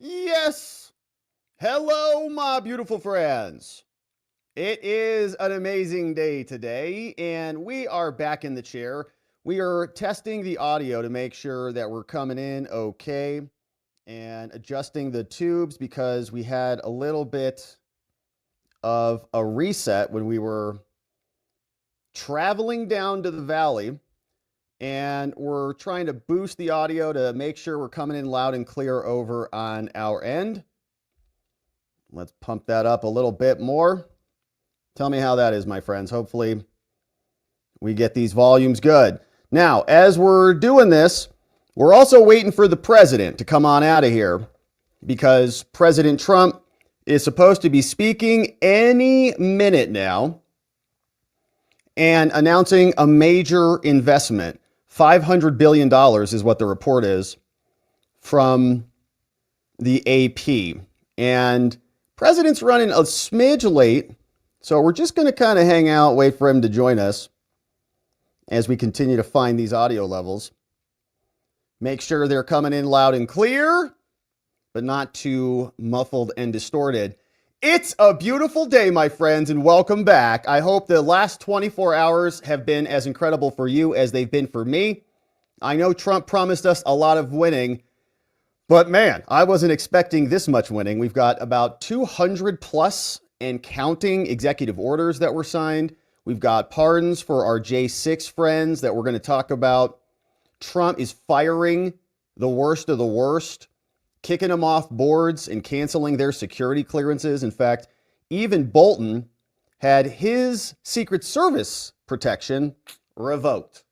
Yes. Hello, my beautiful friends. It is an amazing day today, and we are back in the chair. We are testing the audio to make sure that we're coming in okay and adjusting the tubes because we had a little bit of a reset when we were traveling down to the valley, and we're trying to boost the audio to make sure we're coming in loud and clear over on our end. Let's pump that up a little bit more. Tell me how that is, my friends. Hopefully we get these volumes good. Now, as we're doing this, we're also waiting for the president to come on out of here because President Trump is supposed to be speaking any minute now and announcing a major investment. $500 billion is what the report is from the AP. And President's running a smidge late, so we're just going to kind of hang out, wait for him to join us as we continue to find these audio levels. Make sure they're coming in loud and clear, but not too muffled and distorted. It's a beautiful day, my friends, and welcome back. I hope the last 24 hours have been as incredible for you as they've been for me. I know Trump promised us a lot of winning, but man, I wasn't expecting this much winning. We've got about 200 plus and counting executive orders that were signed. We've got pardons for our J6 friends that we're going to talk about. Trump is firing the worst of the worst, kicking them off boards and canceling their security clearances. In fact, even Bolton had his Secret Service protection revoked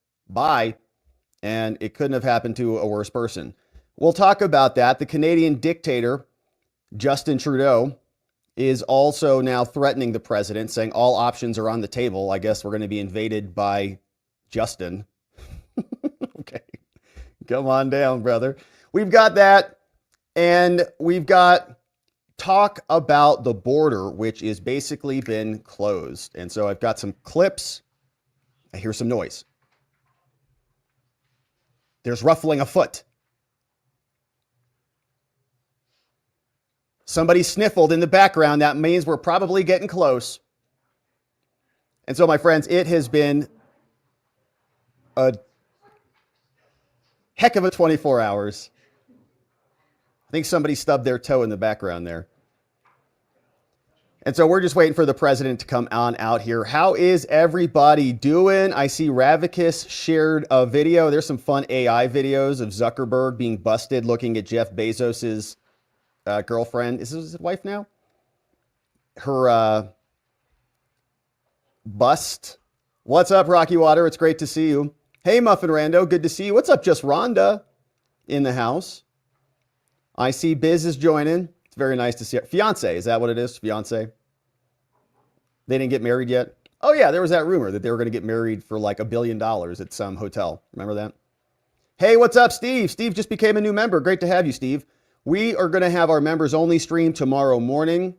and it couldn't have happened to a worse person. We'll talk about that. The Canadian dictator, Justin Trudeau, is also now threatening the president, saying all options are on the table. I guess we're going to be invaded by Justin. Okay, come on down, brother. We've got that. And we've got talk about the border, which has basically been closed. And so I've got some clips. I hear some noise. There's ruffling a foot. Somebody sniffled in the background. That means we're probably getting close. And so, my friends, it has been a heck of a 24 hours. I think somebody stubbed their toe in the background there. And so we're just waiting for the president to come on out here. How is everybody doing? I see REVOKES shared a video. There's some fun AI videos of Zuckerberg being busted looking at Jeff Bezos's girlfriend. Is this his wife now? Her bust. What's up, Rocky Water? It's great to see you. Hey, Muffin Rando. Good to see you. What's up, Just Rhonda in the house? I see Biz is joining. It's very nice to see her. Fiance, is that what it is? Fiance? They didn't get married yet? Oh yeah, there was that rumor that they were going to get married for like $1 billion at some hotel. Remember that? Hey, what's up, Steve? Steve just became a new member. Great to have you, Steve. We are going to have our members only stream tomorrow morning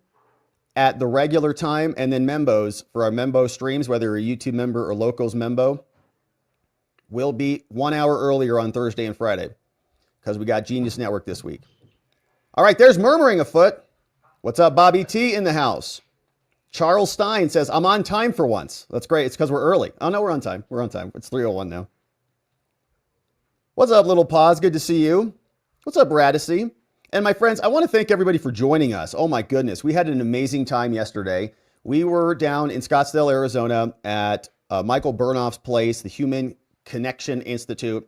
at the regular time, and then membos for our membo streams, whether you're a YouTube member or Locals membo, will be 1 hour earlier on Thursday and Friday because we got Genius Network this week. All right, there's murmuring afoot. What's up, Bobby T in the house? Charles Stein says, I'm on time for once. That's great. It's because we're early. Oh, no, we're on time. We're on time. It's 3:01 now. What's up, Little Paws? Good to see you. What's up, Radicy? And my friends, I want to thank everybody for joining us. Oh, my goodness. We had an amazing time yesterday. We were down in Scottsdale, Arizona at Michael Burnoff's place, the Human Connection Institute.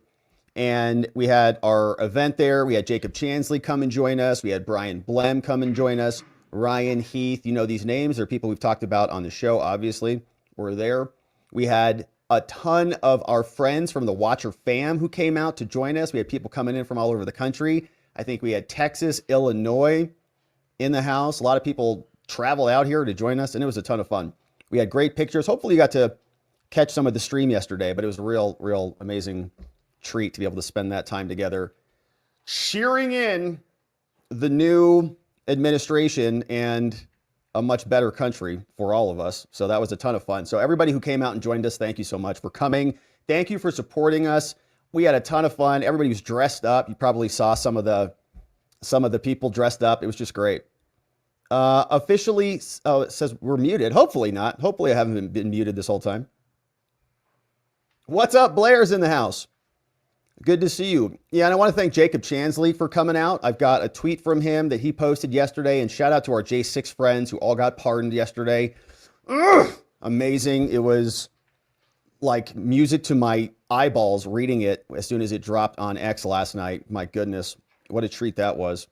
And we had our event there. We had Jacob Chansley come and join us. We had Brian Blem come and join us. Ryan Heath, you know these names. They're people we've talked about on the show, obviously. We're there. We had a ton of our friends from the Watcher fam who came out to join us. We had people coming in from all over the country. I think we had Texas, Illinois in the house. A lot of people traveled out here to join us, and it was a ton of fun. We had great pictures. Hopefully you got to catch some of the stream yesterday, but it was a real amazing treat to be able to spend that time together cheering in the new administration and a much better country for all of us. So that was a ton of fun. So everybody who came out and joined us, thank you so much for coming. Thank you for supporting us. We had a ton of fun. Everybody was dressed up. You probably saw some of the some of the people dressed up. It was just great. Officially, it says we're muted. Hopefully not. Hopefully I haven't been muted this whole time. What's up? Blair's in the house. Good to see you. Yeah, and I want to thank Jacob Chansley for coming out. I've got a tweet from him that he posted yesterday, and shout out to our J6 friends who all got pardoned yesterday. Ugh, amazing. It was like music to my eyeballs reading it as soon as it dropped on X last night. My goodness, what a treat that was.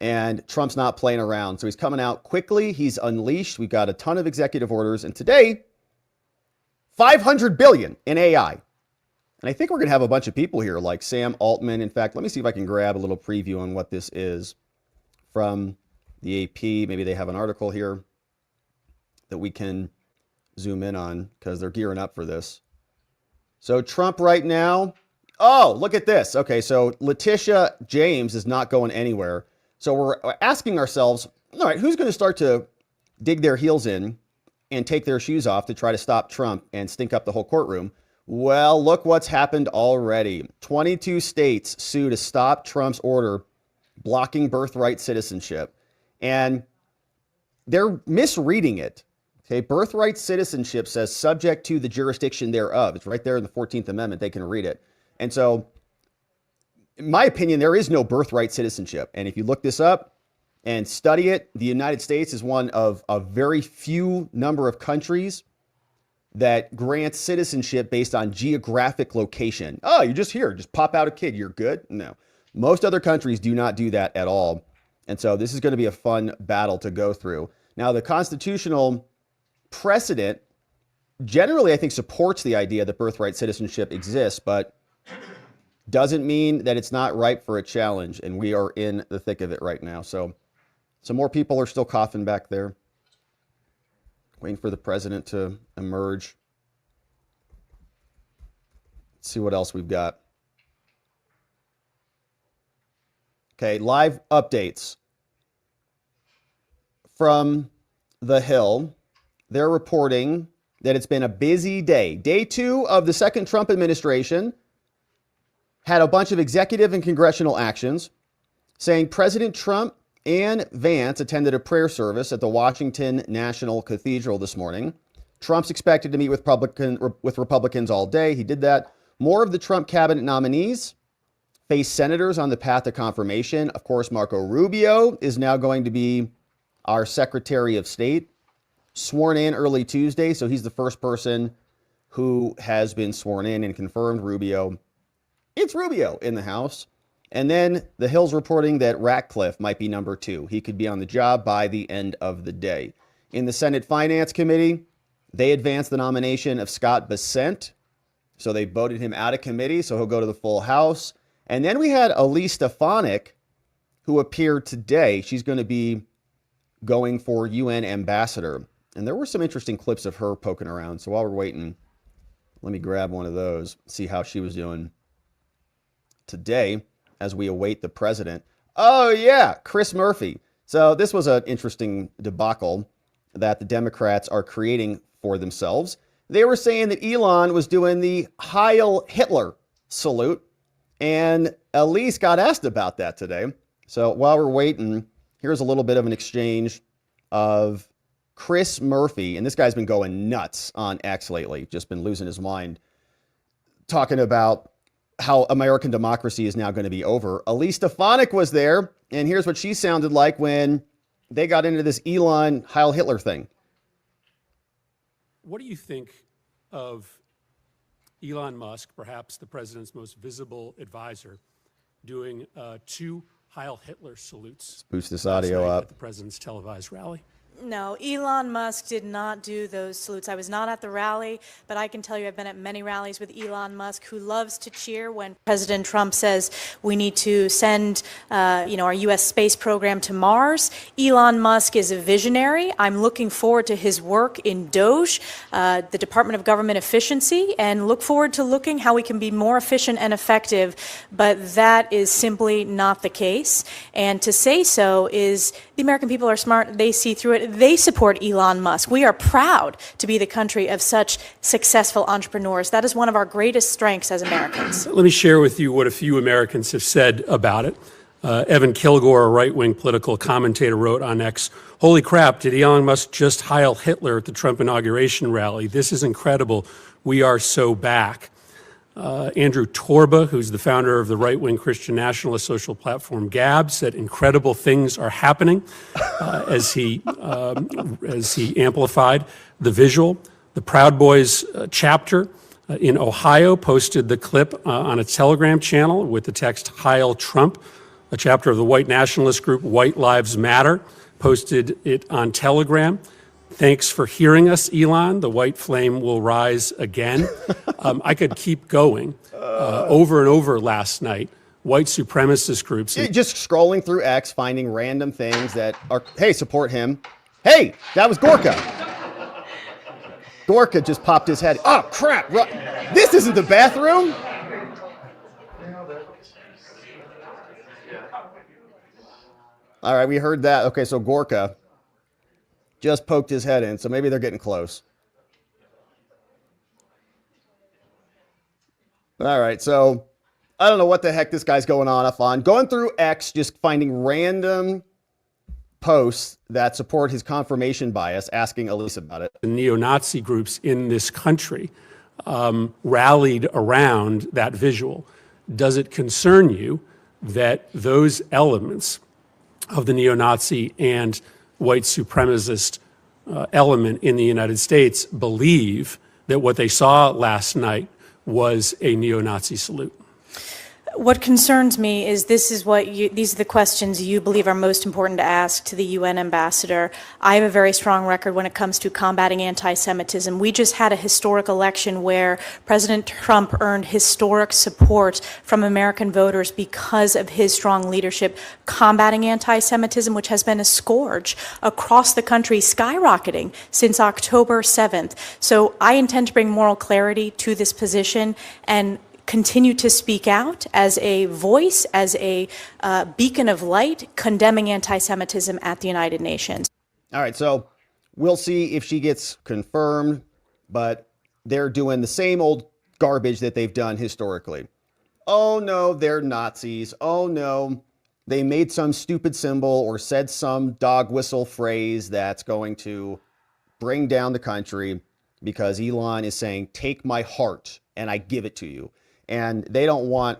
And Trump's not playing around. So he's coming out quickly. He's unleashed. We've got a ton of executive orders. And today, $500 billion in AI. And I think we're going to have a bunch of people here like Sam Altman. In fact, let me see if I can grab a little preview on what this is from the AP. Maybe they have an article here that we can zoom in on because they're gearing up for this. So Trump right now. Oh, look at this. Okay, so Letitia James is not going anywhere. So we're asking ourselves, all right, who's going to start to dig their heels in and take their shoes off to try to stop Trump and stink up the whole courtroom? Well, look what's happened already. 22 states sue to stop Trump's order blocking birthright citizenship. And they're misreading it. Okay, birthright citizenship says subject to the jurisdiction thereof. It's right there in the 14th Amendment. They can read it. And so, in my opinion, there is no birthright citizenship. And if you look this up and study it, the United States is one of a very few number of countries that grants citizenship based on geographic location. Oh, you're just here. Just pop out a kid. You're good? No. Most other countries do not do that at all. And so this is going to be a fun battle to go through. Now, the constitutional precedent generally, I think, supports the idea that birthright citizenship exists, but doesn't mean that it's not ripe for a challenge, and we are in the thick of it right now. So some more people are still coughing back there, waiting for the president to emerge. Let's see what else we've got. Okay, live updates from The Hill. They're reporting that it's been a busy day. Day 2 of the second Trump administration had a bunch of executive and congressional actions, saying President Trump and Vance attended a prayer service at the Washington National Cathedral this morning. Trump's expected to meet with Republicans all day. He did that. More of the Trump cabinet nominees face senators on the path to confirmation. Of course, Marco Rubio is now going to be our Secretary of State, sworn in early Tuesday. So he's the first person who has been sworn in and confirmed. Rubio. It's Rubio in the House. And then the Hill's reporting that Ratcliffe might be number 2. He could be on the job by the end of the day. In the Senate Finance Committee, they advanced the nomination of Scott Bessent. So they voted him out of committee, so he'll go to the full House. And then we had Elise Stefanik, who appeared today. She's going to be going for UN ambassador. And there were some interesting clips of her poking around. So while we're waiting, let me grab one of those, see how she was doing today as we await the president. Oh, yeah, Chris Murphy. So this was an interesting debacle that the Democrats are creating for themselves. They were saying that Elon was doing the Heil Hitler salute, and Elise got asked about that today. So while we're waiting, here's a little bit of an exchange of Chris Murphy, and this guy's been going nuts on X lately, just been losing his mind, talking about how American democracy is now going to be over. Elise Stefanik was there, and here's what she sounded like when they got into this Elon Heil Hitler thing. What do you think of Elon Musk, perhaps the president's most visible advisor, doing 2 Heil Hitler salutes? Let's boost this audio up. At the president's televised rally. No, Elon Musk did not do those salutes. I was not at the rally, but I can tell you I've been at many rallies with Elon Musk, who loves to cheer when President Trump says we need to send, our U.S. space program to Mars. Elon Musk is a visionary. I'm looking forward to his work in DOGE, the Department of Government Efficiency, and look forward to looking how we can be more efficient and effective. But that is simply not the case. And to say so is the American people are smart. They see through it. They support Elon Musk. We are proud to be the country of such successful entrepreneurs. That is one of our greatest strengths as Americans. Let me share with you what a few Americans have said about it. Evan Kilgore, a right-wing political commentator, wrote on X, "Holy crap, did Elon Musk just Heil Hitler at the Trump inauguration rally? This is incredible. We are so back." Andrew Torba, who's the founder of the right-wing Christian nationalist social platform Gab, said incredible things are happening as he amplified the visual. The Proud Boys chapter in Ohio posted the clip on a Telegram channel with the text "Heil Trump." A chapter of the white nationalist group White Lives Matter posted it on Telegram. "Thanks for hearing us, Elon. The white flame will rise again." I could keep going. Over and over last night, white supremacist groups. Just scrolling through X, finding random things that are, hey, support him. Hey, that was Gorka. Gorka just popped his head. Oh, crap. This isn't the bathroom. All right, we heard that. Okay, so Gorka just poked his head in, so maybe they're getting close. All right, so I don't know what the heck this guy's going on. Going through X, just finding random posts that support his confirmation bias, asking Elise about it. The neo-Nazi groups in this country rallied around that visual. Does it concern you that those elements of the neo-Nazi and white supremacist element in the United States believe that what they saw last night was a neo-Nazi salute? What concerns me is these are the questions you believe are most important to ask to the UN ambassador. I have a very strong record when it comes to combating anti-Semitism. We just had a historic election where President Trump earned historic support from American voters because of his strong leadership combating anti-Semitism, which has been a scourge across the country, skyrocketing since October 7th. So I intend to bring moral clarity to this position and continue to speak out as a voice, as a beacon of light, condemning anti-Semitism at the United Nations. All right, so we'll see if she gets confirmed, but they're doing the same old garbage that they've done historically. Oh no, they're Nazis. Oh no, they made some stupid symbol or said some dog whistle phrase that's going to bring down the country because Elon is saying, take my heart and I give it to you. And they don't want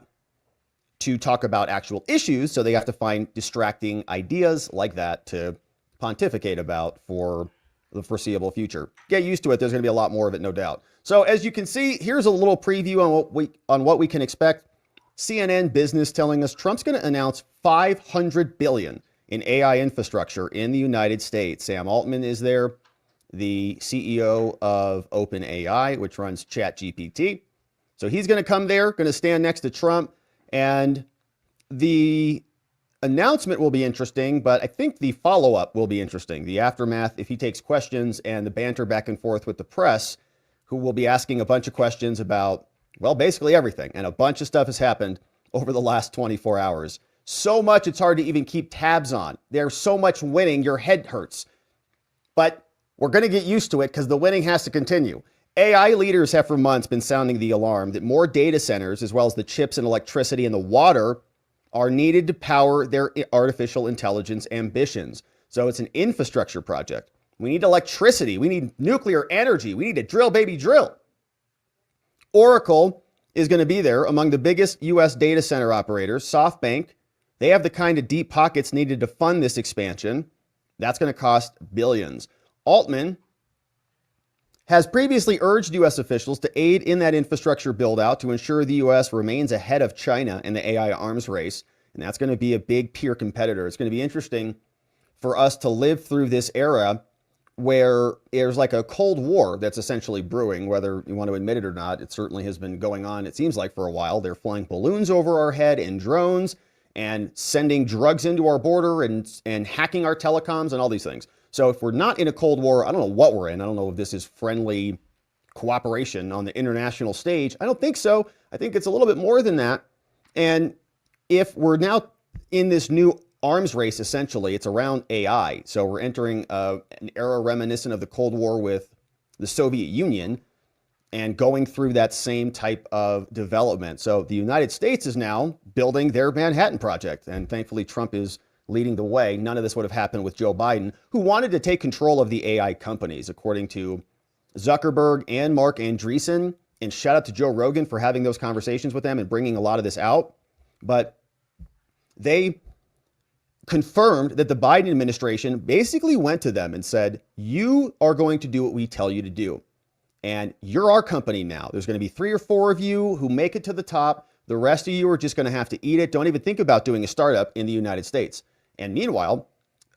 to talk about actual issues, so they have to find distracting ideas like that to pontificate about for the foreseeable future. Get used to it. There's going to be a lot more of it, no doubt. So as you can see, here's a little preview on what we can expect. CNN Business telling us Trump's going to announce $500 billion in AI infrastructure in the United States. Sam Altman is there, the CEO of OpenAI, which runs ChatGPT. So he's going to come there, going to stand next to Trump, and the announcement will be interesting, but I think the follow-up will be interesting. The aftermath, if he takes questions, and the banter back and forth with the press, who will be asking a bunch of questions about, well, basically everything. And a bunch of stuff has happened over the last 24 hours. So much it's hard to even keep tabs on. There's so much winning, your head hurts. But we're going to get used to it because the winning has to continue. AI leaders have for months been sounding the alarm that more data centers, as well as the chips and electricity and the water, are needed to power their artificial intelligence ambitions. So it's an infrastructure project. We need electricity. We need nuclear energy. We need to drill, baby, drill. Oracle is going to be there among the biggest U.S. data center operators. SoftBank, they have the kind of deep pockets needed to fund this expansion. That's going to cost billions. Altman has previously urged U.S. officials to aid in that infrastructure build-out to ensure the U.S. remains ahead of China in the AI arms race. And that's going to be a big peer competitor. It's going to be interesting for us to live through this era where there's like a Cold War that's essentially brewing, whether you want to admit it or not. It certainly has been going on, it seems like, for a while. They're flying balloons over our head and drones and sending drugs into our border and hacking our telecoms and all these things. So if we're not in a Cold War, I don't know what we're in. I don't know if this is friendly cooperation on the international stage. I don't think so. I think it's a little bit more than that. And if we're now in this new arms race, essentially, it's around AI. So we're entering an era reminiscent of the Cold War with the Soviet Union. and going through that same type of development. So the United States is now building their Manhattan Project, and thankfully Trump is leading the way. None of this would have happened with Joe Biden, who wanted to take control of the AI companies, according to Zuckerberg and Mark Andreessen. And shout out to Joe Rogan for having those conversations with them and bringing a lot of this out. But they confirmed that the Biden administration basically went to them and said, you are going to do what we tell you to do. And you're our company now. There's going to be 3 or 4 of you who make it to the top. The rest of you are just going to have to eat it. Don't even think about doing a startup in the United States. And meanwhile,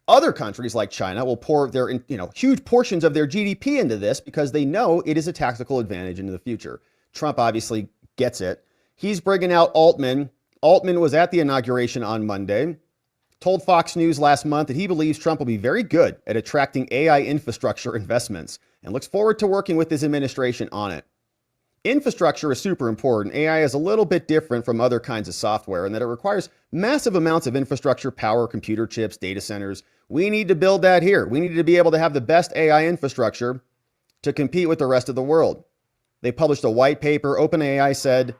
other countries like China will pour their, huge portions of their GDP into this because they know it is a tactical advantage into the future. Trump obviously gets it. He's bringing out Altman. Altman was at the inauguration on Monday, told Fox News last month that he believes Trump will be very good at attracting AI infrastructure investments and looks forward to working with his administration on it. Infrastructure is super important. AI is a little bit different from other kinds of software in that it requires massive amounts of infrastructure, power, computer chips, data centers. We need to build that here. We need to be able to have the best AI infrastructure to compete with the rest of the world. They published a white paper. OpenAI said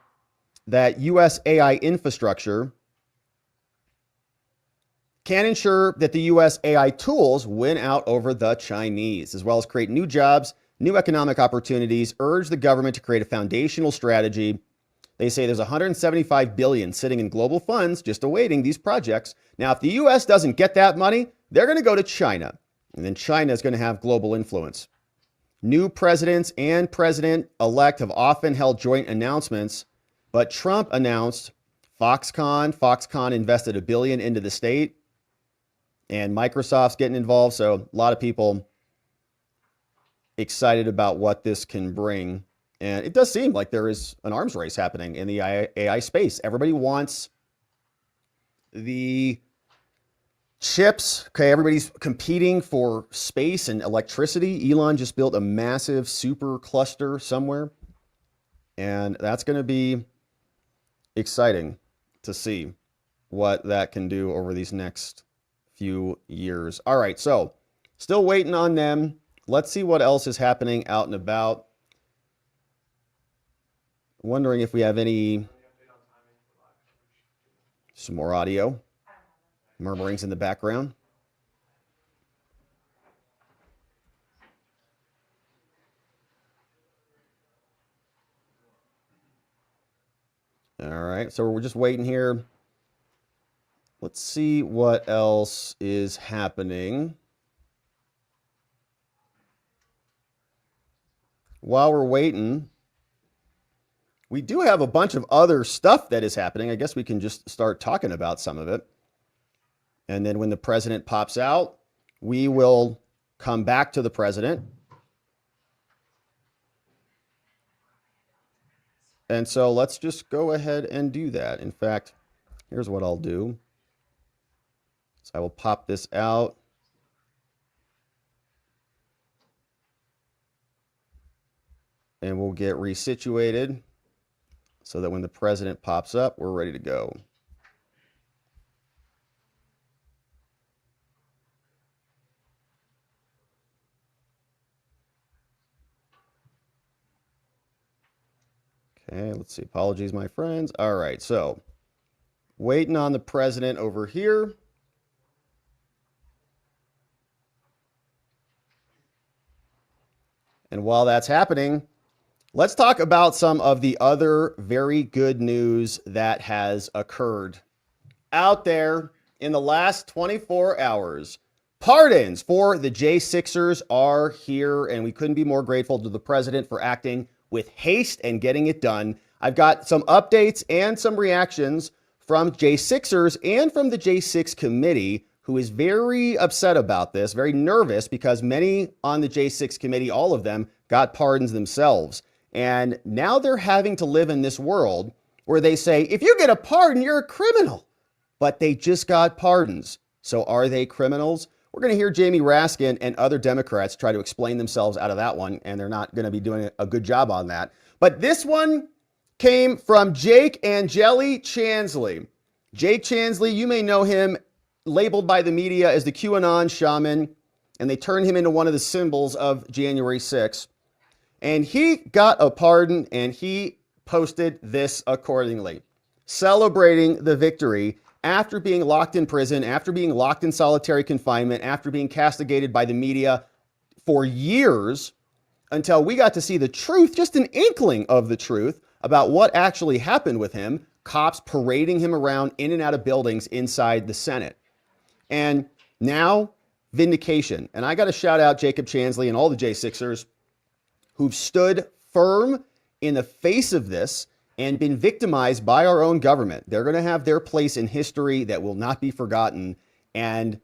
that US AI infrastructure can ensure that the US AI tools win out over the Chinese, as well as create new jobs, new economic opportunities, urge the government to create a foundational strategy. They say there's 175 billion sitting in global funds just awaiting these projects. Now, if the US doesn't get that money, they're going to go to China, and then China is going to have global influence. New presidents and president-elect have often held joint announcements, but Trump announced Foxconn. Foxconn invested $1 billion into the state, and Microsoft's getting involved. So a lot of people excited about what this can bring. And it does seem like there is an arms race happening in the AI space. Everybody wants the chips. Okay, everybody's competing for space and electricity. Elon just built a massive super cluster somewhere. And that's going to be exciting to see what that can do over these next few years. All right, so still waiting on them. Let's see what else is happening out and about. Wondering if we have some more audio. Murmurings in the background. All right, so we're just waiting here. Let's see what else is happening. While we're waiting, we do have a bunch of other stuff that is happening. I guess we can just start talking about some of it. And then when the president pops out, we will come back to the president. And so let's just go ahead and do that. In fact, here's what I'll do. So I will pop this out. And we'll get resituated so that when the president pops up, we're ready to go. Okay, let's see. Apologies, my friends. All right, so waiting on the president over here. And while that's happening, let's talk about some of the other very good news that has occurred out there in the last 24 hours. Pardons for the J6ers are here, and we couldn't be more grateful to the president for acting with haste and getting it done. I've got some updates and some reactions from J6ers and from the J6 committee, who is very upset about this, very nervous, because many on the J6 committee, all of them, got pardons themselves. And now they're having to live in this world where they say, if you get a pardon, you're a criminal. But they just got pardons. So are they criminals? We're going to hear Jamie Raskin and other Democrats try to explain themselves out of that one, and they're not going to be doing a good job on that. But this one came from Jake Angeli Chansley. Jake Chansley, you may know him, labeled by the media as the QAnon shaman, and they turned him into one of the symbols of January 6th. And he got a pardon, and he posted this accordingly, celebrating the victory after being locked in prison, after being locked in solitary confinement, after being castigated by the media for years, until we got to see the truth, just an inkling of the truth about what actually happened with him, cops parading him around in and out of buildings inside the Senate. And now, vindication. And I got to shout out Jacob Chansley and all the J6ers who've stood firm in the face of this and been victimized by our own government. They're going to have their place in history that will not be forgotten. And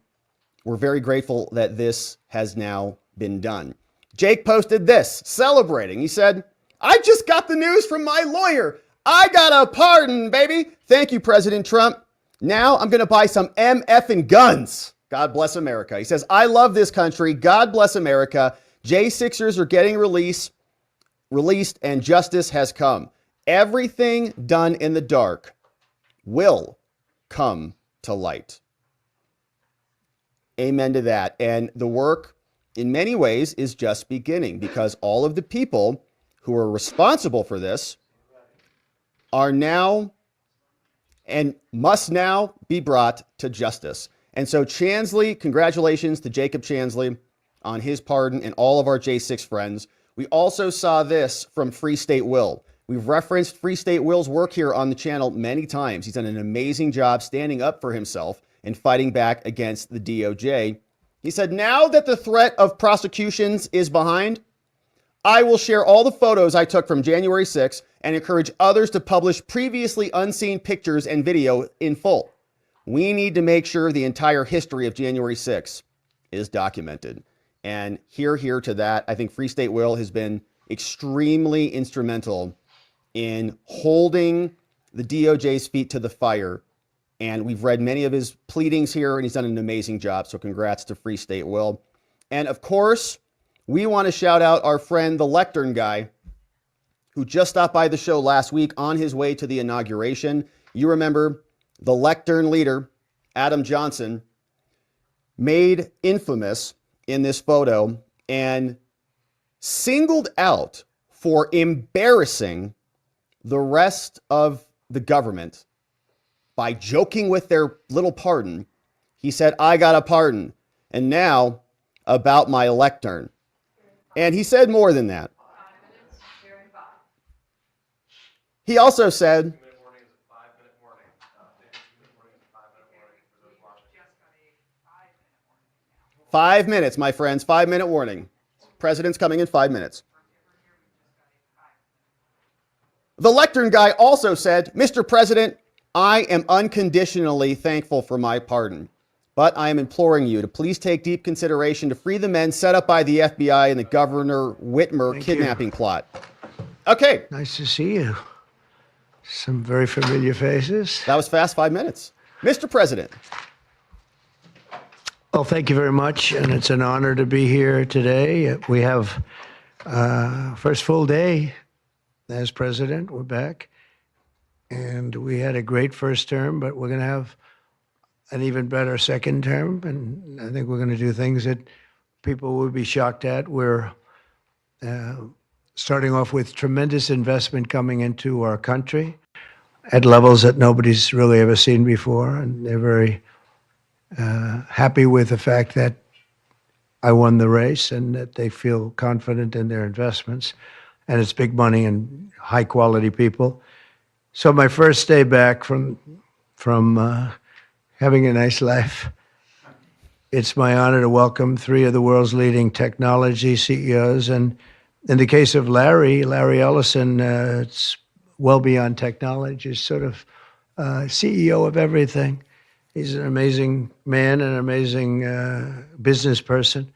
we're very grateful that this has now been done. Jake posted this, celebrating. He said, I just got the news from my lawyer. I got a pardon, baby. Thank you, President Trump. Now I'm going to buy some MFing guns. God bless America. He says, I love this country. God bless America. J6ers are getting released and justice has come. Everything done in the dark will come to light. Amen to that. And the work, in many ways, is just beginning, because all of the people who are responsible for this are now and must now be brought to justice. And so Chansley, congratulations to Jacob Chansley on his pardon and all of our J6 friends. We also saw this from Free State Will. We've referenced Free State Will's work here on the channel many times. He's done an amazing job standing up for himself and fighting back against the DOJ. He said, now that the threat of prosecutions is behind, I will share all the photos I took from January 6th and encourage others to publish previously unseen pictures and video in full. We need to make sure the entire history of January 6th is documented. And here to that. I think Free State Will has been extremely instrumental in holding the DOJ's feet to the fire. And we've read many of his pleadings here, and he's done an amazing job. So congrats to Free State Will. And of course, we want to shout out our friend, the lectern guy, who just stopped by the show last week on his way to the inauguration. You remember the lectern leader, Adam Johnson, made infamous in this photo and singled out for embarrassing the rest of the government by joking with their little pardon. He said, I got a pardon. And now about my lectern. And he said more than that. He also said, 5 minutes, my friends, 5 minute warning. President's coming in 5 minutes. The lectern guy also said, Mr. President, I am unconditionally thankful for my pardon, but I am imploring you to please take deep consideration to free the men set up by the FBI in the Governor Whitmer kidnapping plot. Okay. Nice to see you. Some very familiar faces. That was fast, 5 minutes. Mr. President. Well, thank you very much, and it's an honor to be here today. We have first full day as president. We're back, and we had a great first term, but we're going to have an even better second term, and I think we're going to do things that people will be shocked at. We're starting off with tremendous investment coming into our country at levels that nobody's really ever seen before, and they're very happy with the fact that I won the race and that they feel confident in their investments. And it's big money and high quality people. So my first day back from having a nice life, it's my honor to welcome three of the world's leading technology CEOs. And in the case of Larry Ellison, it's well beyond technology. He's sort of CEO of everything. He's an amazing man, an amazing business person.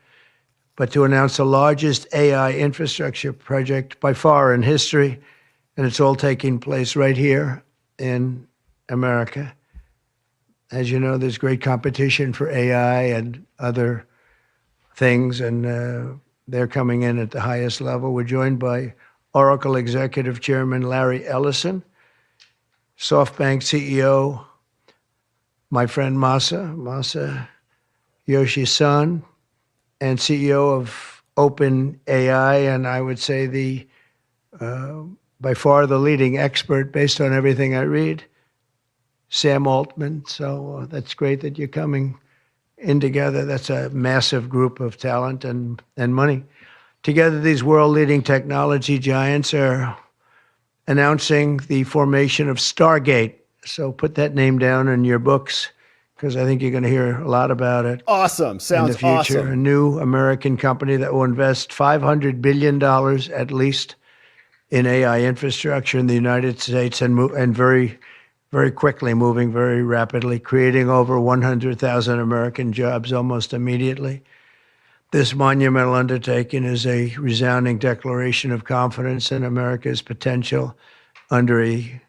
But to announce the largest AI infrastructure project by far in history, and it's all taking place right here in America. As you know, there's great competition for AI and other things, and they're coming in at the highest level. We're joined by Oracle Executive Chairman Larry Ellison, SoftBank CEO, my friend Masa Yoshi-san, and CEO of open AI, and I would say by far the leading expert based on everything I read, Sam Altman. So that's great that you're coming in together. That's a massive group of talent and money. Together, these world-leading technology giants are announcing the formation of Stargate. So put that name down in your books, because I think you're going to hear a lot about it. Awesome. Sounds in the future. awesome. A new American company that will invest $500 billion at least in AI infrastructure in the United States, and very, very quickly, moving very rapidly, creating over 100,000 American jobs almost immediately. This monumental undertaking is a resounding declaration of confidence in America's potential under a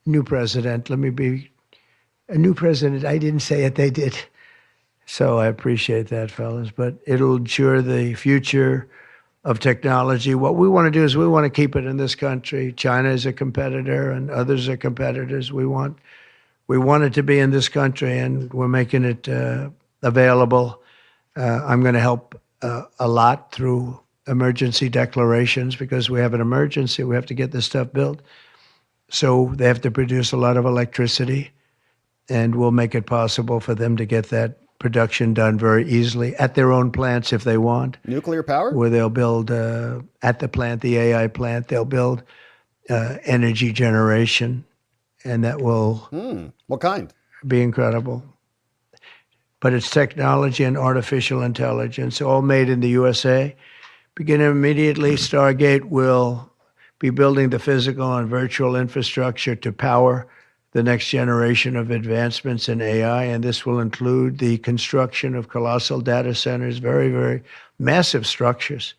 new president. Let me be a new president. I didn't say it, they did. So I appreciate that, fellas. But it'll ensure the future of technology. What we want to do is we want to keep it in this country. China is a competitor and others are competitors. We want it to be in this country, and we're making it available. I'm going to help a lot through emergency declarations, because we have an emergency. We have to get this stuff built. So they have to produce a lot of electricity, and we'll make it possible for them to get that production done very easily at their own plants if they want. Nuclear power? Where they'll build at the plant, the AI plant, they'll build energy generation, and that will What kind? be incredible. But it's technology and artificial intelligence, all made in the USA. Beginning immediately, Stargate will be building the physical and virtual infrastructure to power the next generation of advancements in AI, and this will include the construction of colossal data centers, very, very massive structures.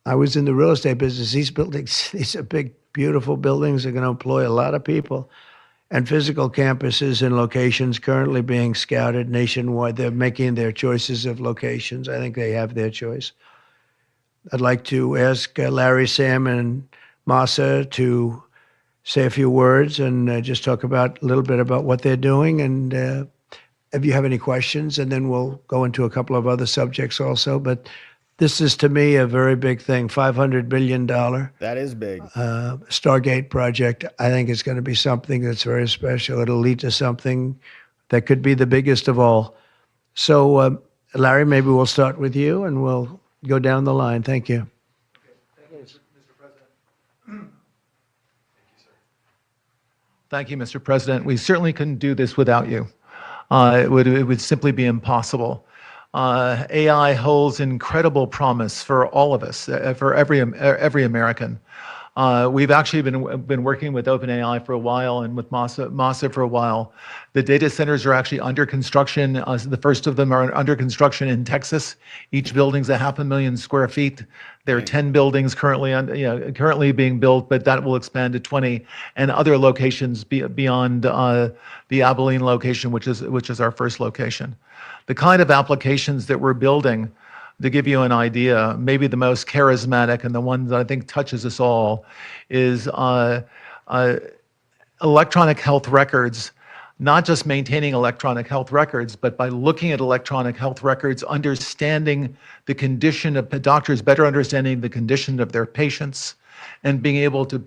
I was in the real estate business. These buildings, these are big, beautiful buildings. Are going to employ a lot of people. And physical campuses in locations currently being scouted nationwide. They're making their choices of locations. I think they have their choice. I'd like to ask Larry, Sam, and Masa to say a few words and just talk about a little bit about what they're doing, and if you have any questions, and then we'll go into a couple of other subjects also. But this is, to me, a very big thing. $500 billion. That is big. Stargate project. I think it's going to be something that's very special. It'll lead to something that could be the biggest of all. So, Larry, maybe we'll start with you, and we'll go down the line. Thank you. Thank you, Mr. President. We certainly couldn't do this without you. It would simply be impossible. AI holds incredible promise for all of us, for every American. We've actually been working with OpenAI for a while, and with Masa for a while. The data centers are actually under construction. The first of them are under construction in Texas. Each building's 500,000 square feet. There are 10 buildings currently being built, but that will expand to 20, and other locations beyond the Abilene location, which is our first location. The kind of applications that we're building, to give you an idea, maybe the most charismatic and the one that I think touches us all is electronic health records. Not just maintaining electronic health records, but by looking at electronic health records, understanding the condition of doctors, better understanding the condition of their patients, and being able to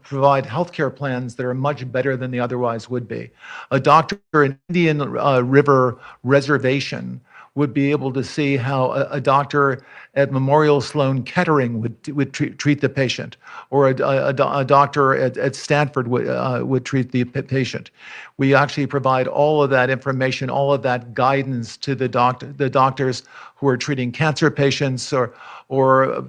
provide healthcare plans that are much better than they otherwise would be. A doctor in Indian River Reservation would be able to see how a doctor at Memorial Sloan Kettering would treat the patient, or a doctor at Stanford would treat the patient. We actually provide all of that information, all of that guidance to the doctors who are treating cancer patients or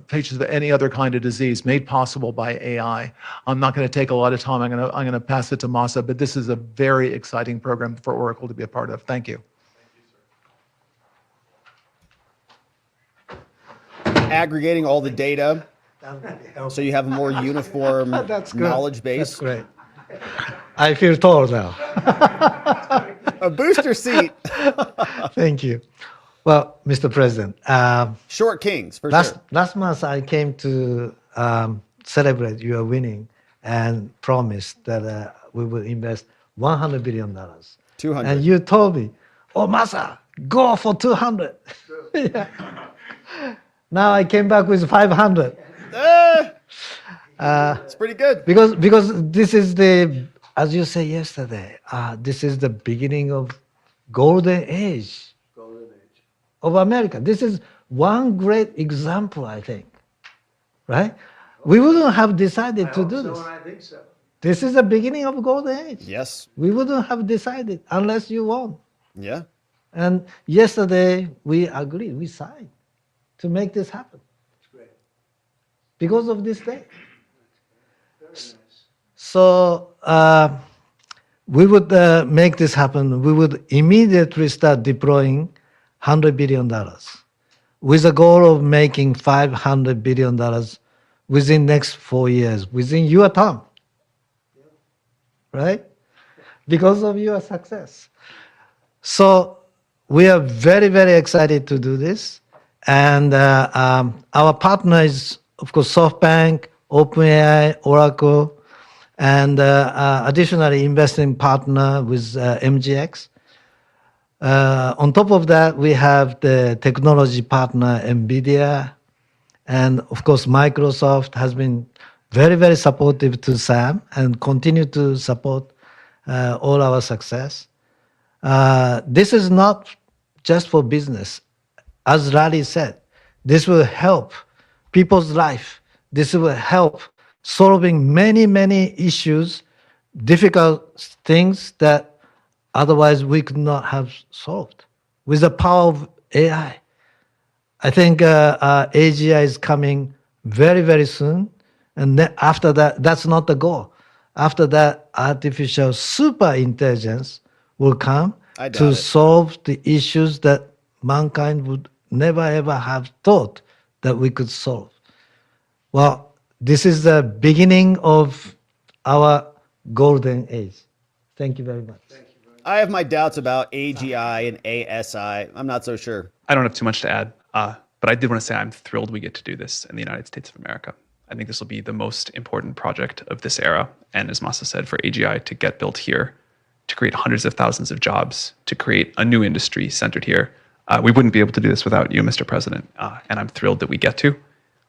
patients with any other kind of disease, made possible by AI. I'm not going to take a lot of time. I'm going to pass it to Masa, but this is a very exciting program for Oracle to be a part of. Thank you. Aggregating all the data so you have a more uniform knowledge base. That's great. I feel tall now. A booster seat. Thank you. Well, Mr. President, Short kings, for sure. last month I came to celebrate your winning and promised that we will invest $100 billion. 200. And you told me, oh, Masa, go for 200. Yeah. Now I came back with 500. It's pretty good. Because this is the, as you said yesterday, this is the beginning of golden age of America. This is one great example, I think, right? We wouldn't have decided to do this. I think so. This is the beginning of golden age. Yes. We wouldn't have decided unless you won. Yeah. And yesterday we agreed, we signed to make this happen. It's great. Because of this day. Very nice. So we would make this happen. We would immediately start deploying $100 billion with a goal of making $500 billion within next 4 years, within your term. Right? Because of your success. So we are very, very excited to do this. And our partner is, of course, SoftBank, OpenAI, Oracle, and additionally investing partner with MGX. On top of that, we have the technology partner NVIDIA, and of course Microsoft has been very, very supportive to Sam and continue to support all our success. This is not just for business. As Larry said, this will help people's life. This will help solving many, many issues, difficult things that otherwise we could not have solved with the power of AI. I think AGI is coming very, very soon. And then after that, that's not the goal. After that, artificial super intelligence will come to solve the issues that mankind would never ever have thought that we could solve. Well, this is the beginning of our golden age. Thank you very much. I have my doubts about AGI and ASI. I'm not so sure. I don't have too much to add, but I did want to say I'm thrilled we get to do this in the United States of America. I think this will be the most important project of this era. And as Masa said, for AGI to get built here, to create hundreds of thousands of jobs, to create a new industry centered here, we wouldn't be able to do this without you, Mr. President. And I'm thrilled that we get to.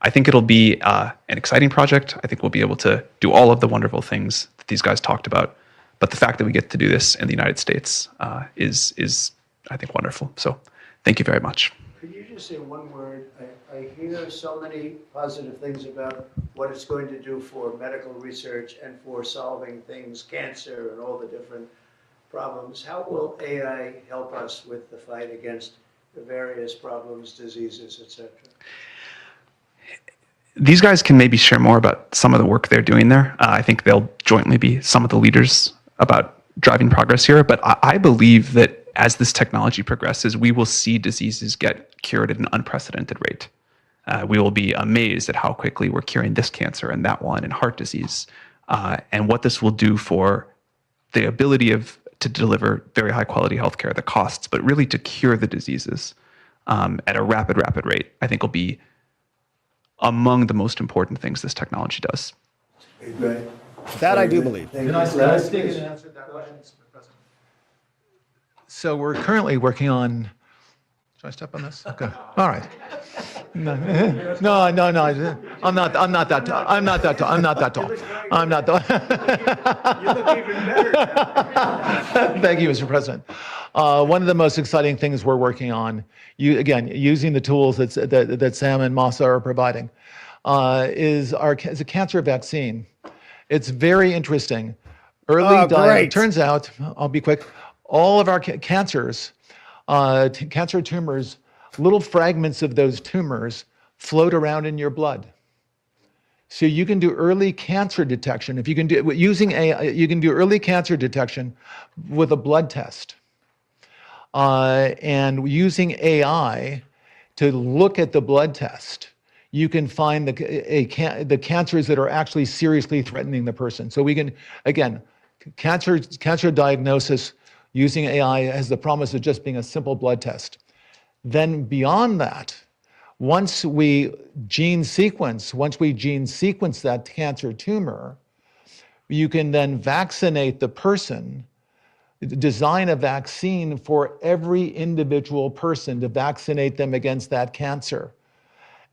I think it'll be an exciting project. I think we'll be able to do all of the wonderful things that these guys talked about. But the fact that we get to do this in the United States is, I think, wonderful. So thank you very much. Could you just say one word? I hear so many positive things about what it's going to do for medical research and for solving things, cancer and all the different problems. How will AI help us with the fight against the various problems, diseases, etc.? These guys can maybe share more about some of the work they're doing there. I think they'll jointly be some of the leaders about driving progress here. But I believe that as this technology progresses, we will see diseases get cured at an unprecedented rate. We will be amazed at how quickly we're curing this cancer and that one and heart disease, and what this will do for the ability to deliver very high quality healthcare, the costs, but really to cure the diseases at a rapid rate, I think will be among the most important things this technology does. Great. That I do believe. Can I speak and answer that question, Mr. President? So we're currently working on. Should I step on this? Okay. All right. No. I'm not that tall. I'm not that tall. You look even better. Thank you, Mr. President. One of the most exciting things we're working on, using the tools that Sam and Masa are providing, is a cancer vaccine. It's very interesting. It turns out, I'll be quick, all of our cancers, cancer tumors, little fragments of those tumors float around in your blood. So you can do early cancer detection. If you can do using AI, you can do early cancer detection with a blood test. And using AI to look at the blood test, you can find the cancers that are actually seriously threatening the person. So we can, again, cancer diagnosis using AI has the promise of just being a simple blood test. Then beyond that, once we gene sequence that cancer tumor, you can then vaccinate the person design a vaccine for every individual person to vaccinate them against that cancer.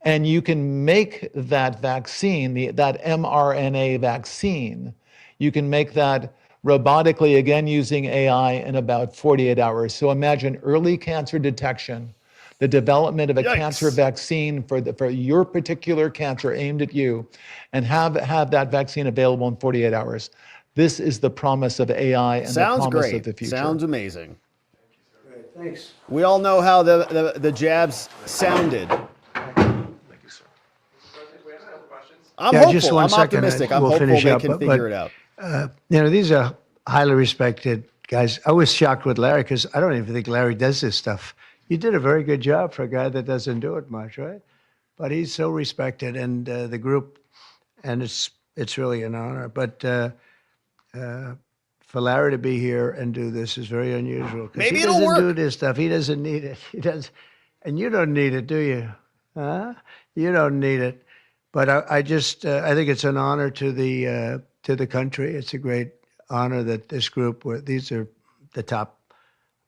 And you can make that vaccine, that mRNA vaccine, you can make that robotically, again using AI, in about 48 hours. So imagine early cancer detection, the development of a cancer vaccine for your particular cancer aimed at you, and have that vaccine available in 48 hours. This is the promise of AI and the promise of the future. Sounds amazing. Great, thanks. We all know how the jabs sounded. I'm Yeah, hopeful. just one I'm second, optimistic. I'm we'll hopeful finish they up, can but, figure it out. These are highly respected guys. I was shocked with Larry because I don't even think Larry does this stuff. You did a very good job for a guy that doesn't do it much, right? But he's so respected, and the group, and it's really an honor. But for Larry to be here and do this is very unusual. Maybe he it'll doesn't do work. this stuff. He doesn't need it. He does, and you don't need it, do you? Huh? You don't need it. But I just I think it's an honor to the country. It's a great honor that this group, these are the top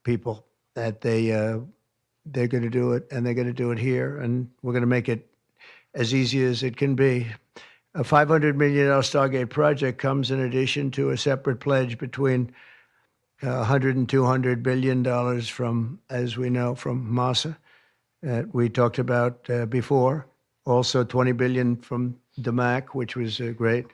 people, that they're going to do it, and they're going to do it here, and we're going to make it as easy as it can be. A $500 million Stargate project comes in addition to a separate pledge between 100 and $200 billion from, as we know, from Massa that we talked about before. Also 20 billion from DMAC, which was great.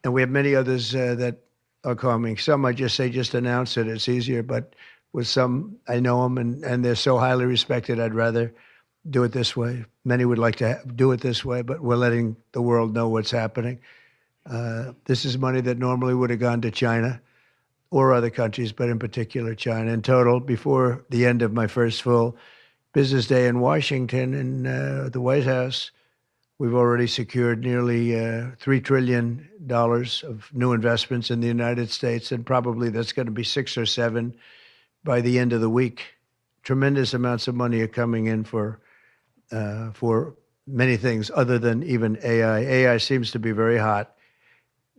And we have many others that are coming. Some I just say, just announce it. It's easier. But with some, I know them and they're so highly respected, I'd rather do it this way. Many would like to do it this way, but we're letting the world know what's happening. This is money that normally would have gone to China or other countries, but in particular China. In total, before the end of my first full business day in Washington in the White House, we've already secured nearly $3 trillion of new investments in the United States, and probably that's going to be 6 or 7 by the end of the week. Tremendous amounts of money are coming in for many things other than even AI. AI seems to be very hot.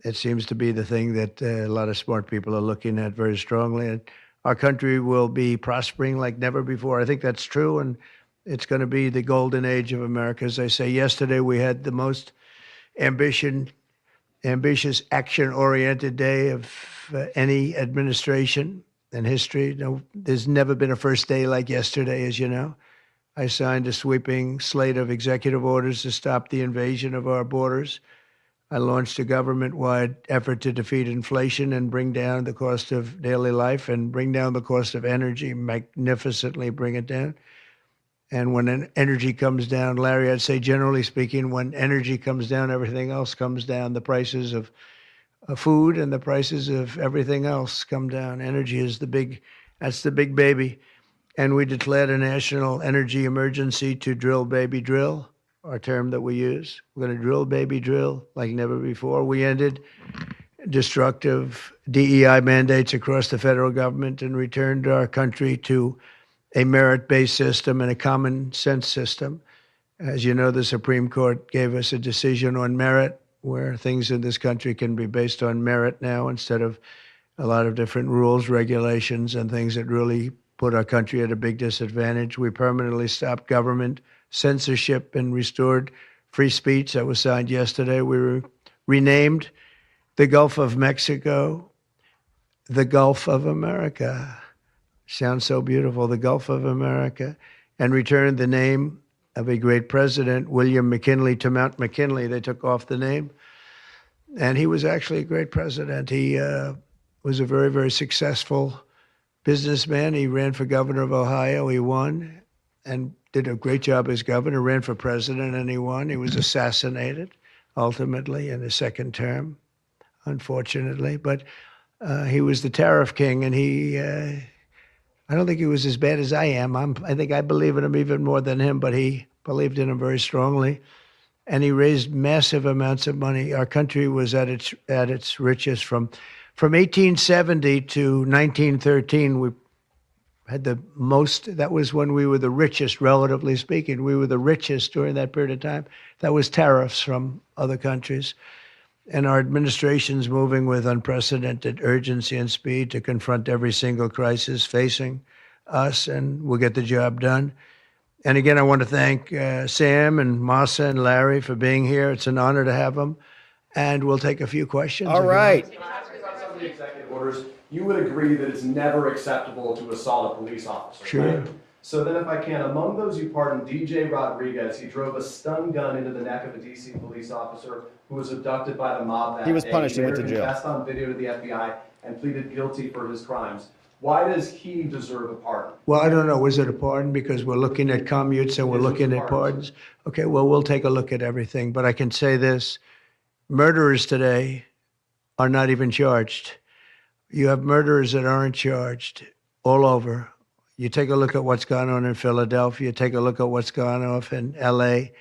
It seems to be the thing that a lot of smart people are looking at very strongly. And our country will be prospering like never before. I think that's true, and it's going to be the golden age of America. As I say, yesterday we had the most ambitious, action-oriented day of any administration in history. No, there's never been a first day like yesterday, as you know. I signed a sweeping slate of executive orders to stop the invasion of our borders. I launched a government-wide effort to defeat inflation and bring down the cost of daily life and bring down the cost of energy, magnificently bring it down. And when energy comes down, Larry, I'd say generally speaking, when energy comes down, everything else comes down. The prices of food and the prices of everything else come down. Energy is that's the big baby. And we declared a national energy emergency to drill, baby, drill, our term that we use. We're going to drill, baby, drill like never before. We ended destructive DEI mandates across the federal government and returned our country to a merit-based system and a common sense system. As you know, the Supreme Court gave us a decision on merit, where things in this country can be based on merit now instead of a lot of different rules, regulations, and things that really put our country at a big disadvantage. We permanently stopped government censorship and restored free speech. That was signed yesterday. We renamed the Gulf of Mexico the Gulf of America. Sounds so beautiful, the Gulf of America, and returned the name of a great president, William McKinley, to Mount McKinley. They took off the name, and he was actually a great president. He was a very, very successful businessman. He ran for governor of Ohio. He won and did a great job as governor, ran for president, and he won. He was assassinated, ultimately, in his second term, unfortunately. But he was the tariff king, and I don't think he was as bad as I am. I think I believe in him even more than him, but he believed in him very strongly. And he raised massive amounts of money. Our country was at its richest from 1870 to 1913. We had the most, that was when we were the richest, relatively speaking. We were the richest during that period of time. That was tariffs from other countries. And our administration's moving with unprecedented urgency and speed to confront every single crisis facing us, and we'll get the job done. And again, I want to thank Sam and Masa and Larry for being here. It's an honor to have them. And we'll take a few questions. All right. Some of the executive orders, you would agree that it's never acceptable to assault a police officer. Sure. Right? So then if I can, among those you pardoned, DJ Rodriguez, he drove a stun gun into the neck of a DC police officer who was abducted by the mob that He was day. punished, he went to jail. Confessed on video to the FBI and pleaded guilty for his crimes. Why does he deserve a pardon? Well, I don't know. Was it a pardon? Because we're looking at commutes and we're looking at pardons. Okay, well, we'll take a look at everything. But I can say this. Murderers today are not even charged. You have murderers that aren't charged all over. You take a look at what's gone on in Philadelphia, take a look at what's gone on in LA,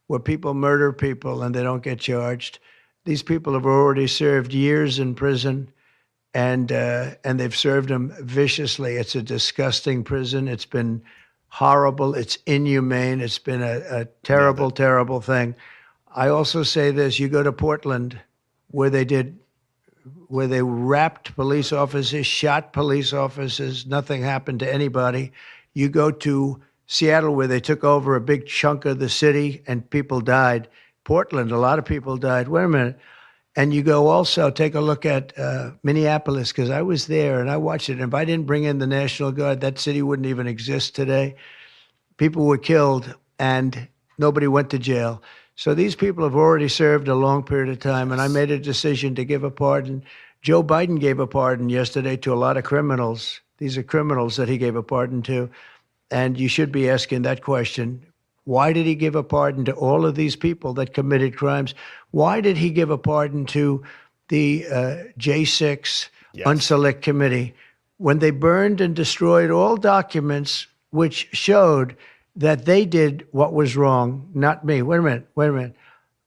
where people murder people and they don't get charged. These people have already served years in prison, and they've served them viciously. It's a disgusting prison. It's been horrible. It's inhumane. It's been a terrible, terrible thing. I also say this, you go to Portland, where they wrapped police officers, shot police officers, nothing happened to anybody. You go to Seattle, where they took over a big chunk of the city and people died. Portland, a lot of people died. Wait a minute. And you go also, take a look at Minneapolis, because I was there and I watched it. And if I didn't bring in the National Guard, that city wouldn't even exist today. People were killed and nobody went to jail. So these people have already served a long period of time, and I made a decision to give a pardon. Joe Biden gave a pardon yesterday to a lot of criminals. These are criminals that he gave a pardon to. And you should be asking that question. Why did he give a pardon to all of these people that committed crimes? Why did he give a pardon to the J6 Unselect Committee when they burned and destroyed all documents which showed that they did what was wrong, not me? Wait a minute.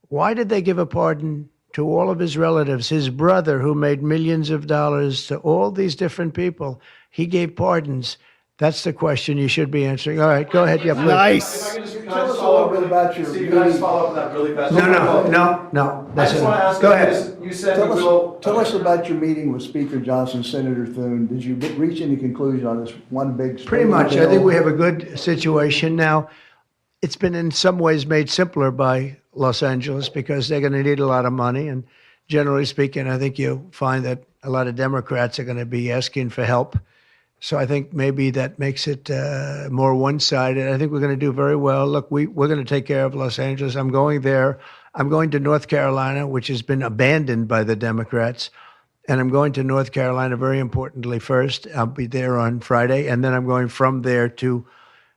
Why did they give a pardon to all of his relatives, his brother who made millions of dollars, to all these different people? He gave pardons. That's the question you should be answering. All right, go ahead. Yeah, please. Nice. Tell us a little bit about your meeting. Can I just follow up on that really fast? No. I just want to ask Go you ahead. this. You said we will. Tell us about your meeting with Speaker Johnson, Senator Thune. Did you reach any conclusion on this one big? Pretty much. I think we have a good situation now. It's been in some ways made simpler by Los Angeles because they're going to need a lot of money. And generally speaking, I think you'll find that a lot of Democrats are going to be asking for help. So I think maybe that makes it more one-sided. I think we're going to do very well. Look, we're going to take care of Los Angeles. I'm going there. I'm going to North Carolina, which has been abandoned by the Democrats. And I'm going to North Carolina, very importantly, first. I'll be there on Friday. And then I'm going from there to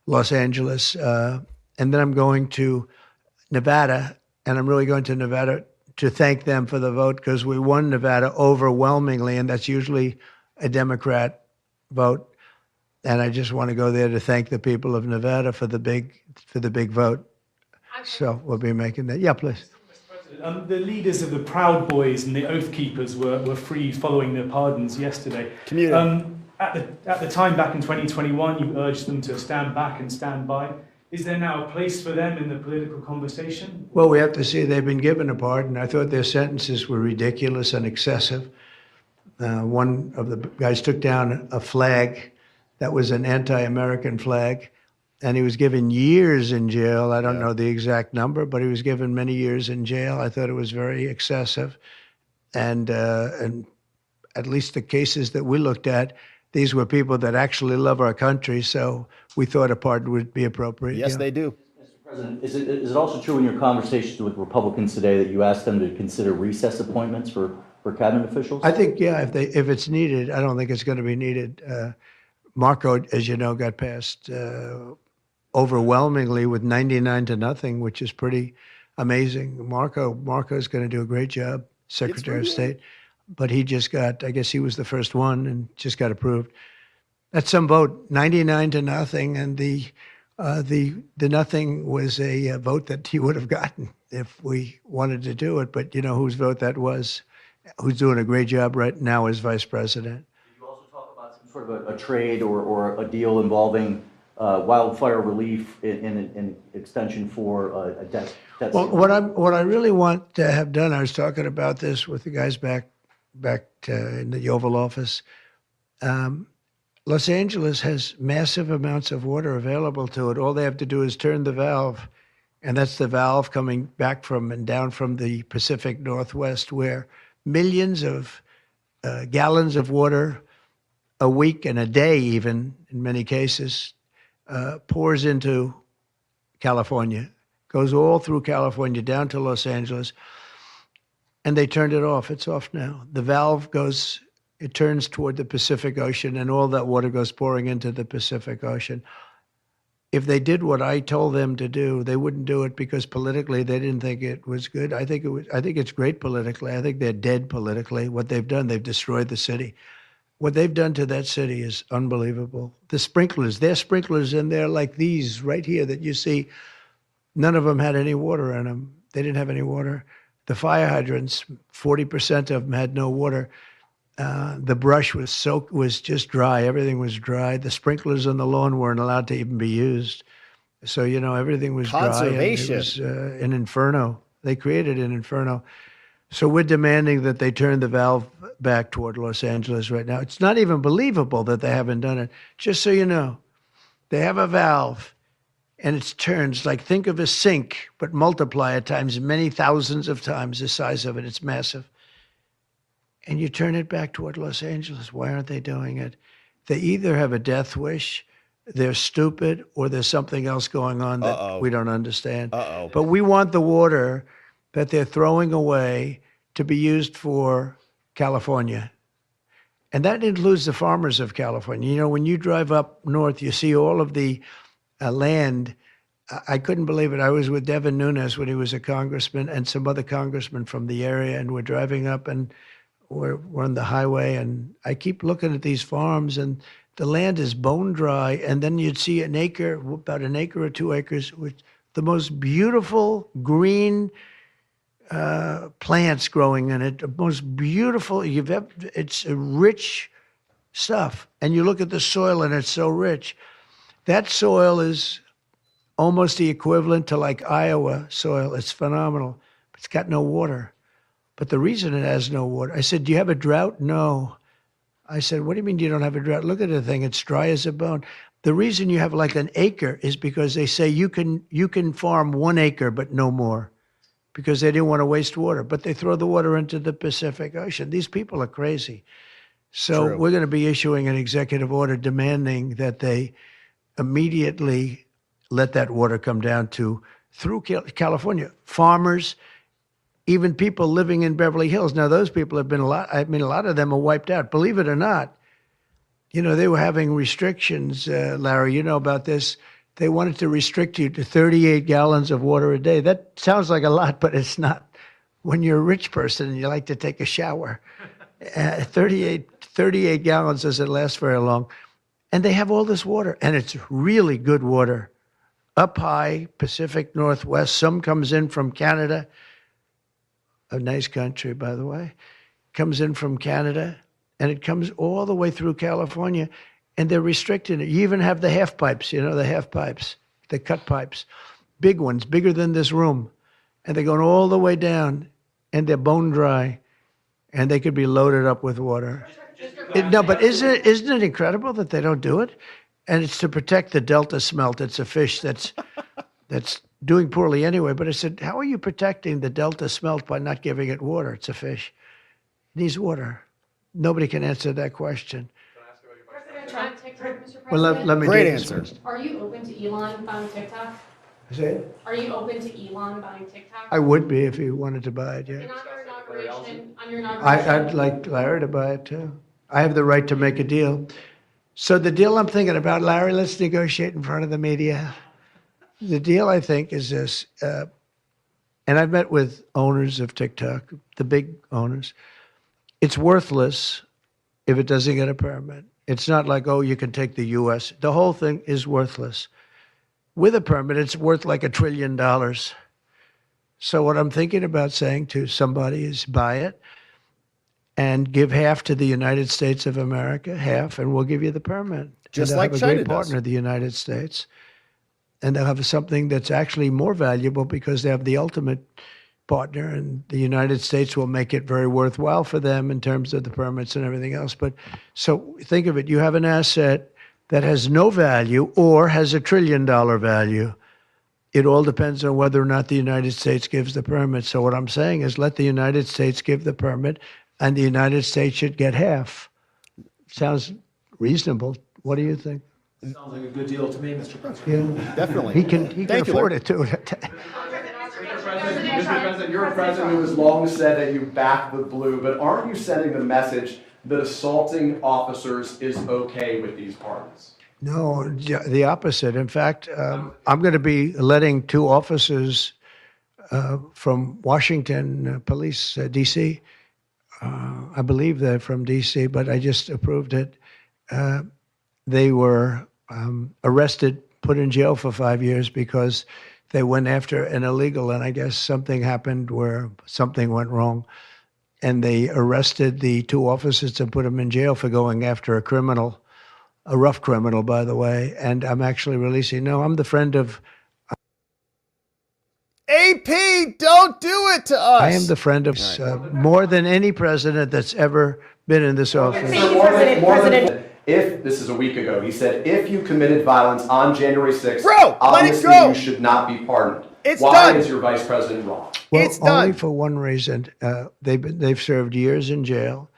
Los Angeles. And then I'm going to Nevada. And I'm really going to Nevada to thank them for the vote, because we won Nevada overwhelmingly. And that's usually a Democrat vote. And I just want to go there to thank the people of Nevada for the big vote. So we'll be making that. Yeah, please. The leaders of the Proud Boys and the Oath Keepers were free following their pardons yesterday. At the time back in 2021, you urged them to stand back and stand by. Is there now a place for them in the political conversation? Well, we have to see they've been given a pardon. I thought their sentences were ridiculous and excessive. One of the guys took down a flag that was an anti-American flag, and he was given years in jail. I don't know the exact number, but he was given many years in jail. I thought it was very excessive. And at least the cases that we looked at, these were people that actually love our country, so we thought a pardon would be appropriate. Yes, they do. Mr. President, is it also true in your conversations with Republicans today that you asked them to consider recess appointments for cabinet officials? I think, yeah, if it's needed. I don't think it's going to be needed. Marco, as you know, got passed overwhelmingly with 99-0, which is pretty amazing. Marco's going to do a great job, Secretary of State. But he just got, I guess he was the first one and just got approved. That's some vote, 99-0, and the nothing was a vote that he would have gotten if we wanted to do it. But you know whose vote that was? Who's doing a great job right now as vice president. Did you also talk about some sort of a trade or a deal involving wildfire relief in extension for a debt. Well, what I really want to have done, I was talking about this with the guys back in the Oval Office. Los Angeles has massive amounts of water available to it. All they have to do is turn the valve, and that's the valve coming back from and down from the Pacific Northwest, where millions of gallons of water a week and a day, even in many cases, pours into California, goes all through California down to Los Angeles, and they turned it off. It's off now. The valve goes, it turns toward the Pacific Ocean, and all that water goes pouring into the Pacific Ocean. If they did what I told them to do, they wouldn't do it because politically they didn't think it was good. I think it's great politically. I think they're dead politically. What they've done, they've destroyed the city. What they've done to that city is unbelievable. The sprinklers, their sprinklers in there like these right here that you see, none of them had any water in them. They didn't have any water. The fire hydrants, 40% of them had no water. The brush was just dry. Everything was dry. The sprinklers on the lawn weren't allowed to even be used. So, everything was dry. Conservation. It was an inferno. They created an inferno. So we're demanding that they turn the valve back toward Los Angeles right now. It's not even believable that they haven't done it. Just so you know, they have a valve, and it turns like, think of a sink, but multiply it times many thousands of times the size of it. It's massive. And you turn it back toward Los Angeles. Why aren't they doing it? They either have a death wish, they're stupid, or there's something else going on that we don't understand. But we want the water that they're throwing away to be used for California. And that includes the farmers of California. When you drive up north, you see all of the land. I couldn't believe it. I was with Devin Nunes when he was a congressman and some other congressmen from the area, and we're driving up and we're on the highway, and I keep looking at these farms, and the land is bone dry, and then you'd see an acre, about an acre or 2 acres, with the most beautiful green plants growing in it, the most beautiful it's rich stuff. And you look at the soil and it's so rich. That soil is almost the equivalent to like Iowa soil. It's phenomenal. It's got no water. But the reason it has no water, I said, do you have a drought? No. I said, what do you mean you don't have a drought? Look at the thing. It's dry as a bone. The reason you have like an acre is because they say you can farm 1 acre, but no more, because they didn't want to waste water. But they throw the water into the Pacific Ocean. These people are crazy. So we're going to be issuing an executive order demanding that they immediately let that water come down through California. Farmers, even people living in Beverly Hills. Now, those people have been a lot of them are wiped out. Believe it or not, they were having restrictions, Larry, you know about this. They wanted to restrict you to 38 gallons of water a day. That sounds like a lot, but it's not. When you're a rich person and you like to take a shower, 38 gallons doesn't last very long. And they have all this water, and it's really good water. Up high, Pacific Northwest, some comes in from Canada, a nice country, by the way, comes in from Canada, and it comes all the way through California, and they're restricting it. You even have the half pipes, the half pipes, the cut pipes, big ones, bigger than this room, and they're going all the way down, and they're bone dry, and they could be loaded up with water. No, but isn't it incredible that they don't do it? And it's to protect the Delta smelt. It's a fish that's doing poorly anyway. But I said, how are you protecting the Delta smelt by not giving it water? It's a fish. It needs water. Nobody can answer that question. President Trump, TikTok, Mr. President. Well, let me Great do this answer. first. Are you open to Elon buying TikTok? Is it? Are you open to Elon buying TikTok? I would be if he wanted to buy it, yeah. And on your inauguration, I'd like Larry to buy it too. I have the right to make a deal. So the deal I'm thinking about, Larry, let's negotiate in front of the media. The deal, I think, is this, and I've met with owners of TikTok, the big owners. It's worthless if it doesn't get a permit. It's not like, you can take the U.S. The whole thing is worthless. With a permit, it's worth like $1 trillion. So what I'm thinking about saying to somebody is buy it. and give half to the United States of America, half, and we'll give you the permit. Just and like have a China great does. partner, the United States. And they'll have something that's actually more valuable because they have the ultimate partner, and the United States will make it very worthwhile for them in terms of the permits and everything else. But so think of it, you have an asset that has no value or has $1 trillion value. It all depends on whether or not the United States gives the permit. So what I'm saying is let the United States give the permit, and the United States should get half. Sounds reasonable. What do you think? Sounds like a good deal to me, Mr. President. Yeah, Definitely. he can Thank you, afford Larry. it too. Mr. President, you're a president who has long said that you back the blue, but aren't you sending the message that assaulting officers is okay with these pardons? No, the opposite. In fact, I'm going to be letting 2 officers from Washington Police, D.C. I believe they're from D.C., but I just approved it. They were arrested, put in jail for 5 years because they went after an illegal, and I guess something happened where something went wrong. And they arrested the 2 officers and put them in jail for going after a criminal, a rough criminal, by the way. And I'm actually releasing. No, I'm the friend of. AP, don't do it to us. I am the friend of more than any president that's ever been in this office. If, this is a week ago, he said, if you committed violence on January 6th, Bro, obviously let it go. you should not be pardoned. It's Why done. is your vice president wrong? Well, It's done. only for one reason. They've served years in jail.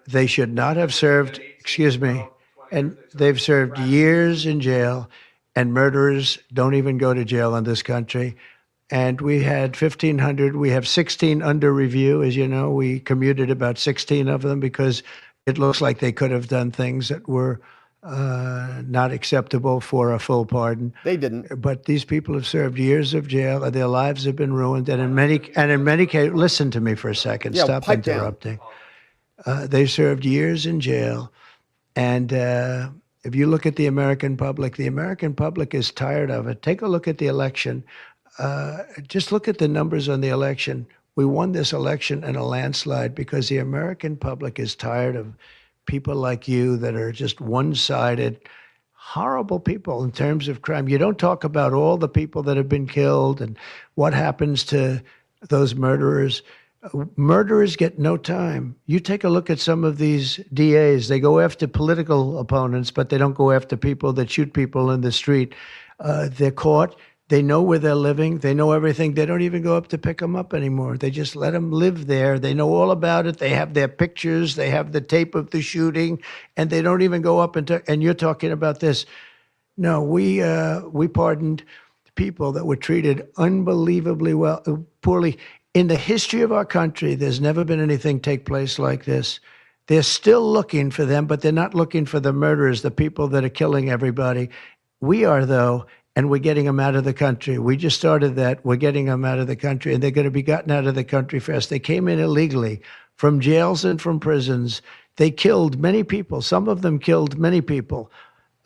They should not have served, excuse me, and they've served years in jail, and murderers don't even go to jail in this country. And we had 1,500. We have 16 under review. As you know, we commuted about 16 of them because it looks like they could have done things that were not acceptable for a full pardon. They didn't. But these people have served years of jail, and their lives have been ruined. And in many cases, listen to me for a second. Yeah, Stop pipe down. interrupting. They served years in jail, and if you look at the American public is tired of it. Take a look at the election. Just look at the numbers on the election. We won this election in a landslide because the American public is tired of people like you that are just one-sided, horrible people in terms of crime. You don't talk about all the people that have been killed and what happens to those murderers. Murderers get no time. You take a look at some of these DAs. They go after political opponents, but they don't go after people that shoot people in the street. They're caught. They know where they're living. They know everything. They don't even go up to pick them up anymore. They just let them live there. They know all about it. They have their pictures. They have the tape of the shooting, and they don't even go up and you're talking about this. No, we pardoned people that were treated unbelievably poorly. In the history of our country, there's never been anything take place like this. They're still looking for them, but they're not looking for the murderers, the people that are killing everybody. We are, though. And we're getting them out of the country. We just started that. We're getting them out of the country, and they're going to be gotten out of the country fast. They came in illegally from jails and from prisons. They killed many people. Some of them killed many people.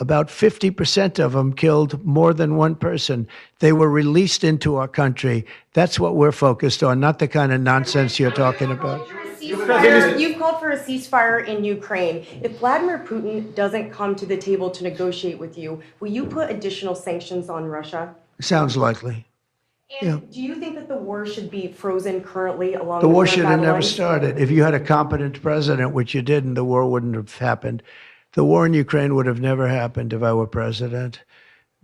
About 50% of them killed more than one person. They were released into our country. That's what we're focused on, not the kind of nonsense you're talking about. You've called for a ceasefire in Ukraine. If Vladimir Putin doesn't come to the table to negotiate with you, will you put additional sanctions on Russia? Sounds likely. And do you think that the war should be frozen currently along The the war front should have battle never lines? started. If you had a competent president, which you didn't, the war wouldn't have happened. The war in Ukraine would have never happened if I were president.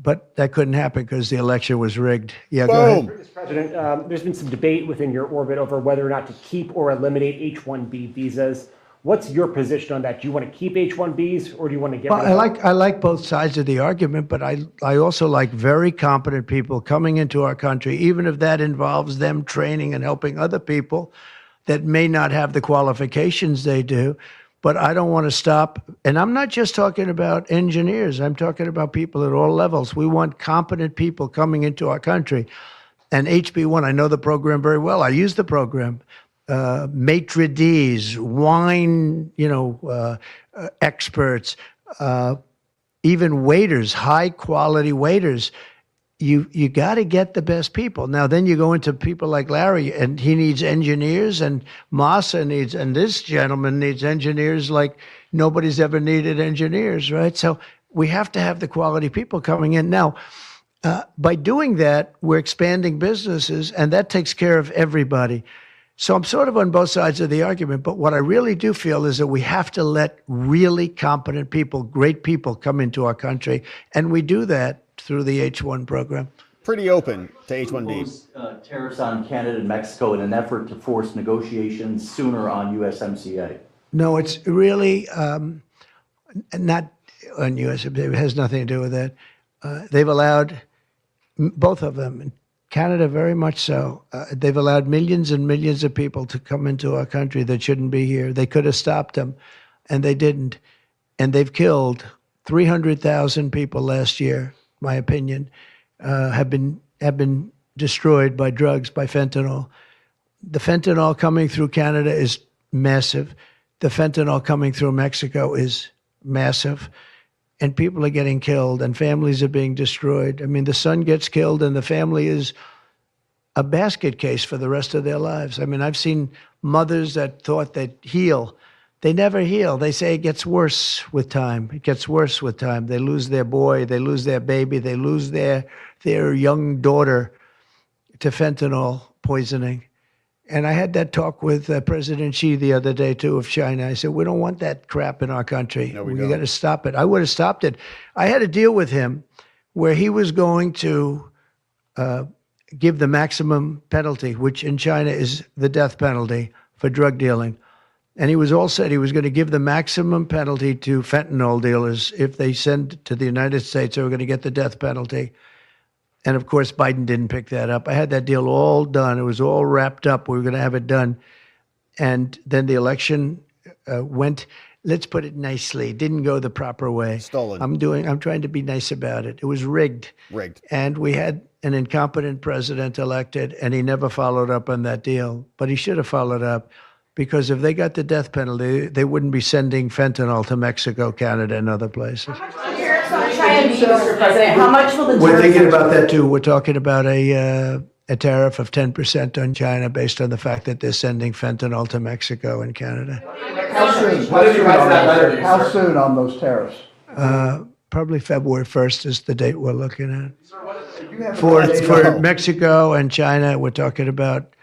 But that couldn't happen because the election was rigged. Yeah, go ahead. Mr. President, there's been some debate within your orbit over whether or not to keep or eliminate H-1B visas. What's your position on that? Do you want to keep H-1Bs or do you want to get rid of them? I like both sides of the argument, but I also like very competent people coming into our country, even if that involves them training and helping other people that may not have the qualifications they do. But I don't want to stop. And I'm not just talking about engineers. I'm talking about people at all levels. We want competent people coming into our country. And HB1, I know the program very well. I use the program. Maitre d's, wine, experts, even waiters, high quality waiters. you got to get the best people. Now, then you go into people like Larry, and he needs engineers, and Massa needs, and this gentleman needs engineers like nobody's ever needed engineers, right? So we have to have the quality people coming in. Now, by doing that, we're expanding businesses, and that takes care of everybody. So I'm sort of on both sides of the argument, but what I really do feel is that we have to let really competent people, great people come into our country, and we do that through the H-1 program. Pretty open to H-1B. Tariffs on Canada and Mexico in an effort to force negotiations sooner on USMCA. No, it's really not on USMCA. It has nothing to do with that. They've allowed, both of them, Canada very much so, they've allowed millions and millions of people to come into our country that shouldn't be here. They could have stopped them, and they didn't. And they've killed 300,000 people last year, my opinion, have been destroyed by drugs, by fentanyl. The fentanyl coming through Canada is massive. The fentanyl coming through Mexico is massive. And people are getting killed, and families are being destroyed. I mean, the son gets killed, and the family is a basket case for the rest of their lives. I mean, I've seen mothers that thought they'd heal. They never heal. They say it gets worse with time. It gets worse with time. They lose their boy. They lose their baby. They lose their young daughter to fentanyl poisoning. And I had that talk with President Xi the other day, too, of China. I said, we don't want that crap in our country. No, we got to stop it. I would have stopped it. I had a deal with him where he was going to give the maximum penalty, which in China is the death penalty for drug dealing. And he was all set. He was going to give the maximum penalty to fentanyl dealers. If they send to the United States, they were going to get the death penalty. And of course, Biden didn't pick that up. I had that deal all done. It was all wrapped up. We were going to have it done. And then the election went, let's put it nicely, didn't go the proper way. Stolen. I'm trying to be nice about it. It was rigged. Rigged. And we had an incompetent president elected, and he never followed up on that deal. But he should have followed up, because if they got the death penalty, they wouldn't be sending fentanyl to Mexico, Canada, and other places. Mr. President, how much will the We're thinking about that too. We're talking about a tariff of 10% on China based on the fact that they're sending fentanyl to Mexico and Canada. How soon on those tariffs? Probably February 1st is the date we're looking at. For Mexico and China, we're talking about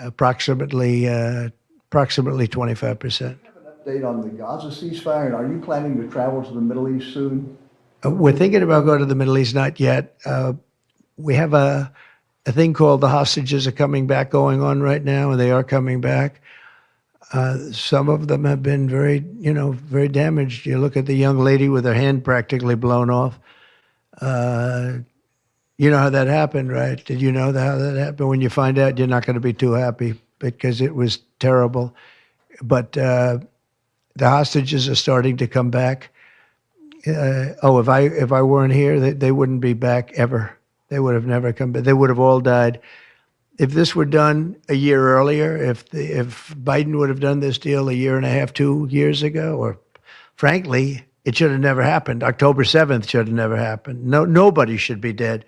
approximately 25%. Update on the Gaza ceasefire, and are you planning to travel to the Middle East soon? We're thinking about going to the Middle East, not yet. We have a thing called the hostages are coming back going on right now, and they are coming back. Some of them have been very damaged. You look at the young lady with her hand practically blown off. You know how that happened, right? Did you know how that happened? When you find out, you're not going to be too happy because it was terrible. But the hostages are starting to come back. If I weren't here, they wouldn't be back ever. They would have never come back. They would have all died. If this were done a year earlier, if Biden would have done this deal a year and a half, 2 years ago, or frankly, it should have never happened. October 7th should have never happened. Nobody should be dead.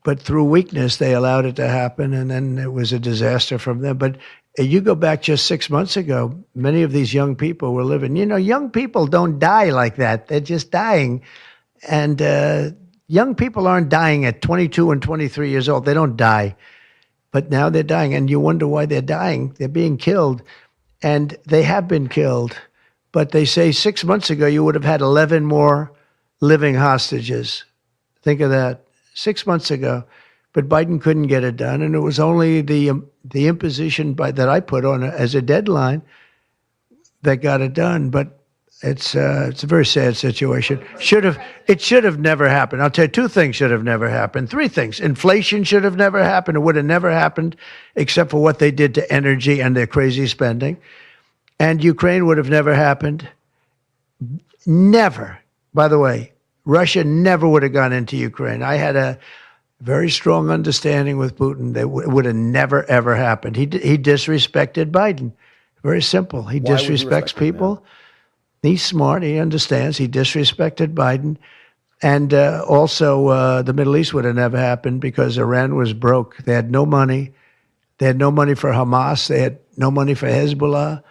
But through weakness, they allowed it to happen, and then it was a disaster from them. But you go back just 6 months ago, many of these young people were living. Young people don't die like that. They're just dying. And young people aren't dying at 22 and 23 years old. They don't die. But now they're dying, and you wonder why they're dying. They're being killed, and they have been killed. But they say 6 months ago, you would have had 11 more living hostages. Think of that. 6 months ago. But Biden couldn't get it done, and it was only the imposition that I put on as a deadline that got it done. But it's a very sad situation. It should have never happened. I'll tell you, 2 things should have never happened. 3 things. Inflation should have never happened. It would have never happened, except for what they did to energy and their crazy spending. And Ukraine would have never happened. Never. By the way, Russia never would have gone into Ukraine. I had a very strong understanding with Putin that it would have never, ever happened. He disrespected Biden. Very simple. He disrespects people. He's smart. He understands. He disrespected Biden. And also, the Middle East would have never happened because Iran was broke. They had no money. They had no money for Hamas. They had no money for Hezbollah.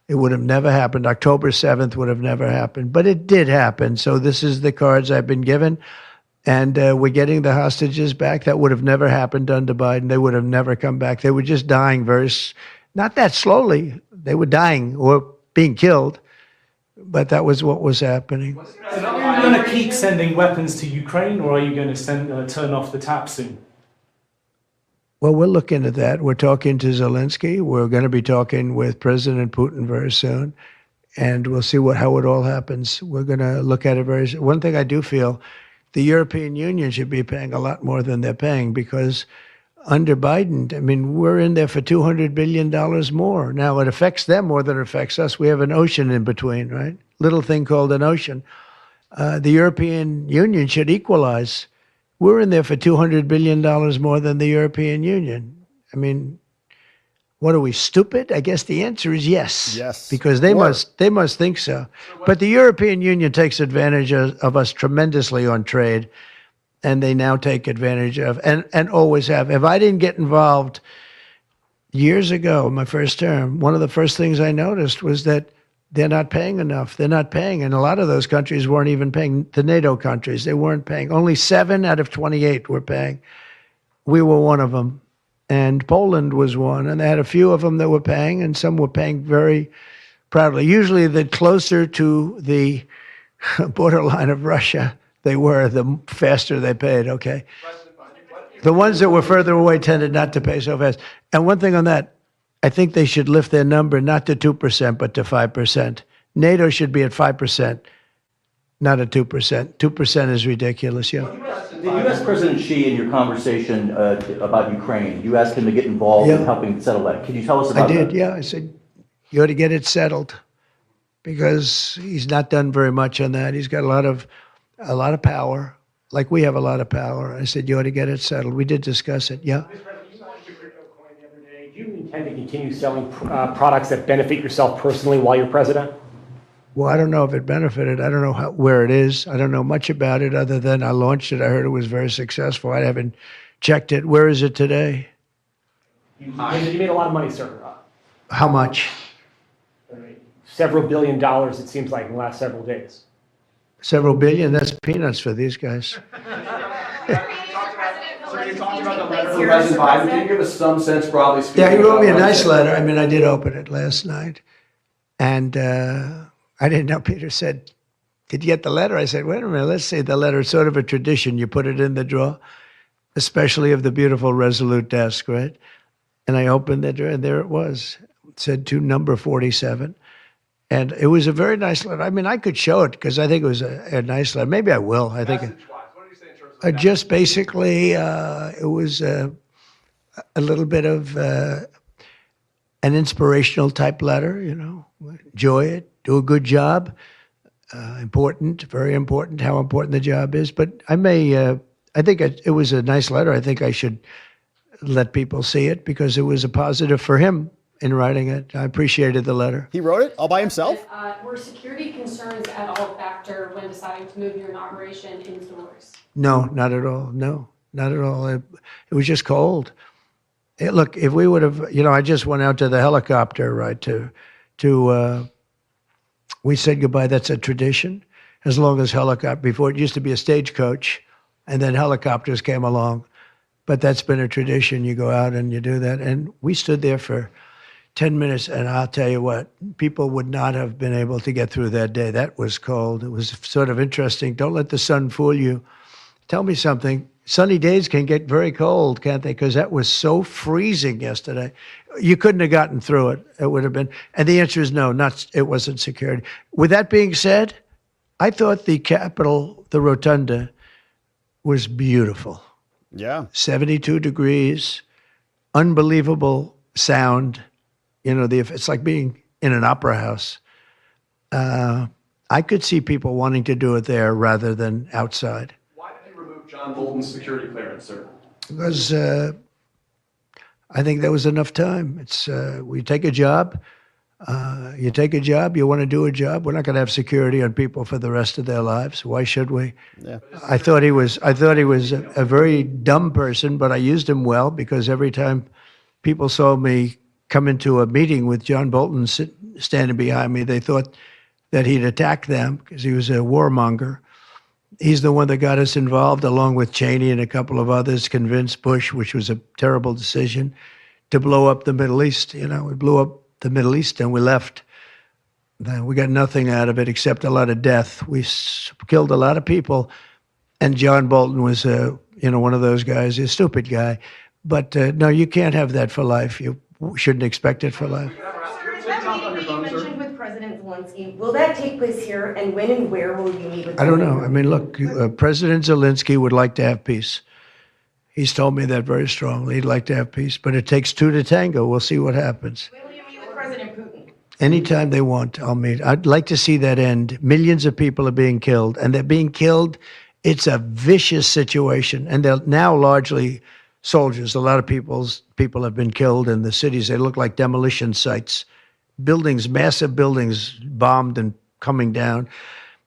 It would have never happened. October 7th would have never happened. But it did happen. So this is the cards I've been given. And we're getting the hostages back. That would have never happened under Biden. They would have never come back. They were just dying not that slowly. They were dying or being killed. But that was what was happening. So are you going to keep sending weapons to Ukraine, or are you going to turn off the tap soon? Well, we're looking at that. We're talking to Zelensky. We're going to be talking with President Putin very soon. And we'll see how it all happens. We're going to look at it very soon. One thing I do feel, the European Union should be paying a lot more than they're paying because under Biden, I mean, we're in there for $200 billion more. Now, it affects them more than it affects us. We have an ocean in between, right? Little thing called an ocean. The European Union should equalize. We're in there for $200 billion more than the European Union. I mean, what are we, stupid? I guess the answer is yes. Yes. Because they must think so. But the European Union takes advantage of us tremendously on trade. And they now take advantage of, and always have. If I didn't get involved years ago, my first term, one of the first things I noticed was that they're not paying enough. They're not paying. And a lot of those countries weren't even paying. The NATO countries, they weren't paying. Only 7 out of 28 were paying. We were one of them. And Poland was one. And they had a few of them that were paying, and some were paying very proudly. Usually the closer to the borderline of Russia they were, the faster they paid, okay? The ones that were further away tended not to pay so fast. And one thing on that, I think they should lift their number not to 2%, but to 5%. NATO should be at 5%, not at 2%. 2% is ridiculous, yeah. The U.S. President Xi, in your conversation about Ukraine, you asked him to get involved in helping settle that. Can you tell us about that? I did, yeah. I said, you ought to get it settled because he's not done very much on that. He's got a lot of power, like we have a lot of power. I said, you ought to get it settled. We did discuss it, yeah. Mr. President, you launched your crypto coin the other day. Do you intend to continue selling products that benefit yourself personally while you're president? Well, I don't know if it benefited. I don't know where it is. I don't know much about it other than I launched it. I heard it was very successful. I haven't checked it. Where is it today? You made a lot of money, sir. How much? Several $1 billion, it seems like, in the last several days. Several billion? That's peanuts for these guys. President Biden, can you give us some sense, broadly speaking? Yeah, he wrote me a nice letter. I mean, I did open it last night. And I didn't know. Peter said, did you get the letter? I said, wait a minute, let's see the letter. It's sort of a tradition. You put it in the drawer, especially of the beautiful Resolute desk, right? And I opened the drawer, and there it was. It said to number 47. And it was a very nice letter. I mean, I could show it because I think it was a nice letter. Maybe I will. I think just basically it was a little bit of an inspirational type letter, you know. Enjoy it, do a good job. Important, very important, how important the job is. But I think it was a nice letter. I think I should let people see it because it was a positive for him in writing it. I appreciated the letter. He wrote it all by himself? Were security concerns at all a factor when deciding to move your inauguration indoors? No, not at all. No, not at all. It was just cold. Look, if we would have, you know, I just went out to the helicopter, right, we said goodbye. That's a tradition. As long as before it used to be a stagecoach, and then helicopters came along. But that's been a tradition. You go out and you do that. And we stood there for 10 minutes, and I'll tell you what, people would not have been able to get through that day. That was cold. It was sort of interesting. Don't let the sun fool you. Tell me something. Sunny days can get very cold, can't they? Because that was so freezing yesterday. You couldn't have gotten through it. It would have been. And the answer is no, it wasn't security. With that being said, I thought the Capitol, the Rotunda, was beautiful. Yeah. 72 degrees, unbelievable sound. You know, it's like being in an opera house. I could see people wanting to do it there rather than outside. Why did you remove John Bolton's security clearance, sir? Because I think there was enough time. We take a job. You take a job, you want to do a job. We're not going to have security on people for the rest of their lives. Why should we? Yeah. I thought he was a very dumb person, but I used him well because every time people saw me come into a meeting with John Bolton standing behind me, they thought that he'd attack them because he was a warmonger. He's the one that got us involved, along with Cheney and a couple of others, convinced Bush, which was a terrible decision, to blow up the Middle East. You know, we blew up the Middle East and we left. We got nothing out of it except a lot of death. We killed a lot of people, and John Bolton was, one of those guys, a stupid guy. But no, you can't have that for life. You shouldn't expect it for life. That meeting that you mentioned with President Zelensky, will that take place here, and when and where will you meet with? I don't know. I mean, look, President Zelensky would like to have peace. He's told me that very strongly. He'd like to have peace, but it takes two to tango. We'll see what happens. When will you meet with President Putin? Anytime they want, I'll meet. I'd like to see that end. Millions of people are being killed, and they're being killed. It's a vicious situation, and they're now largely soldiers. A lot of people have been killed in the cities. They look like demolition sites. Buildings, massive buildings bombed and coming down.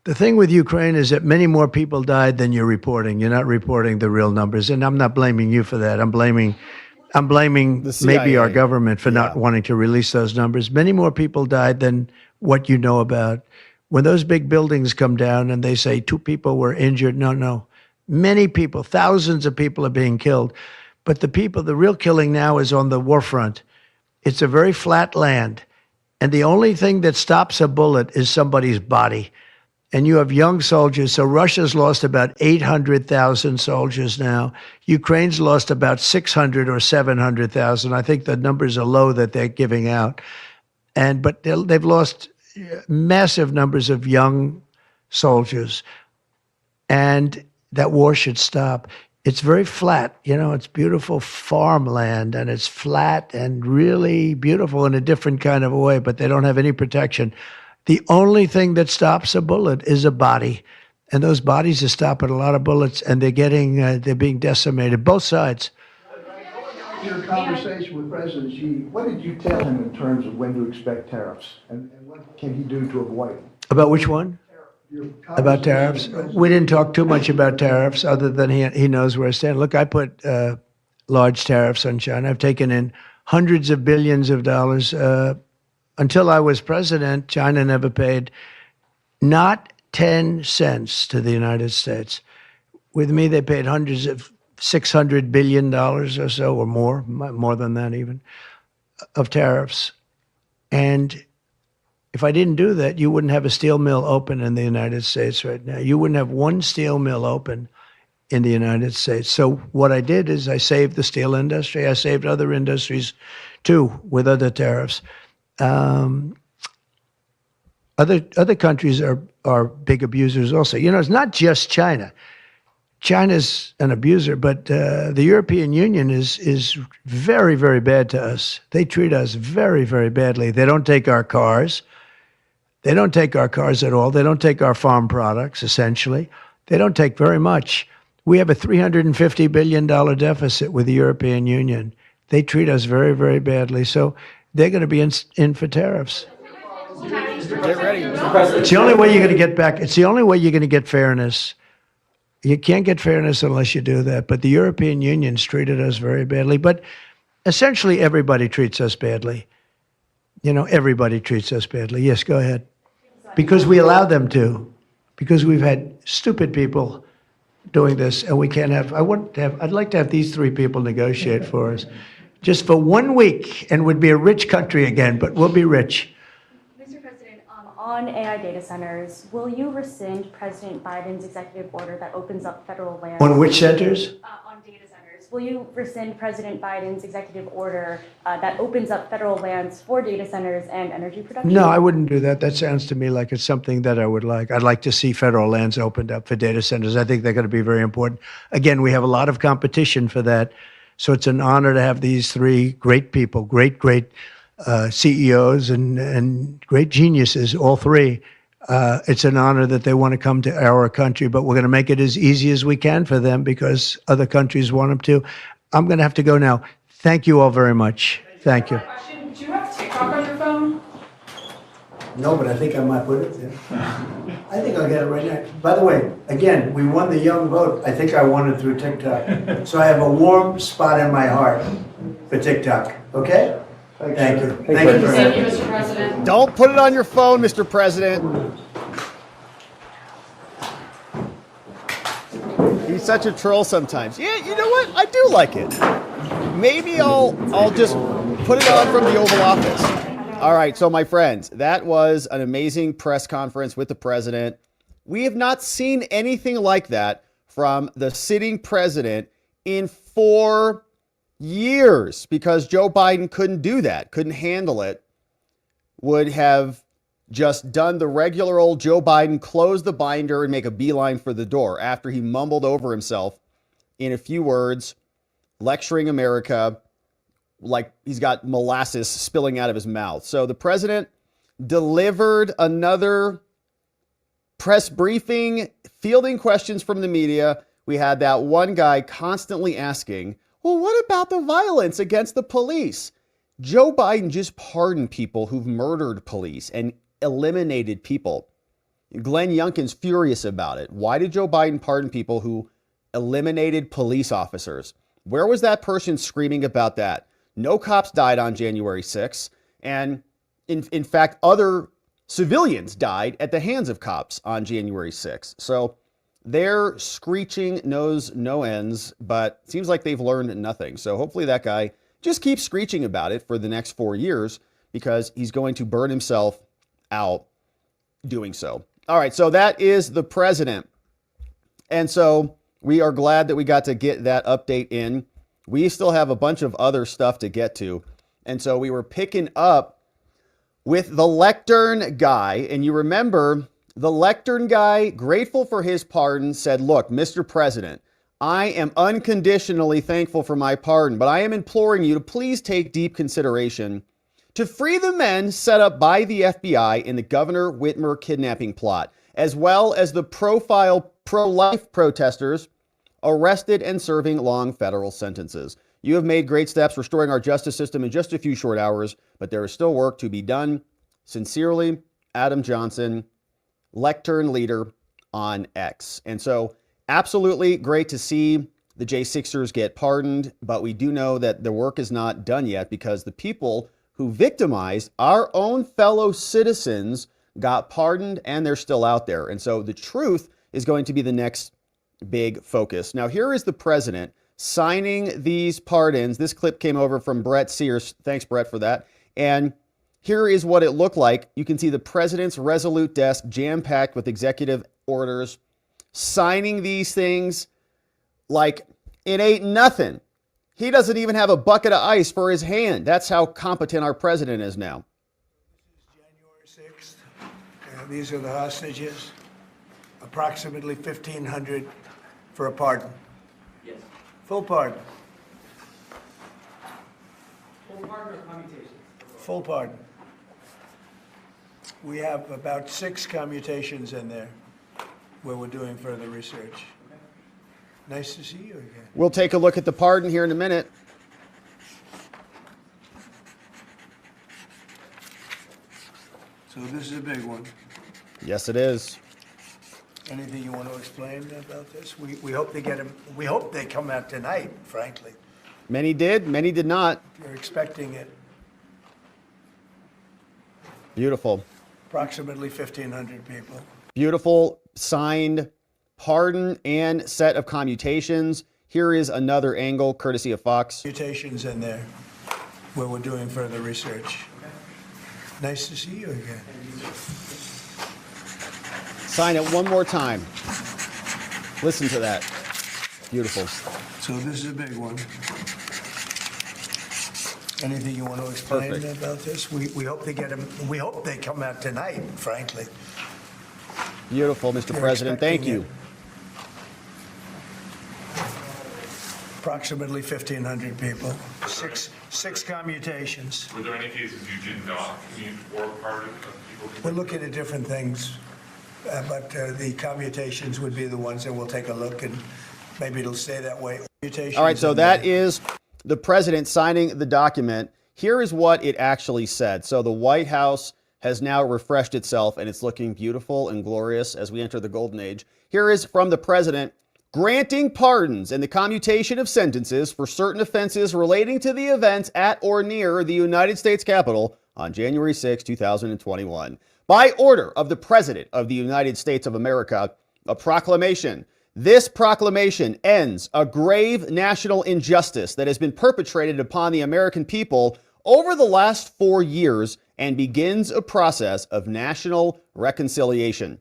The thing with Ukraine is that many more people died than you're reporting. You're not reporting the real numbers, and I'm not blaming you for that. I'm blaming maybe our government for not wanting to release those numbers. Many more people died than what you know about. When those big buildings come down and they say 2 people were injured, no. Many people, thousands of people are being killed. But the real killing now is on the war front. It's a very flat land. And the only thing that stops a bullet is somebody's body. And you have young soldiers. So Russia's lost about 800,000 soldiers now. Ukraine's lost about 600 or 700,000. I think the numbers are low that they're giving out. But they've lost massive numbers of young soldiers. And that war should stop. It's very flat, it's beautiful farmland, and it's flat and really beautiful in a different kind of a way, but they don't have any protection. The only thing that stops a bullet is a body, and those bodies are stopping a lot of bullets, and they're being decimated, both sides. Your conversation with President Xi, what did you tell him in terms of when to expect tariffs, and what can he do to avoid them? About which one? About tariffs? We didn't talk too much about tariffs, other than he knows where I stand. Look, I put large tariffs on China. I've taken in hundreds of billions of dollars. Until I was president, China never paid not 10 cents to the United States. With me, they paid hundreds of $600 billion or so, or more than that even, of tariffs. And if I didn't do that, you wouldn't have a steel mill open in the United States right now. You wouldn't have one steel mill open in the United States. So what I did is I saved the steel industry. I saved other industries too with other tariffs. Other countries are big abusers also. It's not just China. China's an abuser, but the European Union is very, very bad to us. They treat us very, very badly. They don't take our cars. They don't take our cars at all. They don't take our farm products, essentially. They don't take very much. We have a $350 billion deficit with the European Union. They treat us very, very badly. So they're going to be in for tariffs. Get ready. It's the only way you're going to get back. It's the only way you're going to get fairness. You can't get fairness unless you do that. But the European Union's treated us very badly. But essentially everybody treats us badly. Everybody treats us badly. Yes, go ahead. Because we allow them to. Because we've had stupid people doing this, and we can't have. I'd like to have these 3 people negotiate for us, just for 1 week, and we'd be a rich country again. But we'll be rich. Mr. President, on AI data centers, will you rescind President Biden's executive order that opens up federal land? On which centers? On data centers. Will you rescind President Biden's executive order that opens up federal lands for data centers and energy production? No, I wouldn't do that. That sounds to me like it's something that I would like. I'd like to see federal lands opened up for data centers. I think they're going to be very important. Again, we have a lot of competition for that. So it's an honor to have these 3 great people, great CEOs and great geniuses, all 3. It's an honor that they want to come to our country, but we're going to make it as easy as we can for them because other countries want them to. I'm going to have to go now. Thank you all very much. Thank you. Do you have TikTok on your phone? No, but I think I might put it there. I think I'll get it right now. By the way, again, we won the young vote. I think I won it through TikTok. So I have a warm spot in my heart for TikTok. Okay? Thank you. Thank you, Thank you, Mr. President. Don't put it on your phone, Mr. President. He's such a troll sometimes. Yeah, you know what? I do like it. Maybe I'll just put it on from the Oval Office. All right, so my friends, that was an amazing press conference with the president. We have not seen anything like that from the sitting president in 4 years because Joe Biden couldn't do that, couldn't handle it, would have just done the regular old Joe Biden, close the binder and make a beeline for the door after he mumbled over himself in a few words, lecturing America like he's got molasses spilling out of his mouth. So the president delivered another press briefing, fielding questions from the media. We had that one guy constantly asking, well, what about the violence against the police? Joe Biden just pardoned people who've murdered police and eliminated people. Glenn Youngkin's furious about it. Why did Joe Biden pardon people who eliminated police officers? Where was that person screaming about that? No cops died on January 6th. And in fact, other civilians died at the hands of cops on January 6th. So their screeching knows no ends, but it seems like they've learned nothing. So hopefully that guy just keeps screeching about it for the next 4 years because he's going to burn himself out doing so. All right, so that is the president. And so we are glad that we got to get that update in. We still have a bunch of other stuff to get to. And so we were picking up with the lectern guy. And you remember the lectern guy, grateful for his pardon, said, look, Mr. President, I am unconditionally thankful for my pardon, but I am imploring you to please take deep consideration to free the men set up by the FBI in the Governor Whitmer kidnapping plot, as well as the profile pro-life protesters arrested and serving long federal sentences. You have made great steps restoring our justice system in just a few short hours, but there is still work to be done. Sincerely, Adam Johnson, lectern leader on X. And so absolutely great to see the J6ers get pardoned, but we do know that the work is not done yet because the people who victimized our own fellow citizens got pardoned and they're still out there. And so the truth is going to be the next big focus. Now, here is the president signing these pardons. This clip came over from Brett Sears. Thanks, Brett, for that. And here is what it looked like. You can see the president's resolute desk jam-packed with executive orders, signing these things like it ain't nothing. He doesn't even have a bucket of ice for his hand. That's how competent our president is now. This is January 6th. These are the hostages. Approximately 1,500 for a pardon. Yes. Full pardon. Full pardon or commutation? Full pardon. We have about 6 commutations in there where we're doing further research. Nice to see you again. We'll take a look at the pardon here in a minute. So this is a big one. Yes, it is. Anything you want to explain about this? We hope they get them. We hope they come out tonight, frankly. Many did, many did not. You're expecting it. Beautiful. Approximately 1,500 people. Beautiful signed pardon and set of commutations. Here is another angle, courtesy of Fox. Mutations in there where we're doing further research. Nice to see you again. Sign it one more time. Listen to that. Beautiful. So this is a big one. Anything you want to explain Perfect. about this? We hope they get them. We hope they come out tonight, frankly. Beautiful, Mr. You're President. Thank expecting you. it. Approximately 1,500 people. Six commutations. Were there any cases you did not commute or pardon of people? We're looking at different things, but the commutations would be the ones that we'll take a look, and maybe it'll stay that way. All right, so that is the president signing the document. Here is what it actually said. So the White House has now refreshed itself, and it's looking beautiful and glorious as we enter the golden age. Here is from the president granting pardons and the commutation of sentences for certain offenses relating to the events at or near the United States Capitol on January 6, 2021. By order of the President of the United States of America, a proclamation. This proclamation ends a grave national injustice that has been perpetrated upon the American people over the last 4 years and begins a process of national reconciliation.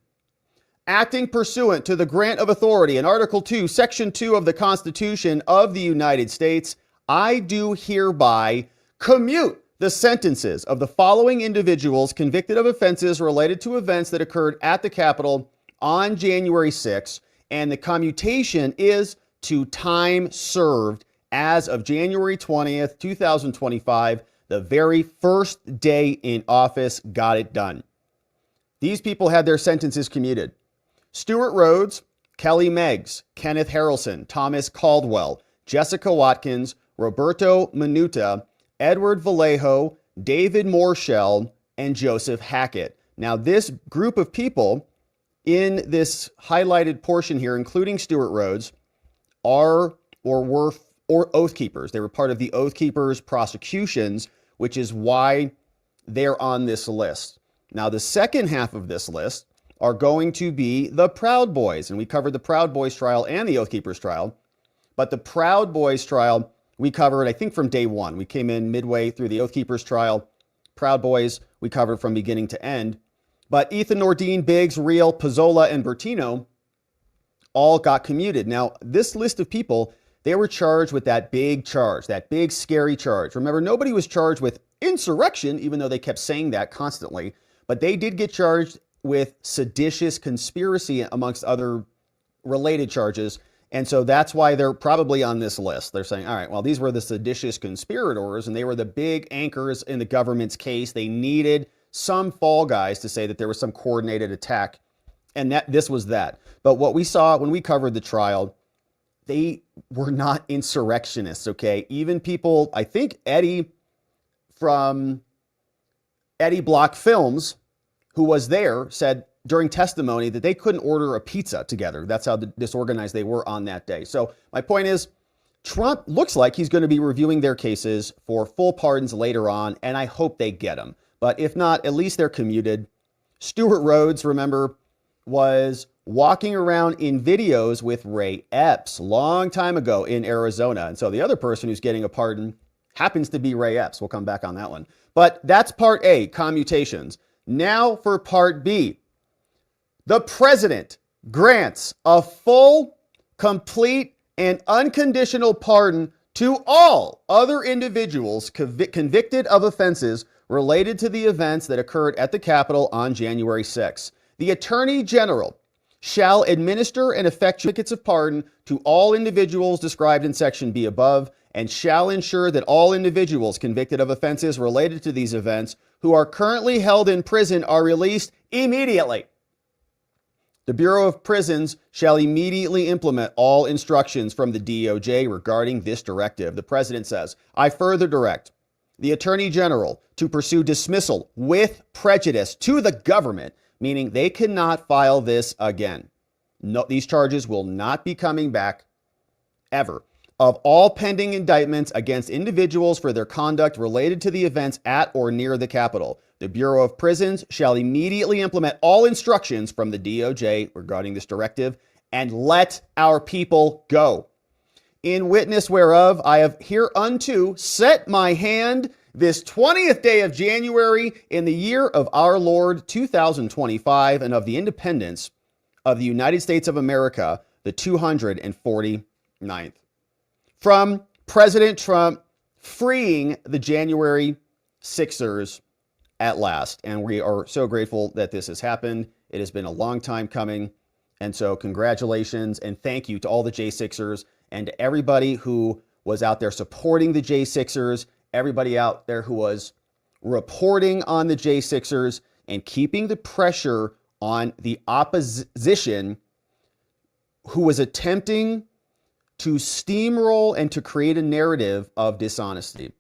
Acting pursuant to the grant of authority in Article 2, Section 2 of the Constitution of the United States, I do hereby commute the sentences of the following individuals convicted of offenses related to events that occurred at the Capitol on January 6, and the commutation is to time served as of January 20th, 2025, the very first day in office. Got it done. These people had their sentences commuted. Stuart Rhodes, Kelly Meggs, Kenneth Harrelson, Thomas Caldwell, Jessica Watkins, Roberto Minuta, Edward Vallejo, David Morshell, and Joseph Hackett. Now, this group of people in this highlighted portion here, including Stuart Rhodes, are or were Oath Keepers. They were part of the Oath Keepers prosecutions, which is why they're on this list. Now, the second half of this list are going to be the Proud Boys, and we covered the Proud Boys trial and the Oath Keepers trial, but the Proud Boys trial we covered, I think, from day one. We came in midway through the Oath Keepers trial. Proud Boys we covered from beginning to end. But Ethan Nordine, Biggs, Real, Pizzola, and Bertino all got commuted. Now, this list of people, they were charged with that big charge, that big scary charge. Remember, nobody was charged with insurrection, even though they kept saying that constantly. But they did get charged with seditious conspiracy, amongst other related charges. And so that's why they're probably on this list. They're saying, all right, well, these were the seditious conspirators, and they were the big anchors in the government's case. They needed some fall guys to say that there was some coordinated attack, and that this was that. But what we saw when we covered the trial, they were not insurrectionists, okay? Even people, I think Eddie from Eddie Block Films, who was there, said during testimony that they couldn't order a pizza together. That's how disorganized they were on that day. So my point is, Trump looks like he's going to be reviewing their cases for full pardons later on, and I hope they get them. But if not, at least they're commuted. Stuart Rhodes, remember, was walking around in videos with Ray Epps long time ago in Arizona. And so the other person who's getting a pardon happens to be Ray Epps. We'll come back on that one. But that's part A, commutations. Now for part B. The president grants a full, complete, and unconditional pardon to all other individuals convicted of offenses related to the events that occurred at the Capitol on January 6. The Attorney General shall administer and effect certificates of pardon to all individuals described in Section B above, and shall ensure that all individuals convicted of offenses related to these events who are currently held in prison are released immediately. The Bureau of Prisons shall immediately implement all instructions from the DOJ regarding this directive. The president says, I further direct the Attorney General to pursue dismissal with prejudice to the government, meaning they cannot file this again. No, these charges will not be coming back ever. Of all pending indictments against individuals for their conduct related to the events at or near the Capitol, the Bureau of Prisons shall immediately implement all instructions from the DOJ regarding this directive and let our people go. In witness whereof, I have hereunto set my hand this 20th day of January in the year of our Lord 2025 and of the independence of the United States of America, the 249th. From President Trump freeing the January 6ers at last. And we are so grateful that this has happened. It has been a long time coming. And so congratulations and thank you to all the J6ers and to everybody who was out there supporting the J6ers, everybody out there who was reporting on the J6ers and keeping the pressure on the opposition who was attempting to steamroll and to create a narrative of dishonesty.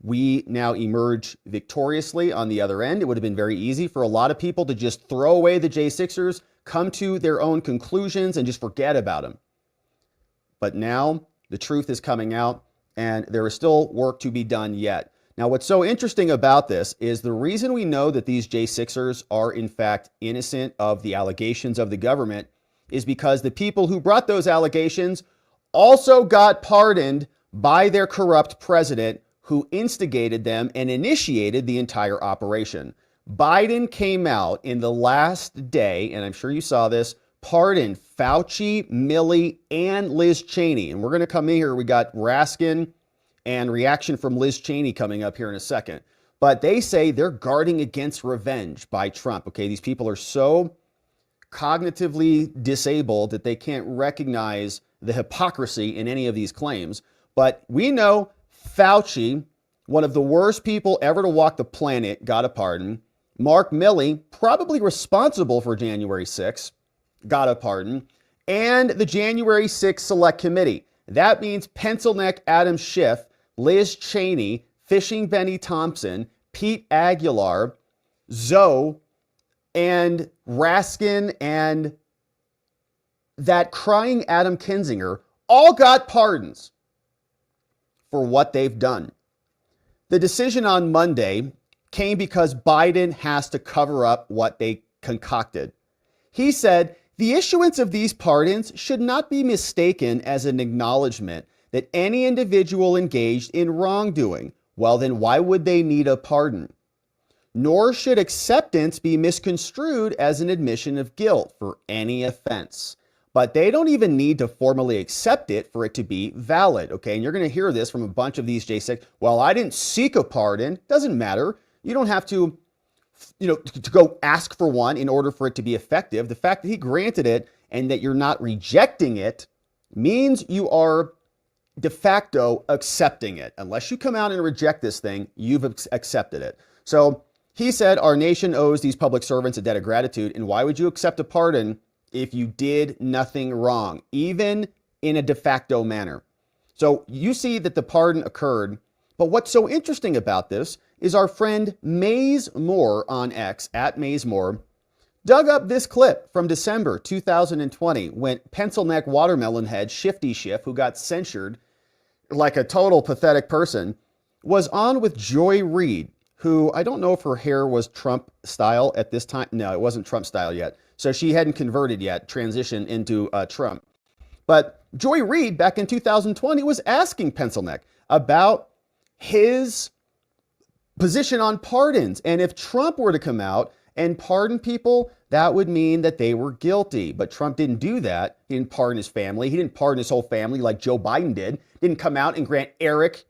we now emerge victoriously on the other end. It would have been very easy for a lot of people to just throw away the J6ers, come to their own conclusions, and just forget about them. But now the truth is coming out, and there is still work to be done yet. Now, what's so interesting about this is the reason we know that these J6ers are in fact innocent of the allegations of the government is because the people who brought those allegations also got pardoned by their corrupt president who instigated them and initiated the entire operation. Biden came out in the last day, and I'm sure you saw this, pardoned Fauci, Milley, and Liz Cheney. And we're going to come in here. We got Raskin and reaction from Liz Cheney coming up here in a second. But they say they're guarding against revenge by Trump. Okay, these people are so cognitively disabled that they can't recognize the hypocrisy in any of these claims. But we know Fauci, one of the worst people ever to walk the planet, got a pardon. Mark Milley, probably responsible for January 6th, got a pardon. And the January 6th Select Committee. That means Pencil Neck Adam Schiff, Liz Cheney, Fishing Benny Thompson, Pete Aguilar, Zoe, and Raskin, and that crying Adam Kinzinger all got pardons for what they've done. The decision on Monday came because Biden has to cover up what they concocted. He said, the issuance of these pardons should not be mistaken as an acknowledgement that any individual engaged in wrongdoing. Well, then why would they need a pardon? Nor should acceptance be misconstrued as an admission of guilt for any offense. But they don't even need to formally accept it for it to be valid, okay? And you're going to hear this from a bunch of these J6. Well, I didn't seek a pardon. Doesn't matter. You don't have to, to go ask for one in order for it to be effective. The fact that he granted it and that you're not rejecting it means you are de facto accepting it. Unless you come out and reject this thing, you've accepted it. So he said, our nation owes these public servants a debt of gratitude. And why would you accept a pardon if you did nothing wrong, even in a de facto manner? So you see that the pardon occurred. But what's so interesting about this is our friend Maze Moore on X, at Maze Moore, dug up this clip from December 2020 when pencil neck watermelon head Shifty Schiff, who got censured like a total pathetic person, was on with Joy Reid, who I don't know if her hair was Trump style at this time. No, it wasn't Trump style yet. So she hadn't converted yet, transitioned into Trump. But Joy Reid back in 2020 was asking Pencilneck about his position on pardons. And if Trump were to come out and pardon people, that would mean that they were guilty. But Trump didn't do that. He didn't pardon his family. He didn't pardon his whole family like Joe Biden did. Didn't come out and grant Eric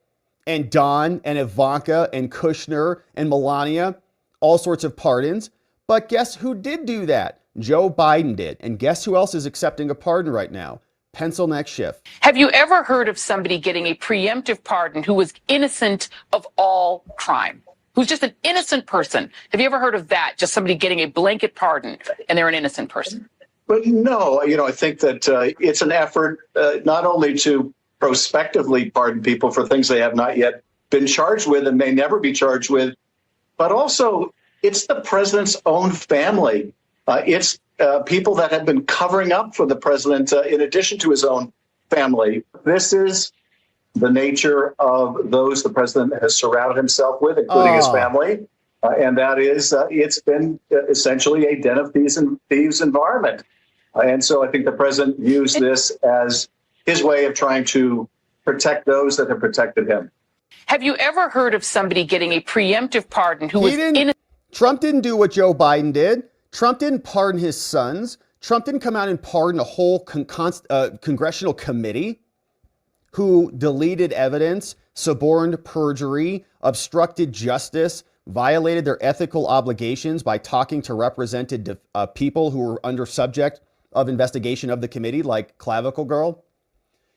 and Don and Ivanka and Kushner and Melania all sorts of pardons. But guess who did do that? Joe Biden did. And guess who else is accepting a pardon right now? Pencil Neck Schiff. Have you ever heard of somebody getting a preemptive pardon who was innocent of all crime? Who's just an innocent person? Have you ever heard of that? Just somebody getting a blanket pardon and they're an innocent person? But no, I think that it's an effort not only to prospectively pardon people for things they have not yet been charged with and may never be charged with, but also it's the president's own family. It's people that have been covering up for the president in addition to his own family. This is the nature of those the president has surrounded himself with, including his family. And that is, it's been essentially a den of thieves environment. And so I think the president used this as his way of trying to protect those that have protected him. Have you ever heard of somebody getting a preemptive pardon who was innocent? Trump didn't do what Joe Biden did. Trump didn't pardon his sons. Trump didn't come out and pardon a whole congressional committee who deleted evidence, suborned perjury, obstructed justice, violated their ethical obligations by talking to represented people who were under subject of investigation of the committee, like Clavicle Girl.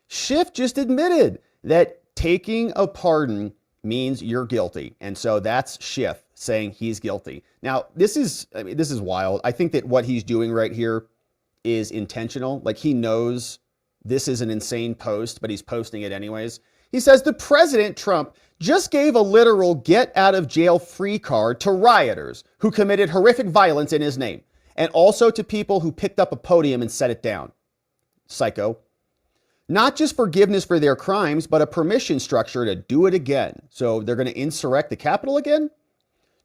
Schiff just admitted that taking a pardon means you're guilty. And so that's Schiff saying he's guilty. Now, this is wild. I think that what he's doing right here is intentional. Like, he knows this is an insane post, but he's posting it anyways. He says the President Trump just gave a literal get out of jail free card to rioters who committed horrific violence in his name, and also to people who picked up a podium and set it down. Psycho. Not just forgiveness for their crimes, but a permission structure to do it again. So they're going to insurrect the Capitol again?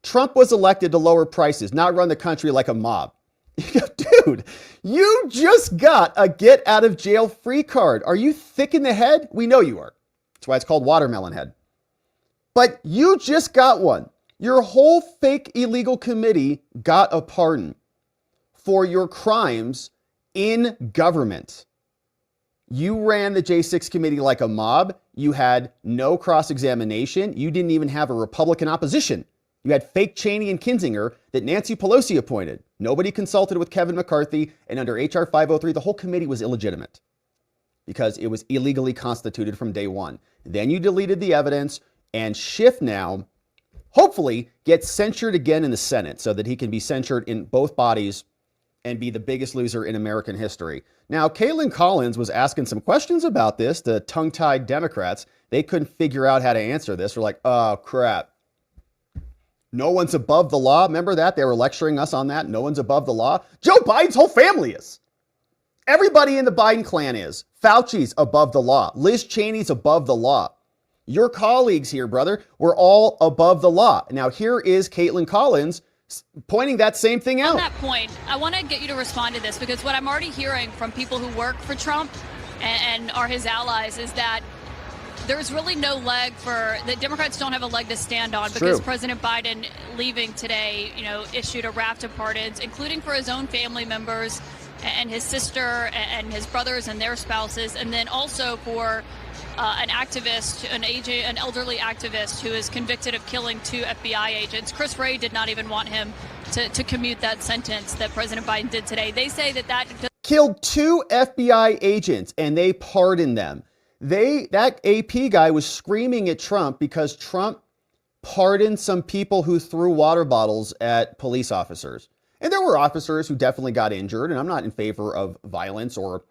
Trump was elected to lower prices, not run the country like a mob. Dude, you just got a get out of jail free card. Are you thick in the head? We know you are. That's why it's called watermelon head. But you just got one. Your whole fake illegal committee got a pardon for your crimes in government. You ran the J6 committee like a mob. You had no cross-examination. You didn't even have a Republican opposition. You had fake Cheney and Kinzinger that Nancy Pelosi appointed. Nobody consulted with Kevin McCarthy, and under H.R. 503, the whole committee was illegitimate because it was illegally constituted from day one. Then you deleted the evidence, and Schiff now hopefully gets censured again in the Senate so that he can be censured in both bodies and be the biggest loser in American history. Now, Caitlin Collins was asking some questions about this to tongue-tied Democrats. They couldn't figure out how to answer this. They're like, oh, crap. No one's above the law. Remember that? They were lecturing us on that. No one's above the law. Joe Biden's whole family is. Everybody in the Biden clan is. Fauci's above the law. Liz Cheney's above the law. Your colleagues here, brother, were all above the law. Now, here is Caitlin Collins pointing that same thing out. On that point, I want to get you to respond to this because what I'm already hearing from people who work for Trump and are his allies is that there's really no leg for the Democrats don't have a leg to stand on because President Biden leaving today, issued a raft of pardons, including for his own family members and his sister and his brothers and their spouses, and then also for an activist, an elderly activist who is convicted of killing 2 FBI agents. Chris Wray did not even want him to commute that sentence that President Biden did today. They say that killed 2 FBI agents and they pardoned them. That AP guy was screaming at Trump because Trump pardoned some people who threw water bottles at police officers. And there were officers who definitely got injured, and I'm not in favor of violence or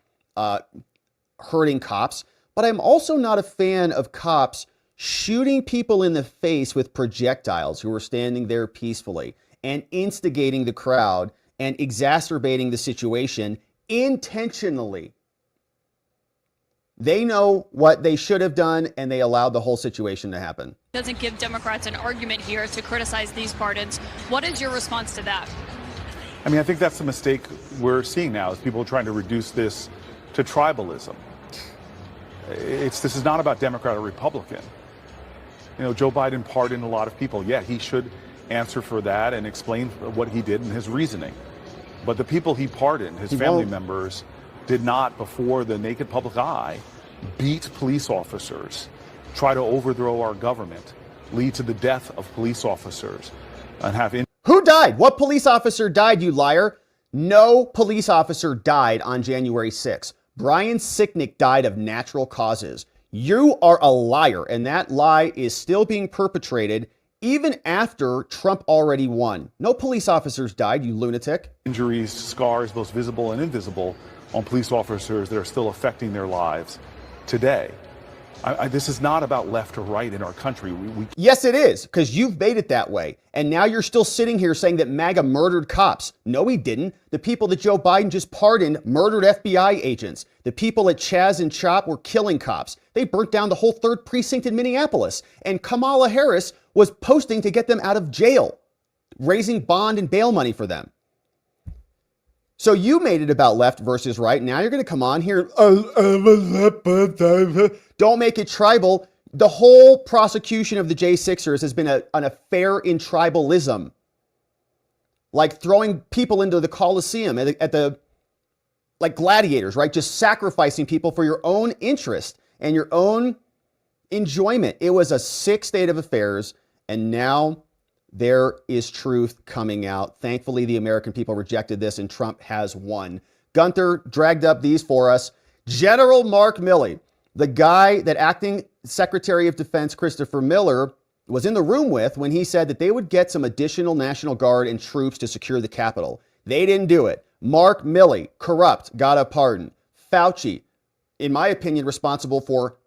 hurting cops, but I'm also not a fan of cops shooting people in the face with projectiles who were standing there peacefully and instigating the crowd and exacerbating the situation intentionally. They know what they should have done, and they allowed the whole situation to happen. doesn't give Democrats an argument here to criticize these pardons. What is your response to that? I mean, I think that's the mistake we're seeing now is people trying to reduce this to tribalism. This is not about Democrat or Republican. Joe Biden pardoned a lot of people. Yeah, he should answer for that and explain what he did and his reasoning. But the people he pardoned, his family members, did not, before the naked public eye, beat police officers, try to overthrow our government, lead to the death of police officers, and have... Who died? What police officer died, you liar? No police officer died on January 6th. Brian Sicknick died of natural causes. You are a liar, and that lie is still being perpetrated even after Trump already won. No police officers died, you lunatic. Injuries, scars, both visible and invisible, on police officers that are still affecting their lives today. This is not about left or right in our country. Yes, it is, because you've made it that way. And now you're still sitting here saying that MAGA murdered cops. No, he didn't. The people that Joe Biden just pardoned murdered FBI agents. The people at Chaz and Chop were killing cops. They burnt down the whole 3rd precinct in Minneapolis. And Kamala Harris was posting to get them out of jail, raising bond and bail money for them. So you made it about left versus right. Now you're going to come on here. Don't make it tribal. The whole prosecution of the J6ers has been an affair in tribalism. Like throwing people into the Coliseum like gladiators, right? Just sacrificing people for your own interest and your own enjoyment. It was a sick state of affairs. And now there is truth coming out. Thankfully, the American people rejected this and Trump has won. Gunther dragged up these for us. General Mark Milley, the guy that acting Secretary of Defense Christopher Miller was in the room with when he said that they would get some additional National Guard and troops to secure the Capitol. They didn't do it. Mark Milley, corrupt, got a pardon. Fauci, in my opinion, responsible for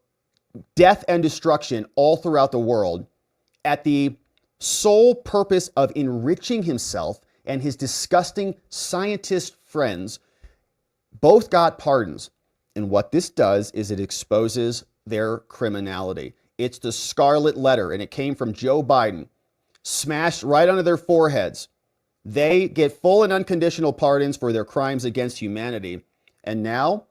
death and destruction all throughout the world at the sole purpose of enriching himself and his disgusting scientist friends, both got pardons. And what this does is it exposes their criminality. It's the scarlet letter, and it came from Joe Biden, smashed right onto their foreheads. They get full and unconditional pardons for their crimes against humanity. And now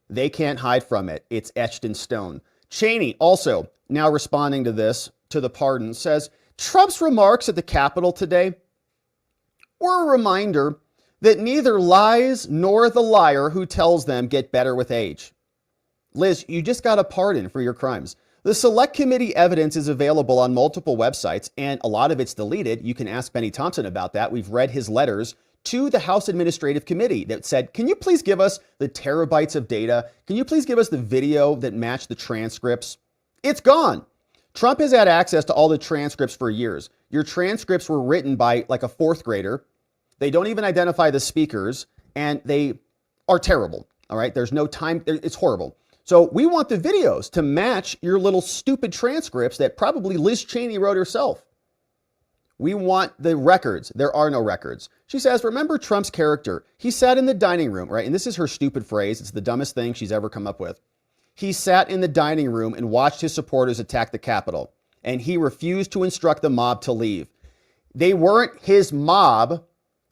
they can't hide from it. It's etched in stone. Cheney also now responding to this, to the pardon, says Trump's remarks at the Capitol today were a reminder that neither lies nor the liar who tells them get better with age. Liz, you just got a pardon for your crimes. The Select Committee evidence is available on multiple websites, and a lot of it's deleted. You can ask Benny Thompson about that. We've read his letters to the House Administrative Committee that said, can you please give us the terabytes of data? Can you please give us the video that matched the transcripts? It's gone. Trump has had access to all the transcripts for years. Your transcripts were written by like a fourth grader. They don't even identify the speakers, and they are terrible. All right. There's no time. It's horrible. So we want the videos to match your little stupid transcripts that probably Liz Cheney wrote herself. We want the records. There are no records. She says, remember Trump's character. He sat in the dining room, right? And this is her stupid phrase. It's the dumbest thing she's ever come up with. He sat in the dining room and watched his supporters attack the Capitol, and he refused to instruct the mob to leave. They weren't his mob,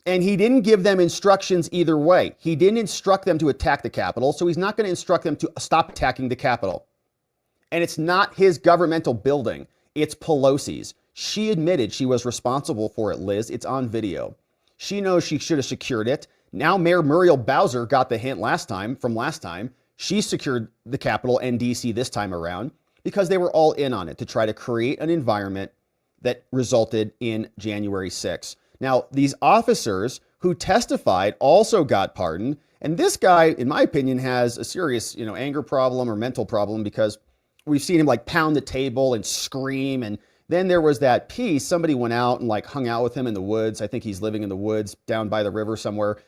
and he didn't give them instructions either way. He didn't instruct them to attack the Capitol, so he's not going to instruct them to stop attacking the Capitol. And it's not his governmental building. It's Pelosi's. She admitted she was responsible for it, Liz. It's on video. She knows she should have secured it. Now Mayor Muriel Bowser got the hint last time. She secured the Capitol and DC this time around because they were all in on it to try to create an environment that resulted in January 6th. Now, these officers who testified also got pardoned. And this guy, in my opinion, has a serious, anger problem or mental problem because we've seen him like pound the table and scream. And then there was that piece. Somebody went out and like hung out with him in the woods. I think he's living in the woods down by the river somewhere.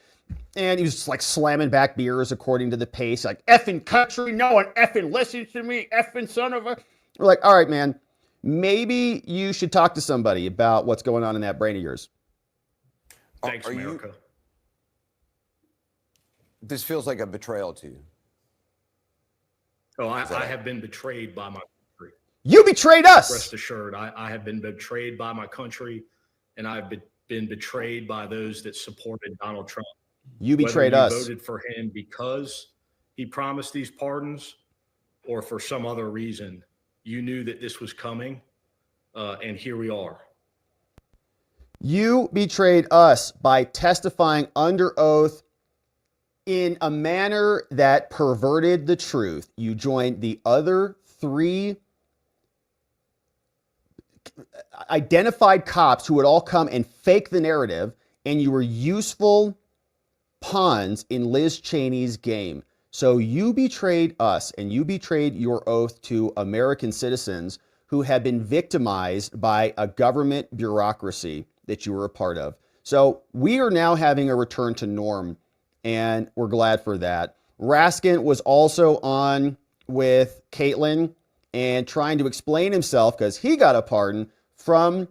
And he was just like slamming back beers according to the pace, like effing country. No one effing listens to me, effing son of a. We're like, all right, man, maybe you should talk to somebody about what's going on in that brain of yours. Thanks, America. This feels like a betrayal to you. Oh, I have been betrayed by my country. You betrayed us. Rest assured, I have been betrayed by my country, and I've been betrayed by those that supported Donald Trump. You betrayed us. Whether you voted for him because he promised these pardons or for some other reason, you knew that this was coming, and here we are. You betrayed us by testifying under oath in a manner that perverted the truth. You joined the other three identified cops who would all come and fake the narrative, and you were useful pawns in Liz Cheney's game. So you betrayed us, and you betrayed your oath to American citizens who had been victimized by a government bureaucracy that you were a part of. So we are now having a return to norm, and we're glad for that. Raskin was also on with Caitlin and trying to explain himself because he got a pardon from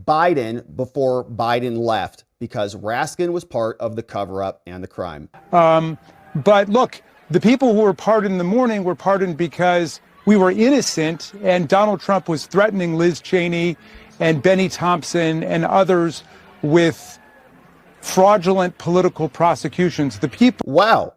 Biden before Biden left because Raskin was part of the cover-up and the crime. But look, the people who were pardoned in the morning were pardoned because we were innocent, and Donald Trump was threatening Liz Cheney and Benny Thompson and others with fraudulent political prosecutions. The people. Wow.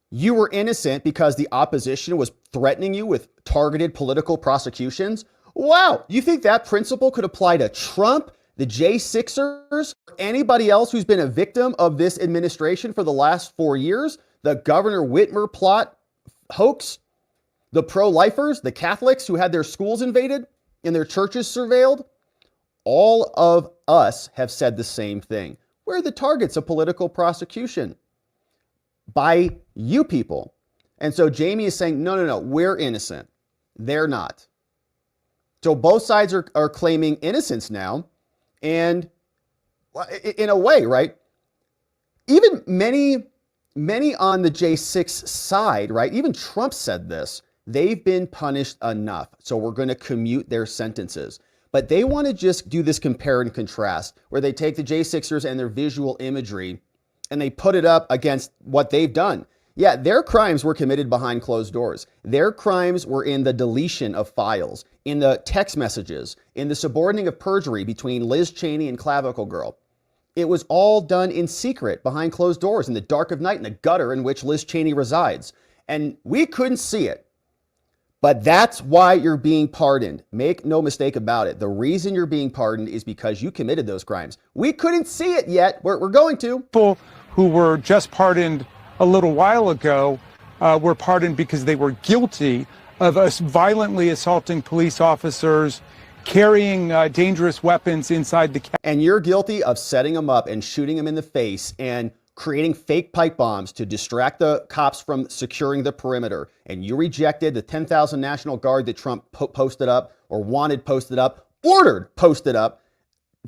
You were innocent because the opposition was threatening you with targeted political prosecutions? Wow. You think that principle could apply to Trump, the J6ers, anybody else who's been a victim of this administration for the last 4 years? The Governor Whitmer plot hoax? The pro-lifers, the Catholics who had their schools invaded and their churches surveilled? All of us have said the same thing. We're the targets of political prosecution by you people. And so Jamie is saying, no, we're innocent. They're not. So both sides are claiming innocence now. And in a way, right? Even many on the J6 side, right? Even Trump said this. they've been punished enough, so we're going to commute their sentences. But they want to just do this compare and contrast, where they take the J6ers and their visual imagery and they put it up against what they've done. Yeah, their crimes were committed behind closed doors. Their crimes were in the deletion of files, in the text messages, in the suborning of perjury between Liz Cheney and Clavicle Girl. It was all done in secret, behind closed doors, in the dark of night, in the gutter in which Liz Cheney resides. And we couldn't see it. But that's why you're being pardoned. Make no mistake about it. The reason you're being pardoned is because you committed those crimes. We couldn't see it yet. We're going to. People who were just pardoned a little while ago were pardoned because they were guilty of us violently assaulting police officers, carrying dangerous weapons inside the cabin. And you're guilty of setting them up and shooting them in the face and creating fake pipe bombs to distract the cops from securing the perimeter. And you rejected the 10,000 National Guard that Trump posted up, or wanted posted up, ordered posted up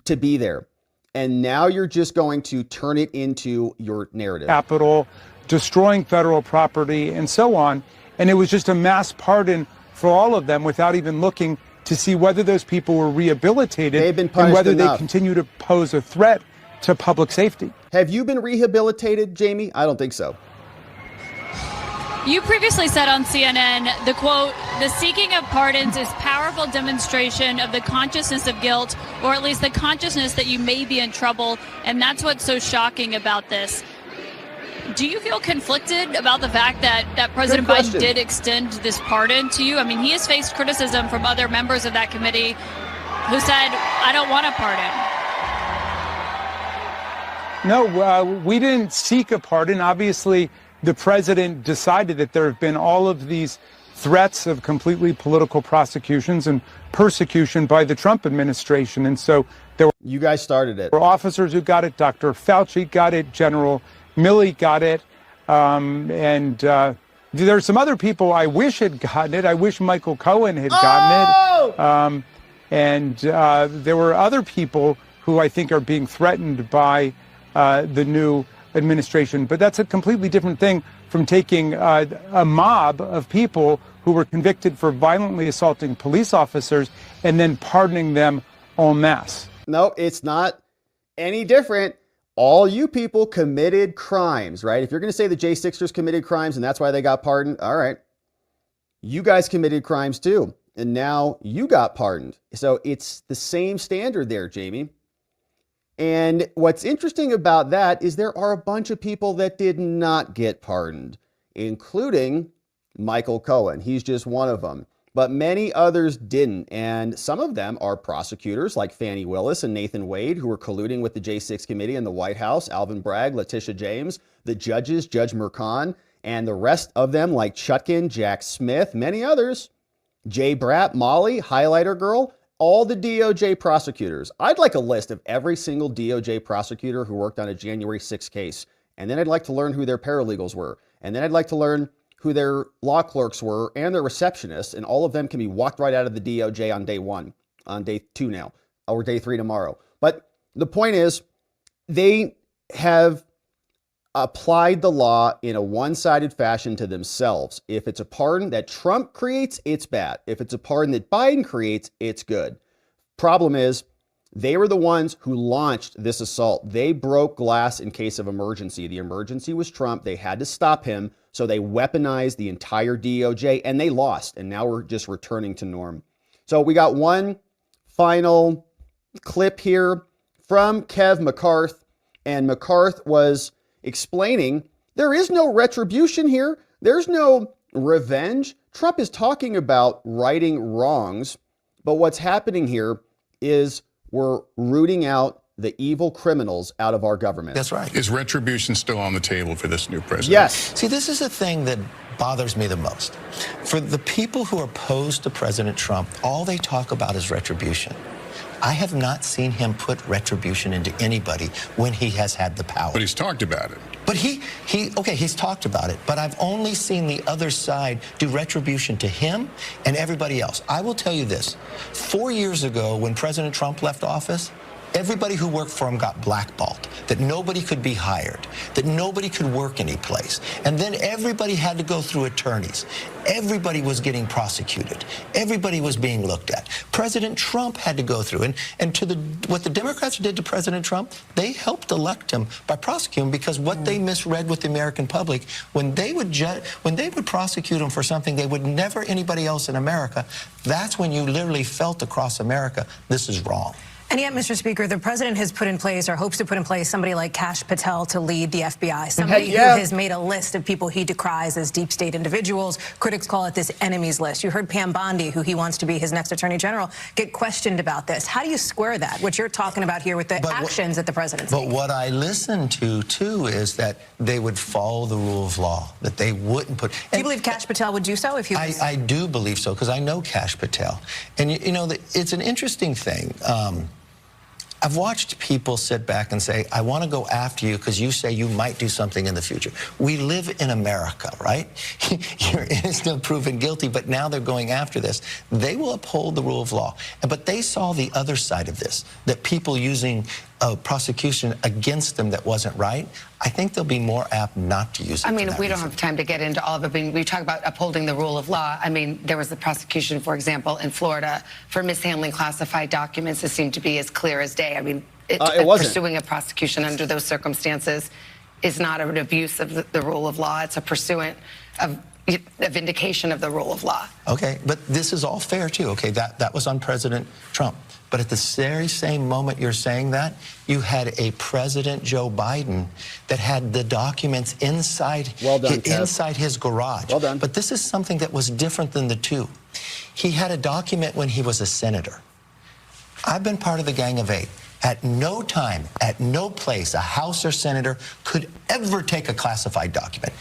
to be there. And now you're just going to turn it into your narrative. Capitol, destroying federal property, and so on. And it was just a mass pardon for all of them without even looking to see whether those people were rehabilitated They've been punished and whether enough. they continue to pose a threat to public safety. Have you been rehabilitated, Jamie? I don't think so. You previously said on CNN, the quote, "The seeking of pardons is powerful demonstration of the consciousness of guilt, or at least the consciousness that you may be in trouble, and that's what's so shocking about this." Do you feel conflicted about the fact that President Biden did extend this pardon to you? I mean, he has faced criticism from other members of that committee who said, "I don't want a pardon." No, we didn't seek a pardon. Obviously, the president decided that there have been all of these threats of completely political prosecutions and persecution by the Trump administration. And so there were... You guys started it. There were officers who got it. Dr. Fauci got it. General Milley got it. And there are some other people I wish had gotten it. I wish Michael Cohen had gotten it. And there were other people who I think are being threatened by the new administration. But that's a completely different thing from taking a mob of people who were convicted for violently assaulting police officers and then pardoning them en masse. No, it's not any different. All you people committed crimes, right? If you're going to say the J6ers committed crimes and that's why they got pardoned, all right. You guys committed crimes too. And now you got pardoned. So it's the same standard there, Jamie. And what's interesting about that is there are a bunch of people that did not get pardoned, including Michael Cohen. He's just one of them. But many others didn't. And some of them are prosecutors like Fani Willis and Nathan Wade, who were colluding with the J6 committee in the White House, Alvin Bragg, Letitia James, the judges, Judge Merchan, and the rest of them like Chutkin, Jack Smith, many others, Jay Bratt, Molly, Highlighter Girl, all the DOJ prosecutors. I'd like a list of every single DOJ prosecutor who worked on a January 6th case. And then I'd like to learn who their paralegals were. And then I'd like to learn who their law clerks were and their receptionists. And all of them can be walked right out of the DOJ on day one, on day 2 now, or day 3 tomorrow. But the point is, they have applied the law in a one-sided fashion to themselves. If it's a pardon that Trump creates, it's bad. If it's a pardon that Biden creates, it's good. Problem is, they were the ones who launched this assault. They broke glass in case of emergency. The emergency was Trump. They had to stop him. So they weaponized the entire DOJ and they lost. And now we're just returning to norm. So we got one final clip here from Kev McCarth. And McCarth was explaining there is no retribution here. There's no revenge. Trump is talking about righting wrongs. But what's happening here is we're rooting out the evil criminals out of our government. That's right. Is retribution still on the table for this new president? Yes. See, this is the thing that bothers me the most. For the people who are opposed to President Trump, all they talk about is retribution. I have not seen him put retribution into anybody when he has had the power. But he's talked about it. But he's talked about it, but I've only seen the other side do retribution to him and everybody else. I will tell you this. 4 years ago, when President Trump left office, everybody who worked for him got blackballed, that nobody could be hired, that nobody could work any place. And then everybody had to go through attorneys. Everybody was getting prosecuted. Everybody was being looked at. President Trump had to go through. And to what the Democrats did to President Trump, they helped elect him by prosecuting him, because what they misread with the American public, when they would prosecute him for something they would never anybody else in America, that's when you literally felt across America, this is wrong. And yet, Mr. Speaker, the president has put in place, or hopes to put in place, somebody like Kash Patel to lead the FBI, somebody who has made a list of people he decries as deep state individuals. Critics call it this enemies list. You heard Pam Bondi, who he wants to be his next attorney general, get questioned about this. How do you square that, what you're talking about here, with the actions that the president's taking? But what I listen to, too, is that they would follow the rule of law, that they wouldn't put... Do you believe Kash Patel would do so if he was... I do believe so, because I know Kash Patel. And, you know, it's an interesting thing. I've watched people sit back and say, I want to go after you because you say you might do something in the future. We live in America, right? You're innocent, proven guilty, but now they're going after this. They will uphold the rule of law. But they saw the other side of this, that people using prosecution against them that wasn't right. I think they'll be more apt not to use it. I mean, we don't have time to get into all of it. I mean, we talk about upholding the rule of law. I mean, there was the prosecution, for example, in Florida for mishandling classified documents. It seemed to be as clear as day. I mean, pursuing a prosecution under those circumstances is not an abuse of the rule of law. It's a pursuant of a vindication of the rule of law. Okay, but this is all fair, too. Okay, that was on President Trump. But at the very same moment you're saying that, you had a President Joe Biden that had the documents inside, inside his garage. Well done. But this is something that was different than the two. He had a document when he was a senator. I've been part of the Gang of Eight. At no time, at no place, a House or senator could ever take a classified document.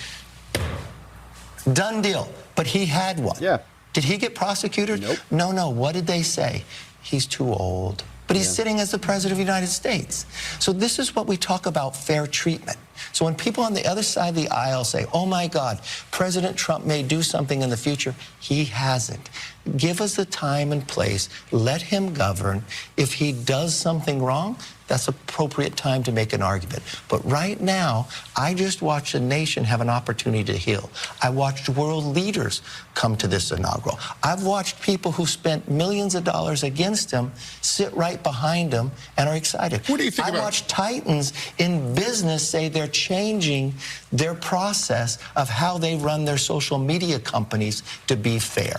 Done deal. But he had one. Yeah. Did he get prosecuted? Nope. No. What did they say? He's too old. But he's sitting as the president of the United States. So this is what we talk about, fair treatment. So when people on the other side of the aisle say, oh my God, President Trump may do something in the future, he hasn't. Give us the time and place. Let him govern. If he does something wrong, that's appropriate time to make an argument. But right now, I just watched a nation have an opportunity to heal. I watched world leaders come to this inaugural. I've watched people who spent millions of dollars against him sit right behind him and are excited. What do you think I watched titans in business say they're changing their process of how they run their social media companies to be fair.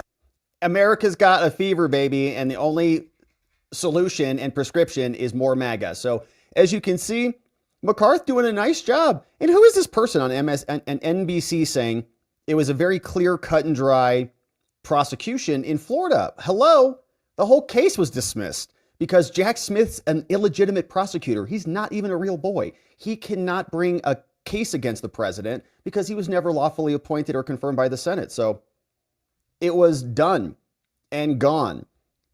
America's got a fever, baby, and the only solution and prescription is more MAGA. So as you can see, McCarthy doing a nice job. And who is this person on NBC saying it was a very clear, cut and dry prosecution in Florida? Hello, the whole case was dismissed because Jack Smith's an illegitimate prosecutor. He's not even a real boy. He cannot bring a case against the president because he was never lawfully appointed or confirmed by the Senate. So it was done and gone.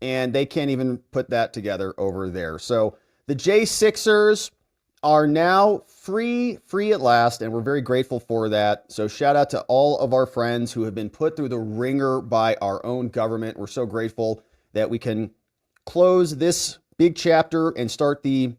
And they can't even put that together over there. So the J6ers are now free at last, and we're very grateful for that. So shout out to all of our friends who have been put through the ringer by our own government. We're so grateful that we can close this big chapter and start the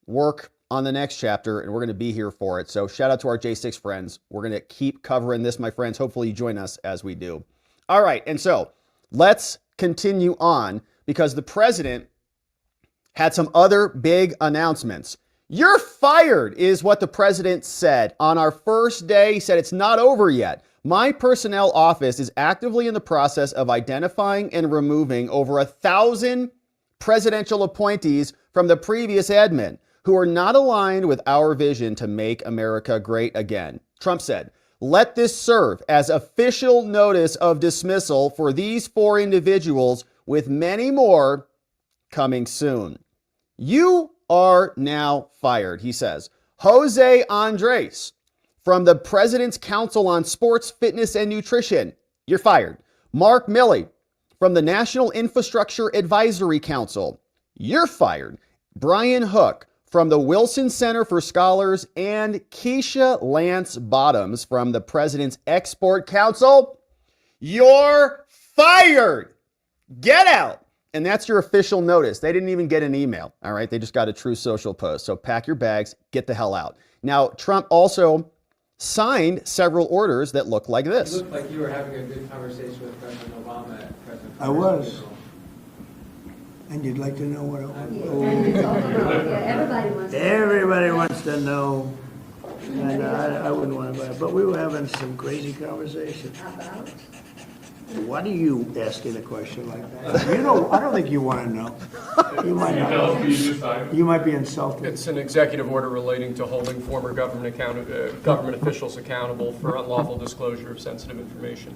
work on the next chapter, and we're going to be here for it. So shout out to our J6 friends. We're going to keep covering this, my friends. Hopefully you join us as we do. All right, and so let's continue on, because the president had some other big announcements. You're fired is what the president said on our first day. He said it's not over yet. My personnel office is actively in the process of identifying and removing over 1,000 presidential appointees from the previous admin who are not aligned with our vision to make America great again. Trump said, let this serve as official notice of dismissal for these 4 individuals, with many more coming soon. You are now fired, he says. Jose Andres from the President's Council on Sports, Fitness, and Nutrition, you're fired. Mark Milley from the National Infrastructure Advisory Council, you're fired. Brian Hook from the Wilson Center for Scholars, and Keisha Lance Bottoms from the President's Export Council, you're fired. Get out And that's your official notice. They didn't even get an email, all right? They just got a Truth Social post. So pack your bags, get the hell out. Now, Trump also signed several orders that look like this. It looked like you were having a good conversation with President Obama at President I was. And you'd like to know what everybody wants to know. And I wouldn't want to buy it, but we were having some crazy conversation. Why do you asking a question like that? You know, I don't think you want to know. You might not know. You might be insulted. It's an executive order relating to holding former government officials accountable for unlawful disclosure of sensitive information.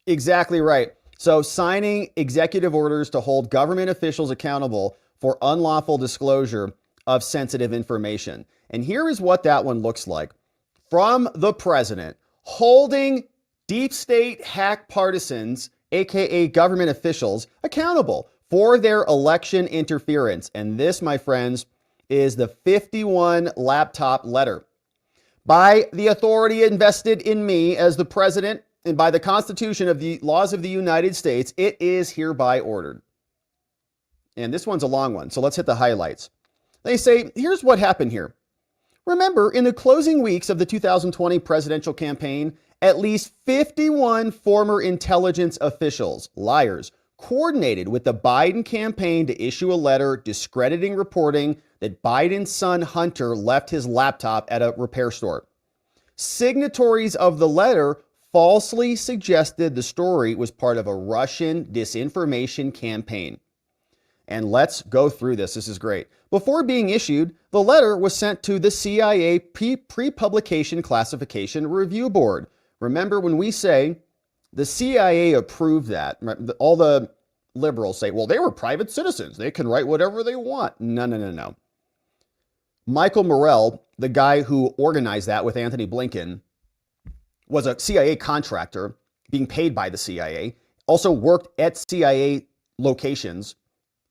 Exactly right. So signing executive orders to hold government officials accountable for unlawful disclosure of sensitive information. And here is what that one looks like. From the president, holding deep state hack partisans, aka government officials, accountable for their election interference. And this, my friends, is the 51 laptop letter. By the authority invested in me as the president and by the Constitution of the laws of the United States, it is hereby ordered. And this one's a long one, so let's hit the highlights. They say, here's what happened here. Remember, in the closing weeks of the 2020 presidential campaign, at least 51 former intelligence officials, liars, coordinated with the Biden campaign to issue a letter discrediting reporting that Biden's son Hunter left his laptop at a repair store. Signatories of the letter falsely suggested the story was part of a Russian disinformation campaign. And let's go through this. This is great. Before being issued, the letter was sent to the CIA Pre-Publication Classification Review Board. Remember when we say the CIA approved that, all the liberals say, well, they were private citizens. They can write whatever they want. No. Michael Morrell, the guy who organized that with Anthony Blinken, was a CIA contractor being paid by the CIA, also worked at CIA locations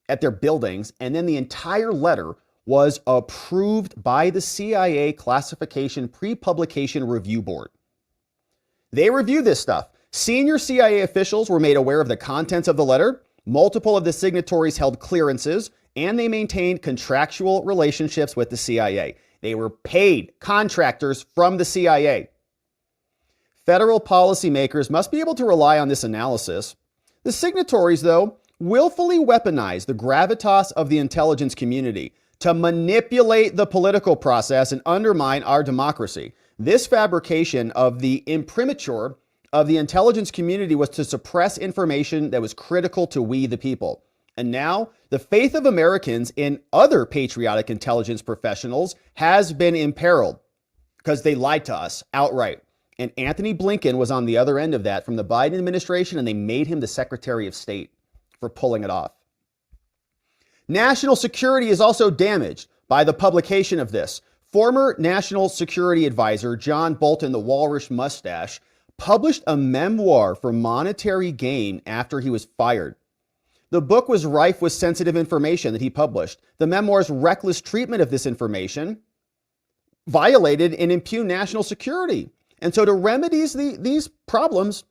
at their buildings, and then the entire letter was approved by the CIA Classification Pre-Publication Review Board. They reviewed this stuff. Senior CIA officials were made aware of the contents of the letter. Multiple of the signatories held clearances, and they maintained contractual relationships with the CIA. They were paid contractors from the CIA. Federal policymakers must be able to rely on this analysis. The signatories, though, willfully weaponize the gravitas of the intelligence community to manipulate the political process and undermine our democracy. This fabrication of the imprimatur of the intelligence community was to suppress information that was critical to we the people. And now, the faith of Americans in other patriotic intelligence professionals has been imperiled because they lied to us outright. And Anthony Blinken was on the other end of that from the Biden administration, and they made him the Secretary of State for pulling it off. National security is also damaged by the publication of this. Former National Security Advisor John Bolton, the Walrus Mustache, published a memoir for monetary gain after he was fired. The book was rife with sensitive information that he published. The memoir's reckless treatment of this information violated and impugned national security. And so to remedy these problems,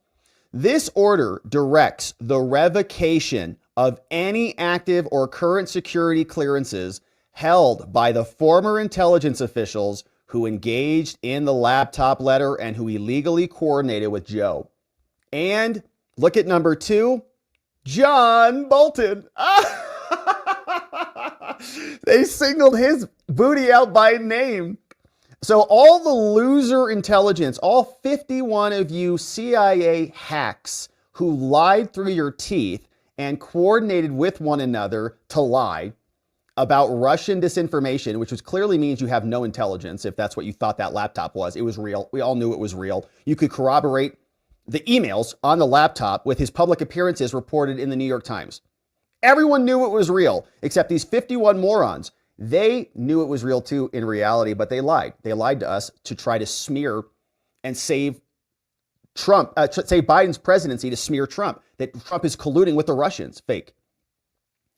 this order directs the revocation of any active or current security clearances held by the former intelligence officials who engaged in the laptop letter and who illegally coordinated with Joe. And look at number 2, John Bolton. They singled his booty out by name. So all the loser intelligence, all 51 of you CIA hacks who lied through your teeth and coordinated with one another to lie about Russian disinformation, which clearly means you have no intelligence if that's what you thought that laptop was. It was real. We all knew it was real. You could corroborate the emails on the laptop with his public appearances reported in the New York Times. Everyone knew it was real, except these 51 morons. They knew it was real too in reality, but they lied. They lied to us to try to smear and save Trump, save Biden's presidency to smear Trump, that Trump is colluding with the Russians. Fake.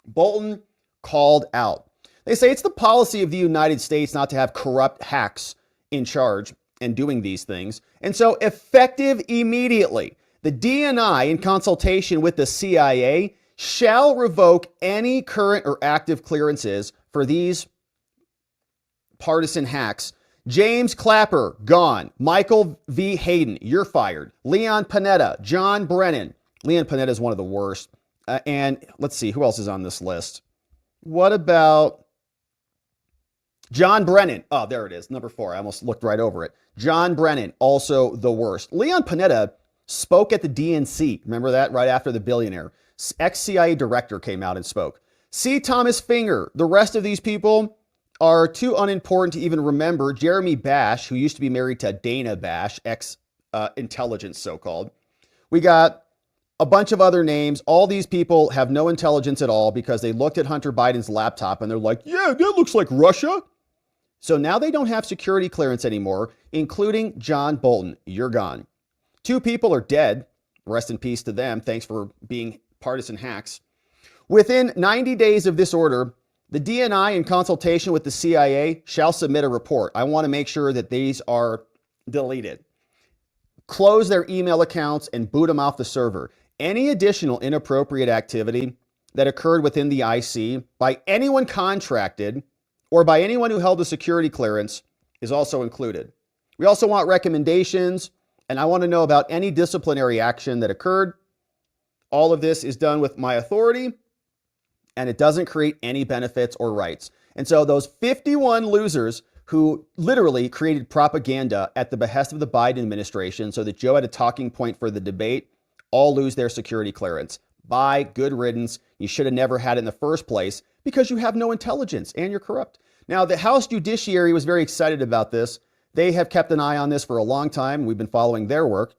Bolton called out. They say it's the policy of the United States not to have corrupt hacks in charge and doing these things. And so effective immediately, the DNI in consultation with the CIA shall revoke any current or active clearances for these partisan hacks. James Clapper, gone. Michael V. Hayden, you're fired. Leon Panetta, John Brennan. Leon Panetta is one of the worst. And let's see, who else is on this list? What about John Brennan? Oh, there it is, number 4. I almost looked right over it. John Brennan, also the worst. Leon Panetta spoke at the DNC. Remember that? Right after the billionaire. Ex-CIA director came out and spoke. C. Thomas Finger. The rest of these people are too unimportant to even remember. Jeremy Bash, who used to be married to Dana Bash, ex-intelligence so-called. We got a bunch of other names. All these people have no intelligence at all because they looked at Hunter Biden's laptop and they're like, yeah, that looks like Russia. So now they don't have security clearance anymore, including John Bolton. You're gone. 2 people are dead. Rest in peace to them. Thanks for being partisan hacks. Within 90 days of this order, the DNI, in consultation with the CIA, shall submit a report. I want to make sure that these are deleted. Close their email accounts and boot them off the server. Any additional inappropriate activity that occurred within the IC by anyone contracted or by anyone who held a security clearance is also included. We also want recommendations, and I want to know about any disciplinary action that occurred. All of this is done with my authority, and it doesn't create any benefits or rights. And so those 51 losers who literally created propaganda at the behest of the Biden administration so that Joe had a talking point for the debate, all lose their security clearance. Bye, good riddance. You should have never had it in the first place because you have no intelligence and you're corrupt. Now, the House Judiciary was very excited about this. They have kept an eye on this for a long time. We've been following their work.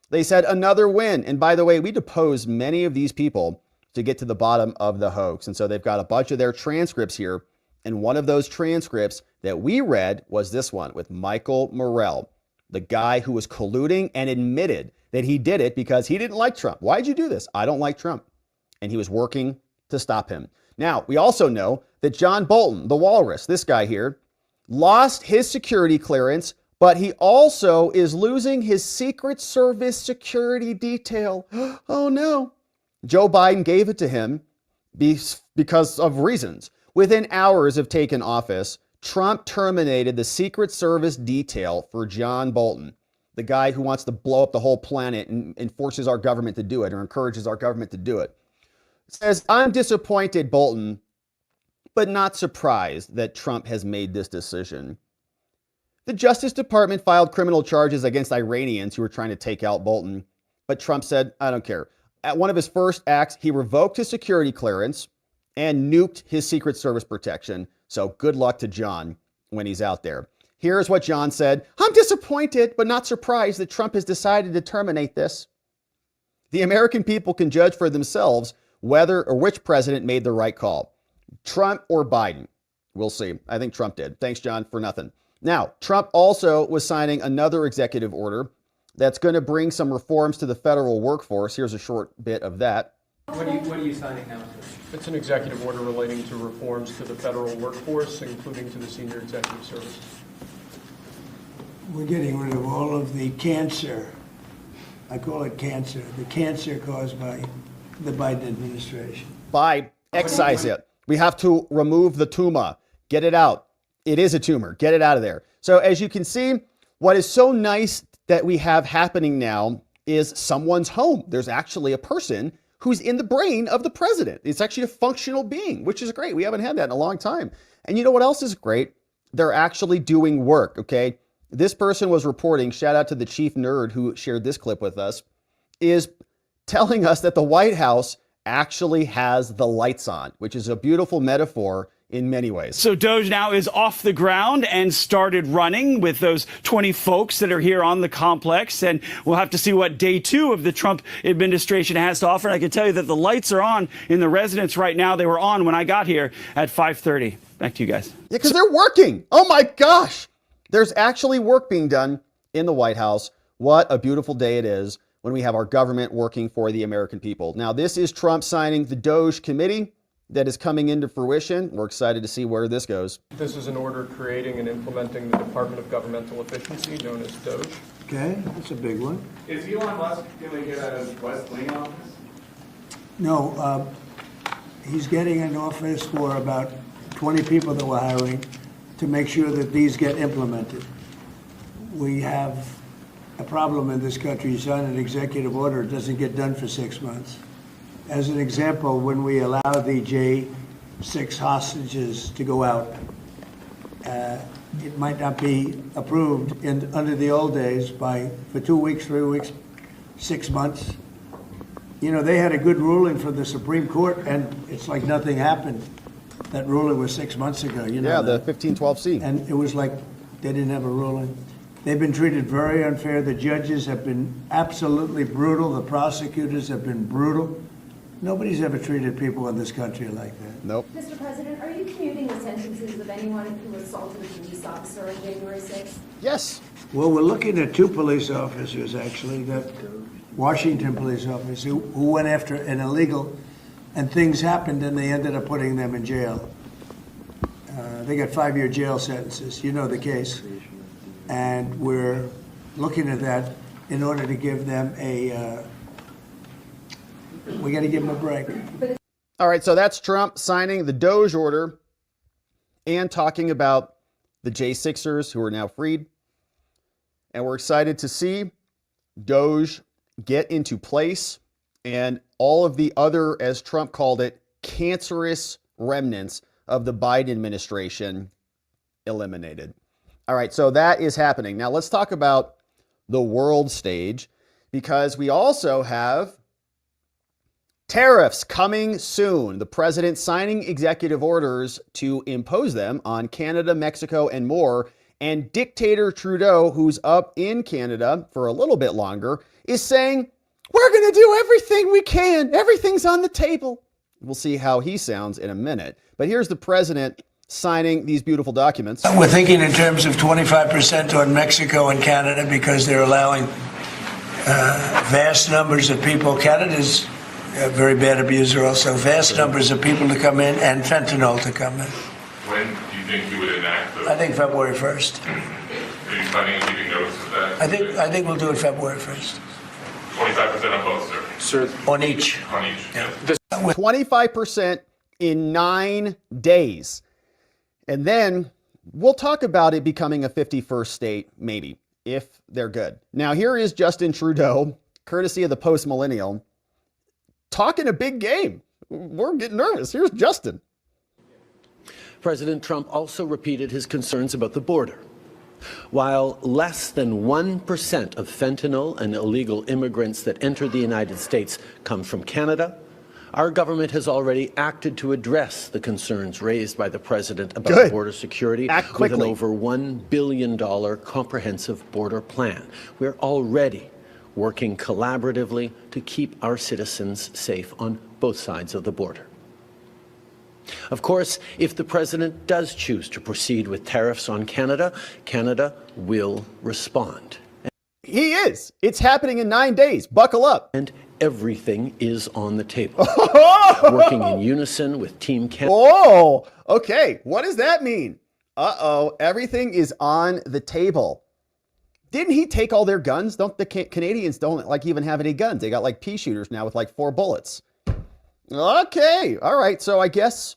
They said another win. And by the way, we deposed many of these people to get to the bottom of the hoax. And so they've got a bunch of their transcripts here. And one of those transcripts that we read was this one with Michael Morell, the guy who was colluding and admitted that he did it because he didn't like Trump. Why'd you do this? I don't like Trump. And he was working to stop him. Now, we also know that John Bolton, the walrus, this guy here, lost his security clearance, but he also is losing his Secret Service security detail. Oh no. Joe Biden gave it to him because of reasons. Within hours of taking office, Trump terminated the Secret Service detail for John Bolton, the guy who wants to blow up the whole planet and forces our government to do it or encourages our government to do it. Says, I'm disappointed, Bolton, but not surprised that Trump has made this decision. The Justice Department filed criminal charges against Iranians who were trying to take out Bolton, but Trump said, I don't care. At one of his first acts, he revoked his security clearance and nuked his Secret Service protection. So good luck to John when he's out there. Here's what John said. I'm disappointed, but not surprised that Trump has decided to terminate this. The American people can judge for themselves whether or which president made the right call, Trump or Biden. We'll see. I think Trump did. Thanks, John, for nothing. Now, Trump also was signing another executive order that's going to bring some reforms to the federal workforce. Here's a short bit of that. What are you signing now? It's an executive order relating to reforms to the federal workforce, including to the senior executive service. We're getting rid of all of the cancer. I call it cancer. The cancer caused by the Biden administration. By excise it. We have to remove the tumor. Get it out. It is a tumor. Get it out of there. So as you can see, what is so nice that we have happening now is someone's home. There's actually a person who's in the brain of the president. It's actually a functional being, which is great. We haven't had that in a long time. And you know what else is great? They're actually doing work, okay? This person was reporting, shout out to the chief nerd who shared this clip with us, is telling us that the White House actually has the lights on, which is a beautiful metaphor in many ways. So DOGE now is off the ground and started running with those 20 folks that are here on the complex. And we'll have to see what day 2 of the Trump administration has to offer. And I can tell you that the lights are on in the residence right now. They were on when I got here at 5:30. Back to you guys. Yeah, because they're working. Oh my gosh. There's actually work being done in the White House. What a beautiful day it is when we have our government working for the American people. Now, this is Trump signing the DOGE committee that is coming into fruition. We're excited to see where this goes. This is an order creating and implementing the Department of Governmental Efficiency, known as DOGE. Okay, that's a big one. Is Elon Musk going to get a West Wing office? No, He's getting an office for about 20 people that we're hiring to make sure that these get implemented. We have a problem in this country. You sign an executive order, it doesn't get done for 6 months. As an example, when we allow the J6 hostages to go out, it might not be approved under the old days for 2 weeks, 3 weeks, 6 months. You know, they had a good ruling from the Supreme Court, and it's like nothing happened. That ruling was 6 months ago. You know, yeah, the 1512C. And it was like they didn't have a ruling. They've been treated very unfair. The judges have been absolutely brutal. The prosecutors have been brutal. Nobody's ever treated people in this country like that. Nope. Mr. President, are you commuting the sentences of anyone who assaulted a police officer on January 6th? Yes. Well, we're looking at 2 police officers, actually, that Washington police officers who went after an illegal, and things happened, and they ended up putting them in jail. They got 5-year jail sentences. You know the case. And we're looking at that in order to give them we got to give them a break. All right, so that's Trump signing the DOGE order and talking about the J6ers who are now freed. And we're excited to see DOGE get into place and all of the other, as Trump called it, cancerous remnants of the Biden administration eliminated. All right, so that is happening. Now let's talk about the world stage, because we also have tariffs coming soon. The president signing executive orders to impose them on Canada, Mexico, and more. And Dictator Trudeau, who's up in Canada for a little bit longer, is saying, we're going to do everything we can. Everything's on the table. We'll see how he sounds in a minute. But here's the president signing these beautiful documents. We're thinking in terms of 25% on Mexico and Canada because they're allowing vast numbers of people. Canada's a very bad abuser also. Vast numbers of people to come in and fentanyl to come in. When do you think you would enact those? I think February 1st. Are you planning on giving notice of that? I think we'll do it February 1st. 25% on both, sir? Sir, on each. On each, yeah. 25% in 9 days. And then we'll talk about it becoming a 51st state, maybe, if they're good. Now, here is Justin Trudeau, courtesy of the Post-Millennial, talking a big game. We're getting nervous. Here's Justin. President Trump also repeated his concerns about the border. While less than 1% of fentanyl and illegal immigrants that enter the United States come from Canada, our government has already acted to address the concerns raised by the president about border security with an over $1 billion comprehensive border plan. We're already working collaboratively to keep our citizens safe on both sides of the border. Of course, if the president does choose to proceed with tariffs on Canada, Canada will respond. He is. It's happening in 9 days. Buckle up. And everything is on the table. Working in unison with Team Canada. Oh, okay. What does that mean? Uh-oh. Everything is on the table. Didn't he take all their guns? Don't the Canadians don't like even have any guns? They got like pea shooters now with like 4 bullets. Okay. All right. So I guess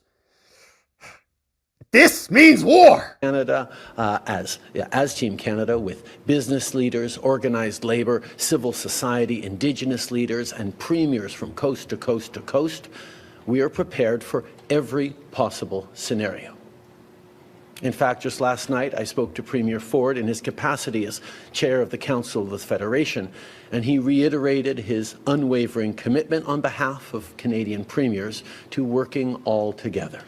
this means war. Canada, as Team Canada, with business leaders, organized labor, civil society, indigenous leaders, and premiers from coast to coast to coast, we are prepared for every possible scenario. In fact, just last night, I spoke to Premier Ford in his capacity as chair of the Council of the Federation, and he reiterated his unwavering commitment on behalf of Canadian premiers to working all together.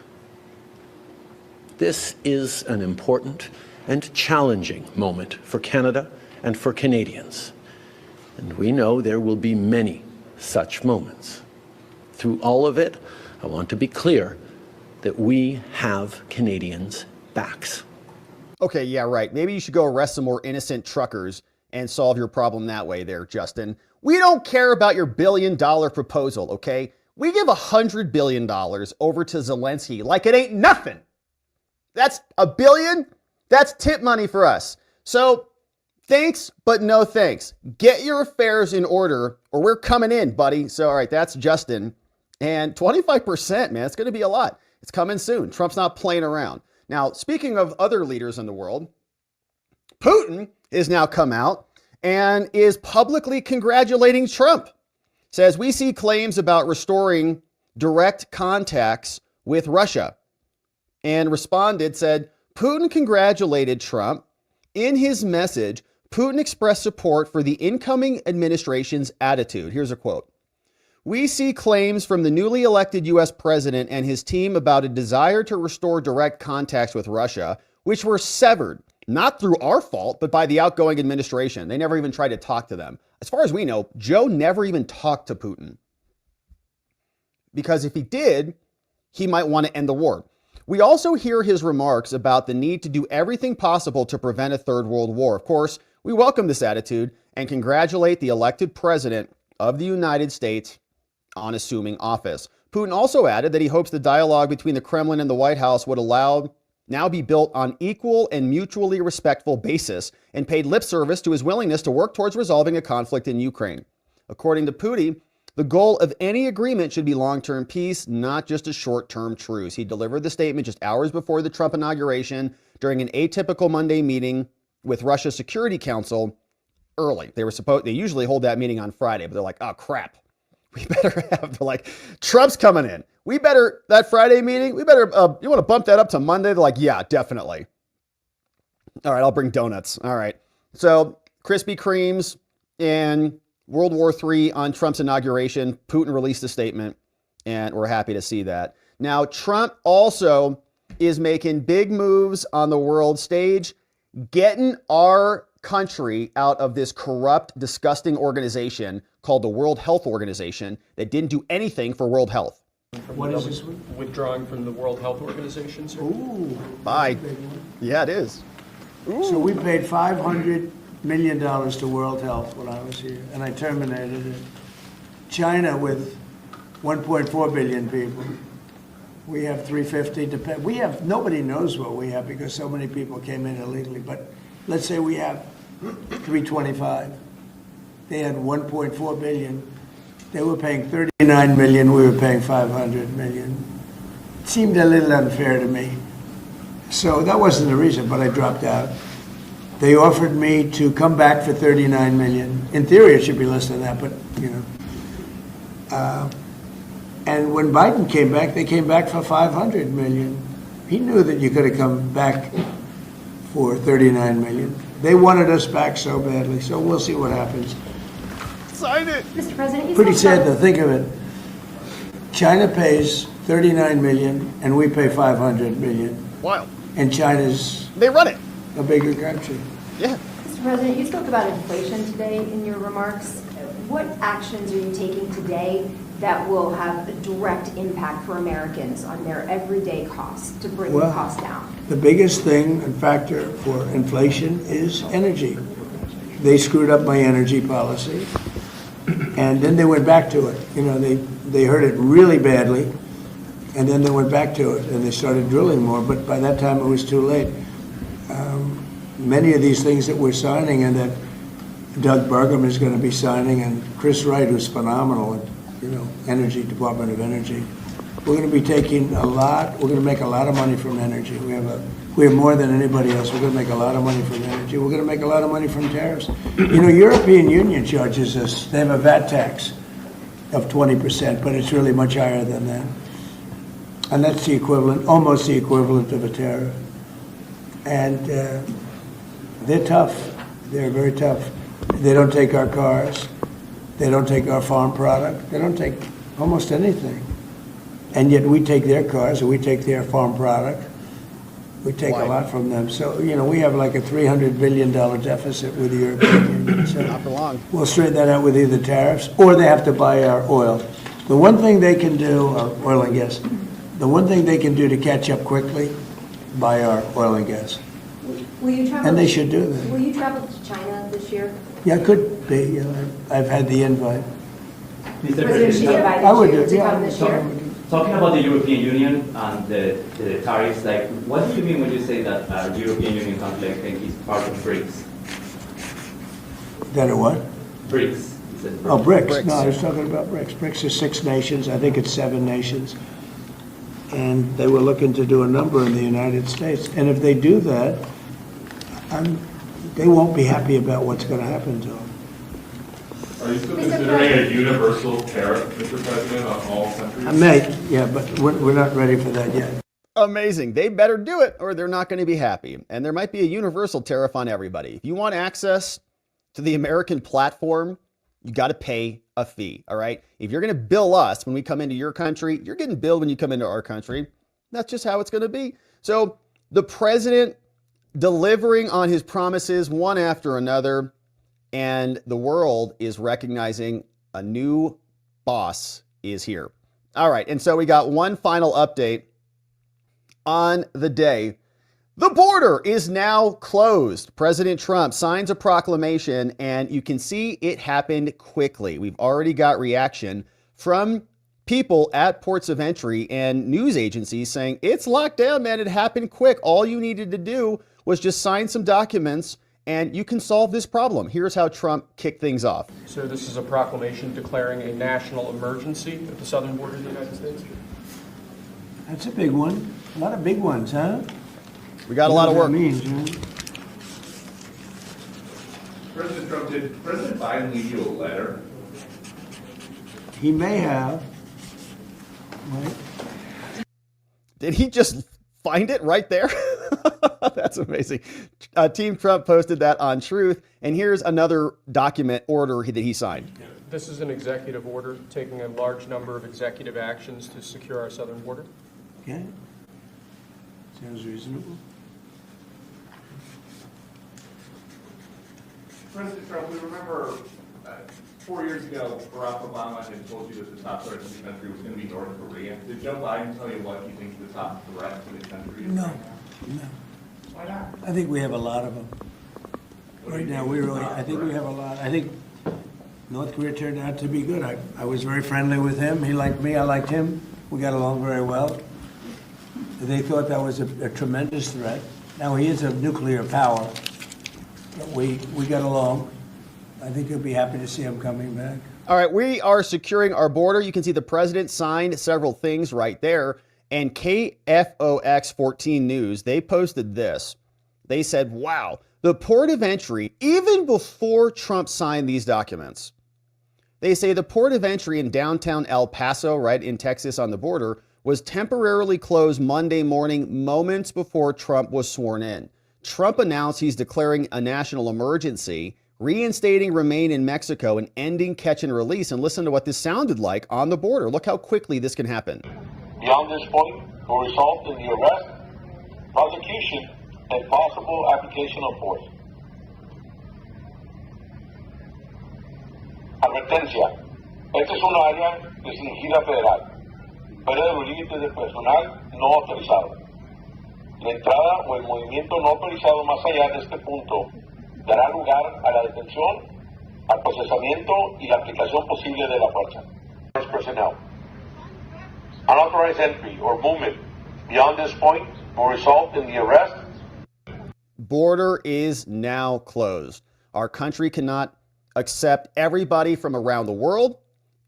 This is an important and challenging moment for Canada and for Canadians. And we know there will be many such moments. Through all of it, I want to be clear that we have Canadians' backs. Okay, yeah, right. Maybe you should go arrest some more innocent truckers and solve your problem that way there, Justin. We don't care about your $1 billion proposal, okay? We give $100 billion over to Zelensky like it ain't nothing. That's $1 billion. That's tip money for us. So thanks, but no thanks. Get your affairs in order or we're coming in, buddy. So, all right, that's Justin. And 25%, man, it's going to be a lot. It's coming soon. Trump's not playing around. Now, speaking of other leaders in the world, Putin has now come out and is publicly congratulating Trump. Says, we see claims about restoring direct contacts with Russia. And responded, said, Putin congratulated Trump. In his message, Putin expressed support for the incoming administration's attitude. Here's a quote. We see claims from the newly elected U.S. president and his team about a desire to restore direct contacts with Russia, which were severed, not through our fault, but by the outgoing administration. They never even tried to talk to them. As far as we know, Joe never even talked to Putin. Because if he did, he might want to end the war. We also hear his remarks about the need to do everything possible to prevent a third world war. Of course, we welcome this attitude and congratulate the elected president of the United States on assuming office. Putin also added that he hopes the dialogue between the Kremlin and the White House would now be built on equal and mutually respectful basis, and paid lip service to his willingness to work towards resolving a conflict in Ukraine. According to Putin, the goal of any agreement should be long-term peace, not just a short-term truce. He delivered the statement just hours before the Trump inauguration during an atypical Monday meeting with Russia's Security Council early. They usually hold that meeting on Friday, but they're like, oh crap. We better have, Trump's coming in. That Friday meeting, you want to bump that up to Monday? They're like, yeah, definitely. All right, I'll bring donuts. All right. So Krispy Kremes and World War III on Trump's inauguration. Putin released a statement, and we're happy to see that. Now, Trump also is making big moves on the world stage, getting our country out of this corrupt, disgusting organization called the World Health Organization that didn't do anything for world health. What is this? Withdrawing from the World Health Organization, sir? Ooh. Bye. Yeah, it is. Ooh. So we paid $500 million to World Health when I was here, and I terminated it. China with 1.4 billion people. We have 350 to pay. Nobody knows what we have because so many people came in illegally, but let's say we have 325. They had 1.4 billion. They were paying 39 million. We were paying 500 million. It seemed a little unfair to me. So that wasn't the reason, but I dropped out. They offered me to come back for 39 million. In theory, it should be less than that, but and when Biden came back, they came back for 500 million. He knew that you could have come back for 39 million. They wanted us back so badly, so we'll see what happens. Sign it. Mr. President, Pretty sad to think of it. China pays 39 million and we pay 500 million. Wild. And China's they run it. A bigger country. Yeah. Mr. President, you spoke about inflation today in your remarks. What actions are you taking today that will have a direct impact for Americans on their everyday costs to bring the cost down? The biggest thing and factor for inflation is energy. They screwed up my energy policy, and then they went back to it. They hurt it really badly, and then they went back to it, and they started drilling more, but by that time it was too late. Many of these things that we're signing and that Doug Burgum is going to be signing, and Chris Wright, who's phenomenal at, Energy, Department of Energy, we're going to be taking we're going to make a lot of money from energy. We have more than anybody else. We're going to make a lot of money from energy. We're going to make a lot of money from tariffs. European Union charges us, they have a VAT tax of 20%, but it's really much higher than that. And that's the equivalent, almost the equivalent of a tariff. And they're tough. They're very tough. They don't take our cars. They don't take our farm product. They don't take almost anything. And yet we take their cars and we take their farm product. We take a lot from them. So, we have like a $300 billion deficit with the European Union. So not for long. We'll straighten that out with either tariffs or they have to buy our oil. The one thing they can do, oil and gas, the one thing they can do to catch up quickly, buy our oil and gas. Will you travel? And they should do that. Will you travel to China this year? Yeah, it could be. I've had the invite. President Xi invited I would you do, to yeah. come this year? Talking about the European Union and the tariffs, what do you mean when you say that the European Union conflict is part of BRICS? That a what? BRICS. It's said Oh, BRICS. BRICS. No, I was talking about BRICS. BRICS is 6 nations. I think it's 7 nations. And they were looking to do a number in the United States. And if they do that, they won't be happy about what's going to happen to them. Are you still considering a universal tariff, Mr. President, on all countries? I may, yeah, but we're not ready for that yet. Amazing. They better do it or they're not going to be happy. And there might be a universal tariff on everybody. If you want access to the American platform, you got to pay a fee. All right. If you're going to bill us when we come into your country, you're getting billed when you come into our country. That's just how it's going to be. So the president delivering on his promises one after another, and the world is recognizing a new boss is here. All right. And so we got one final update on the day. The border is now closed. President Trump signs a proclamation, and you can see it happened quickly. We've already got reaction from people at ports of entry and news agencies saying, it's locked down, man. It happened quick. All you needed to do was just sign some documents and you can solve this problem. Here's how Trump kicked things off. So this is a proclamation declaring a national emergency at the southern border of the United States? That's a big one. A lot of big ones, huh? We got a lot of work. Means, huh? President Trump, did President Biden leave you a letter? He may have. Right. Did he just find it right there? That's amazing. Team Trump posted that on Truth. And here's another document order that he signed. This is an executive order taking a large number of executive actions to secure our southern border. Okay. Sounds reasonable. President Trump, we remember 4 years ago, Barack Obama had told you that the top threat to the country was going to be North Korea. Did Joe Biden tell you what he thinks the top threat to the country is? No, right now? no. Why not? I think we have a lot of them. Right now, I think we have a lot. I think North Korea turned out to be good. I was very friendly with him. He liked me. I liked him. We got along very well. They thought that was a tremendous threat. Now, he is a nuclear power. But we got along. I think you'll be happy to see him coming back. All right, we are securing our border. You can see the president signed several things right there. And KFOX 14 News, they posted this. They said, wow, the port of entry, even before Trump signed these documents, they say the port of entry in downtown El Paso, right in Texas on the border, was temporarily closed Monday morning, moments before Trump was sworn in. Trump announced he's declaring a national emergency, reinstating remain in Mexico, and ending catch and release. And listen to what this sounded like on the border. Look how quickly this can happen. Beyond this point will result in the arrest, prosecution, and possible application of force. Advertencia. Esta es una área restringida federal, fuera de los límites del personal no autorizado. La entrada o el movimiento no autorizado más allá de este punto dará lugar a la detención, al procesamiento y la aplicación posible de la fuerza. Personnel. Unauthorized entry or movement beyond this point will result in the arrest. Border is now closed. Our country cannot accept everybody from around the world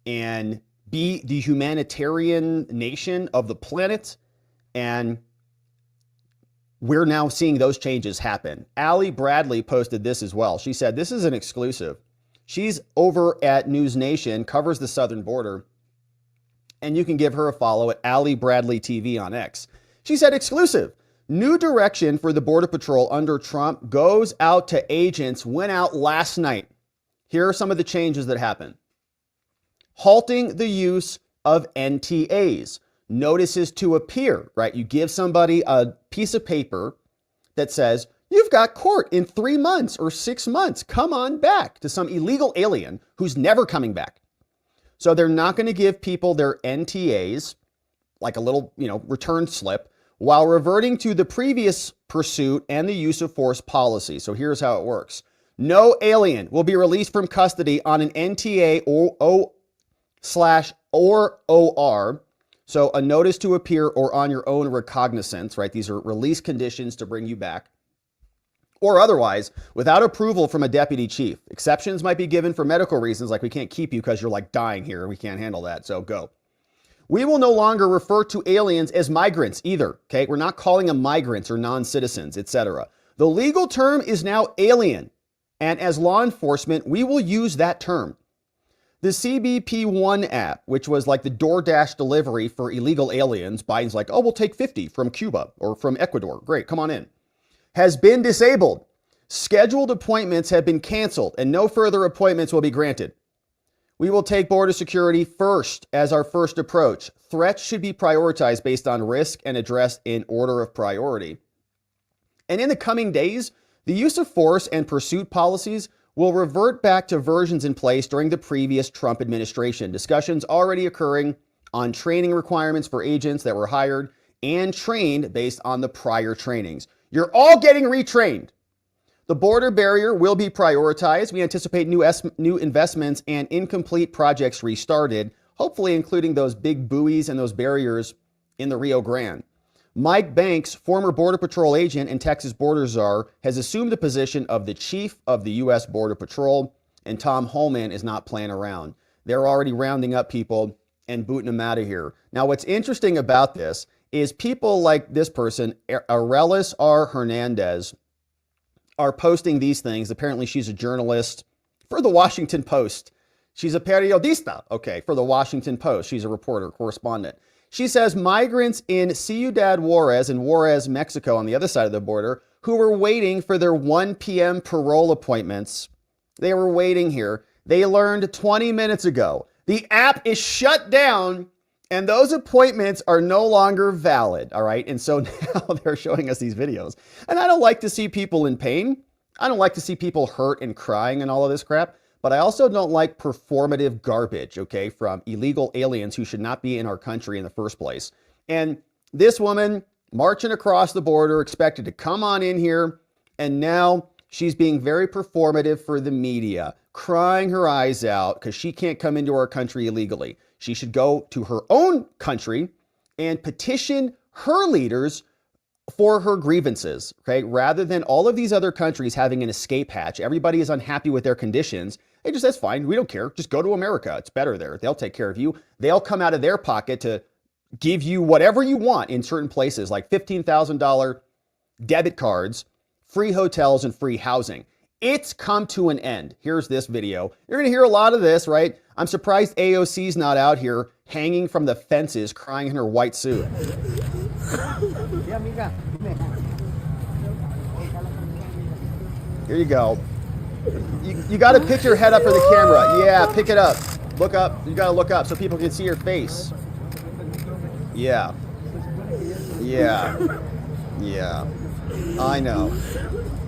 and be the humanitarian nation of the planet. And we're now seeing those changes happen. Allie Bradley posted this as well. She said, this is an exclusive. She's over at News Nation, covers the southern border. And you can give her a follow at Allie Bradley TV on X. She said, exclusive. New direction for the Border Patrol under Trump goes out to agents, went out last night. Here are some of the changes that happened. Halting the use of NTAs, notices to appear, right? You give somebody a piece of paper that says, you've got court in 3 months or 6 months. Come on back, to some illegal alien who's never coming back. So they're not going to give people their NTAs, like a little, return slip, while reverting to the previous pursuit and the use of force policy. So here's how it works. No alien will be released from custody on an NTA or OR. So a notice to appear or on your own recognizance, right? These are release conditions to bring you back. or otherwise, without approval from a deputy chief. Exceptions might be given for medical reasons, like we can't keep you because you're like dying here. We can't handle that, so go. We will no longer refer to aliens as migrants either, okay? We're not calling them migrants or non-citizens, etc. The legal term is now alien, and as law enforcement, we will use that term. The CBP-1 app, which was like the DoorDash delivery for illegal aliens, Biden's like, oh, we'll take 50 from Cuba or from Ecuador. Great, come on in. Has been disabled. Scheduled appointments have been canceled, and no further appointments will be granted. We will take border security first as our first approach. Threats should be prioritized based on risk and addressed in order of priority. And in the coming days, the use of force and pursuit policies will revert back to versions in place during the previous Trump administration. Discussions already occurring on training requirements for agents that were hired and trained based on the prior trainings. You're all getting retrained. The border barrier will be prioritized. We anticipate new investments and incomplete projects restarted, hopefully including those big buoys and those barriers in the Rio Grande. Mike Banks, former Border Patrol agent and Texas border czar, has assumed the position of the chief of the U.S. Border Patrol, and Tom Homan is not playing around. They're already rounding up people and booting them out of here. Now, what's interesting about this is people like this person, Arelis R. Hernandez, are posting these things. Apparently, she's a journalist for the Washington Post. She's a periodista, okay, for the Washington Post. She's a reporter, correspondent. She says migrants in Ciudad Juarez in Juarez, Mexico, on the other side of the border, who were waiting for their 1 p.m. parole appointments. They were waiting here. They learned 20 minutes ago. The app is shut down and those appointments are no longer valid, all right? And so now they're showing us these videos. And I don't like to see people in pain. I don't like to see people hurt and crying and all of this crap. But I also don't like performative garbage, okay, from illegal aliens who should not be in our country in the first place. And this woman marching across the border, expected to come on in here, and now she's being very performative for the media, crying her eyes out because she can't come into our country illegally. She should go to her own country and petition her leaders for her grievances, okay? Rather than all of these other countries having an escape hatch. Everybody is unhappy with their conditions. Hey, just, that's fine. We don't care. Just go to America. It's better there. They'll take care of you. They'll come out of their pocket to give you whatever you want in certain places, like $15,000 debit cards, free hotels, and free housing. It's come to an end. Here's this video. You're going to hear a lot of this, right? I'm surprised AOC's not out here hanging from the fences, crying in her white suit. Here you go. You got to pick your head up for the camera. Yeah, pick it up. Look up. You got to look up so people can see your face. Yeah. Yeah. Yeah. I know.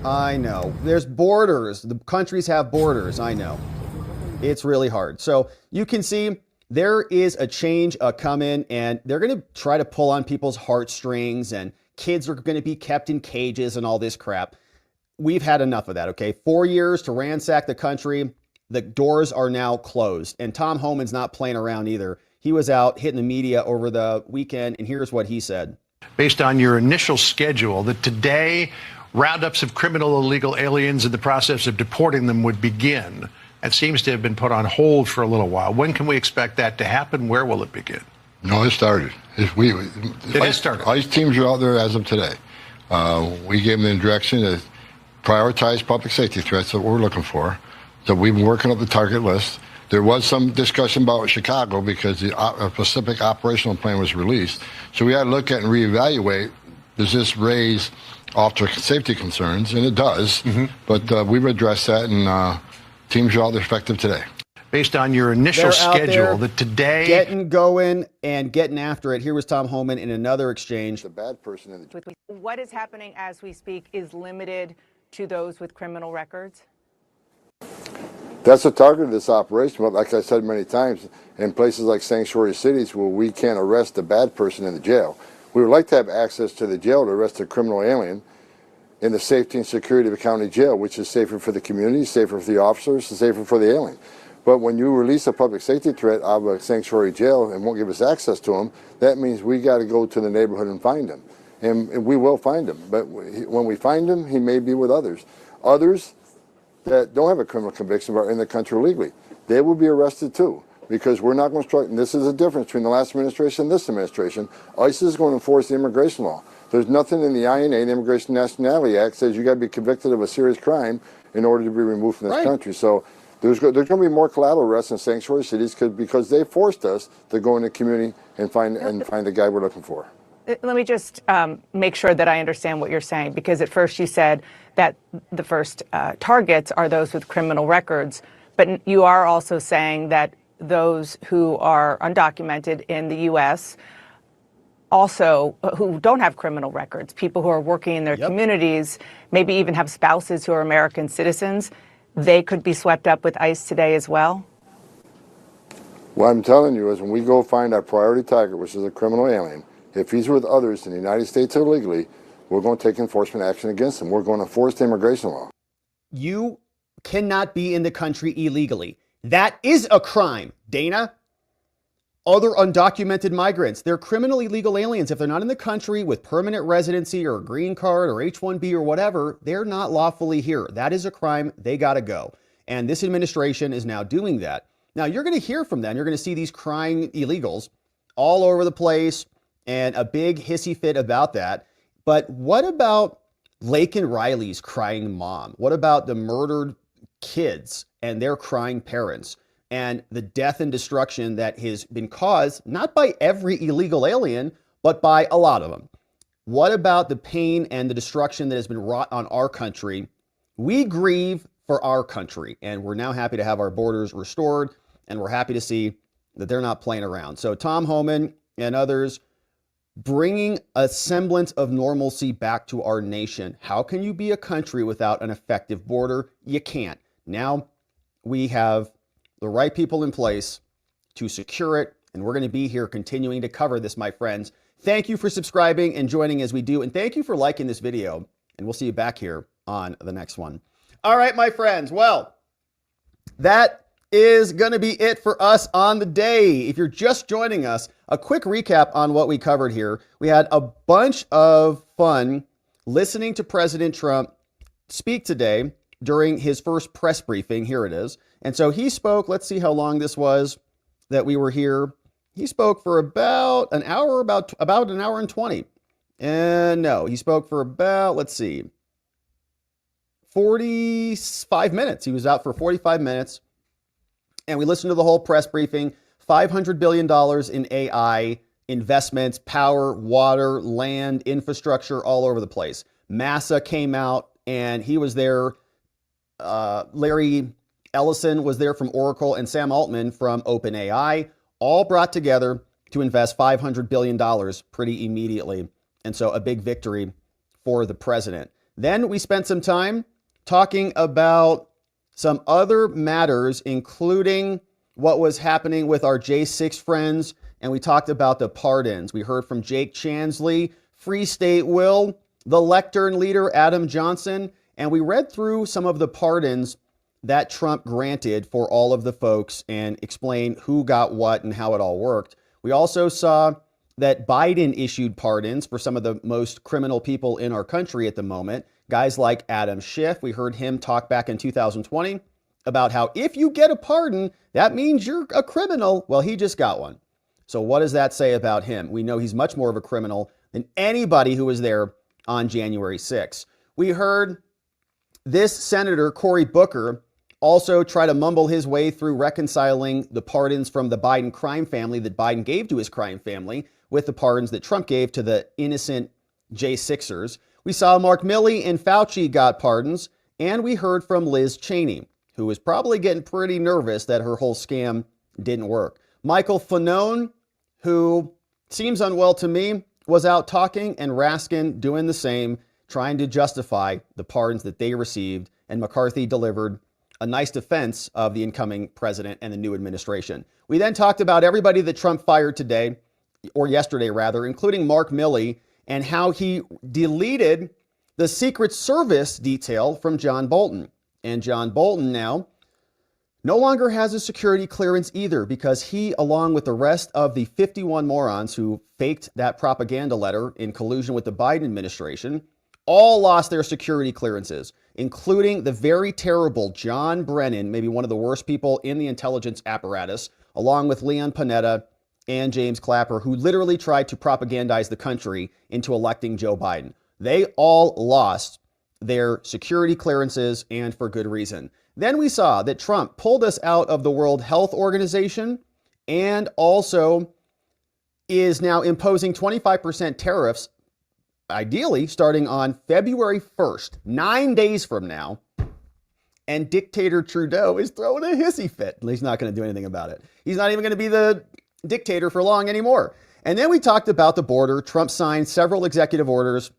I know. There's borders. The countries have borders. I know. It's really hard. So you can see there is a change coming, and they're going to try to pull on people's heartstrings, and kids are going to be kept in cages and all this crap. We've had enough of that, okay? 4 years to ransack the country. The doors are now closed. And Tom Homan's not playing around either. He was out hitting the media over the weekend, and here's what he said. Based on your initial schedule, that today roundups of criminal illegal aliens in the process of deporting them would begin. That seems to have been put on hold for a little while. When can we expect that to happen? Where will it begin? No, it started. It has started. ICE teams are out there as of today. We gave them the direction to prioritize public safety threats that we're looking for. So we've been working up the target list. There was some discussion about Chicago because the specific operational plan was released. So we had to look at and reevaluate, does this raise officer safety concerns? And it does. But we've addressed that, and teams are out there effective today. Based on your initial schedule, that today... Getting going and getting after it. Here was Tom Homan in another exchange. The bad person in the... What is happening as we speak is limited to those with criminal records? That's the target of this operation, but like I said many times, in places like sanctuary cities where we can't arrest the bad person in the jail, we would like to have access to the jail to arrest a criminal alien in the safety and security of a county jail, which is safer for the community, safer for the officers, and safer for the alien. But when you release a public safety threat out of a sanctuary jail and won't give us access to them, that means we got to go to the neighborhood and find them. and we will find him. But when we find him, he may be with others. Others that don't have a criminal conviction but are in the country legally, they will be arrested too, because we're not going to strike. And this is the difference between the last administration and this administration. ICE is going to enforce the immigration law. There's nothing in the INA, the Immigration Nationality Act, says you got to be convicted of a serious crime in order to be removed from this country. So there's going to be more collateral arrests in sanctuary cities because they forced us to go in the community and find the guy we're looking for. Let me just make sure that I understand what you're saying, because at first you said that the first targets are those with criminal records, but you are also saying that those who are undocumented in the U.S., also who don't have criminal records, people who are working in their communities, maybe even have spouses who are American citizens, they could be swept up with ICE today as well? What I'm telling you is when we go find our priority target, which is a criminal alien, if he's with others in the United States illegally, we're going to take enforcement action against him. We're going to enforce the immigration law. You cannot be in the country illegally. That is a crime, Dana. Other undocumented migrants, they're criminally illegal aliens. If they're not in the country with permanent residency or a green card or H-1B or whatever, they're not lawfully here. That is a crime. They got to go. And this administration is now doing that. Now, you're going to hear from them. You're going to see these crying illegals all over the place and a big hissy fit about that. But what about Lake and Riley's crying mom? What about the murdered kids and their crying parents? And the death and destruction that has been caused, not by every illegal alien, but by a lot of them. What about the pain and the destruction that has been wrought on our country? We grieve for our country, and we're now happy to have our borders restored, and we're happy to see that they're not playing around. So Tom Homan and others bringing a semblance of normalcy back to our nation. How can you be a country without an effective border? You can't. Now we have the right people in place to secure it, and we're going to be here continuing to cover this, my friends. Thank you for subscribing and joining as we do, and thank you for liking this video, and we'll see you back here on the next one. All right, my friends, well, that is going to be it for us on the day. If you're just joining us, a quick recap on what we covered here. We had a bunch of fun listening to President Trump speak today during his first press briefing. Here it is. And so he spoke, let's see how long this was that we were here. He spoke for about an hour, about an hour and 20. And no, he spoke for about, let's see, 45 minutes. He was out for 45 minutes. And we listened to the whole press briefing. $500 billion in AI investments, power, water, land, infrastructure, all over the place. Massa came out and he was there. Larry Ellison was there from Oracle, and Sam Altman from OpenAI, all brought together to invest $500 billion pretty immediately. And so a big victory for the president. Then we spent some time talking about some other matters, including what was happening with our J6 friends. And we talked about the pardons. We heard from Jake Chansley, Free State Will, the lectern leader, Adam Johnson, and we read through some of the pardons that Trump granted for all of the folks and explained who got what and how it all worked. We also saw that Biden issued pardons for some of the most criminal people in our country at the moment. Guys like Adam Schiff, we heard him talk back in 2020 about how if you get a pardon, that means you're a criminal. Well, he just got one. So what does that say about him? We know he's much more of a criminal than anybody who was there on January 6th. We heard this Senator Cory Booker also try to mumble his way through reconciling the pardons from the Biden crime family that Biden gave to his crime family with the pardons that Trump gave to the innocent J6ers. We saw Mark Milley and Fauci got pardons, and we heard from Liz Cheney, who was probably getting pretty nervous that her whole scam didn't work. Michael Fanone, who seems unwell to me, was out talking, and Raskin doing the same, trying to justify the pardons that they received, and McCarthy delivered a nice defense of the incoming president and the new administration. We then talked about everybody that Trump fired today, or yesterday rather, including Mark Milley, and how he deleted the Secret Service detail from John Bolton. And John Bolton now no longer has a security clearance either, because he, along with the rest of the 51 morons who faked that propaganda letter in collusion with the Biden administration, all lost their security clearances, including the very terrible John Brennan, maybe one of the worst people in the intelligence apparatus, along with Leon Panetta and James Clapper, who literally tried to propagandize the country into electing Joe Biden. They all lost their security clearances, and for good reason. Then we saw that Trump pulled us out of the World Health Organization and also is now imposing 25% tariffs, ideally starting on February 1st, 9 days from now. And Dictator Trudeau is throwing a hissy fit. He's not going to do anything about it. He's not even going to be the dictator for long anymore. And then we talked about the border. Trump signed several executive orders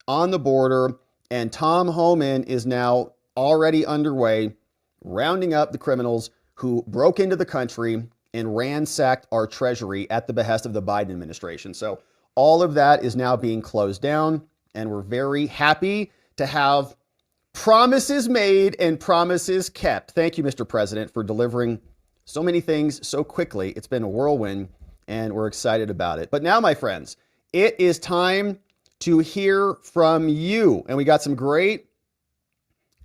on the border, and Tom Homan is now already underway, rounding up the criminals who broke into the country and ransacked our treasury at the behest of the Biden administration. So all of that is now being closed down, and we're very happy to have promises made and promises kept. Thank you, Mr. President, for delivering so many things so quickly. It's been a whirlwind, and we're excited about it. But now, my friends, it is time to hear from you. And we got some great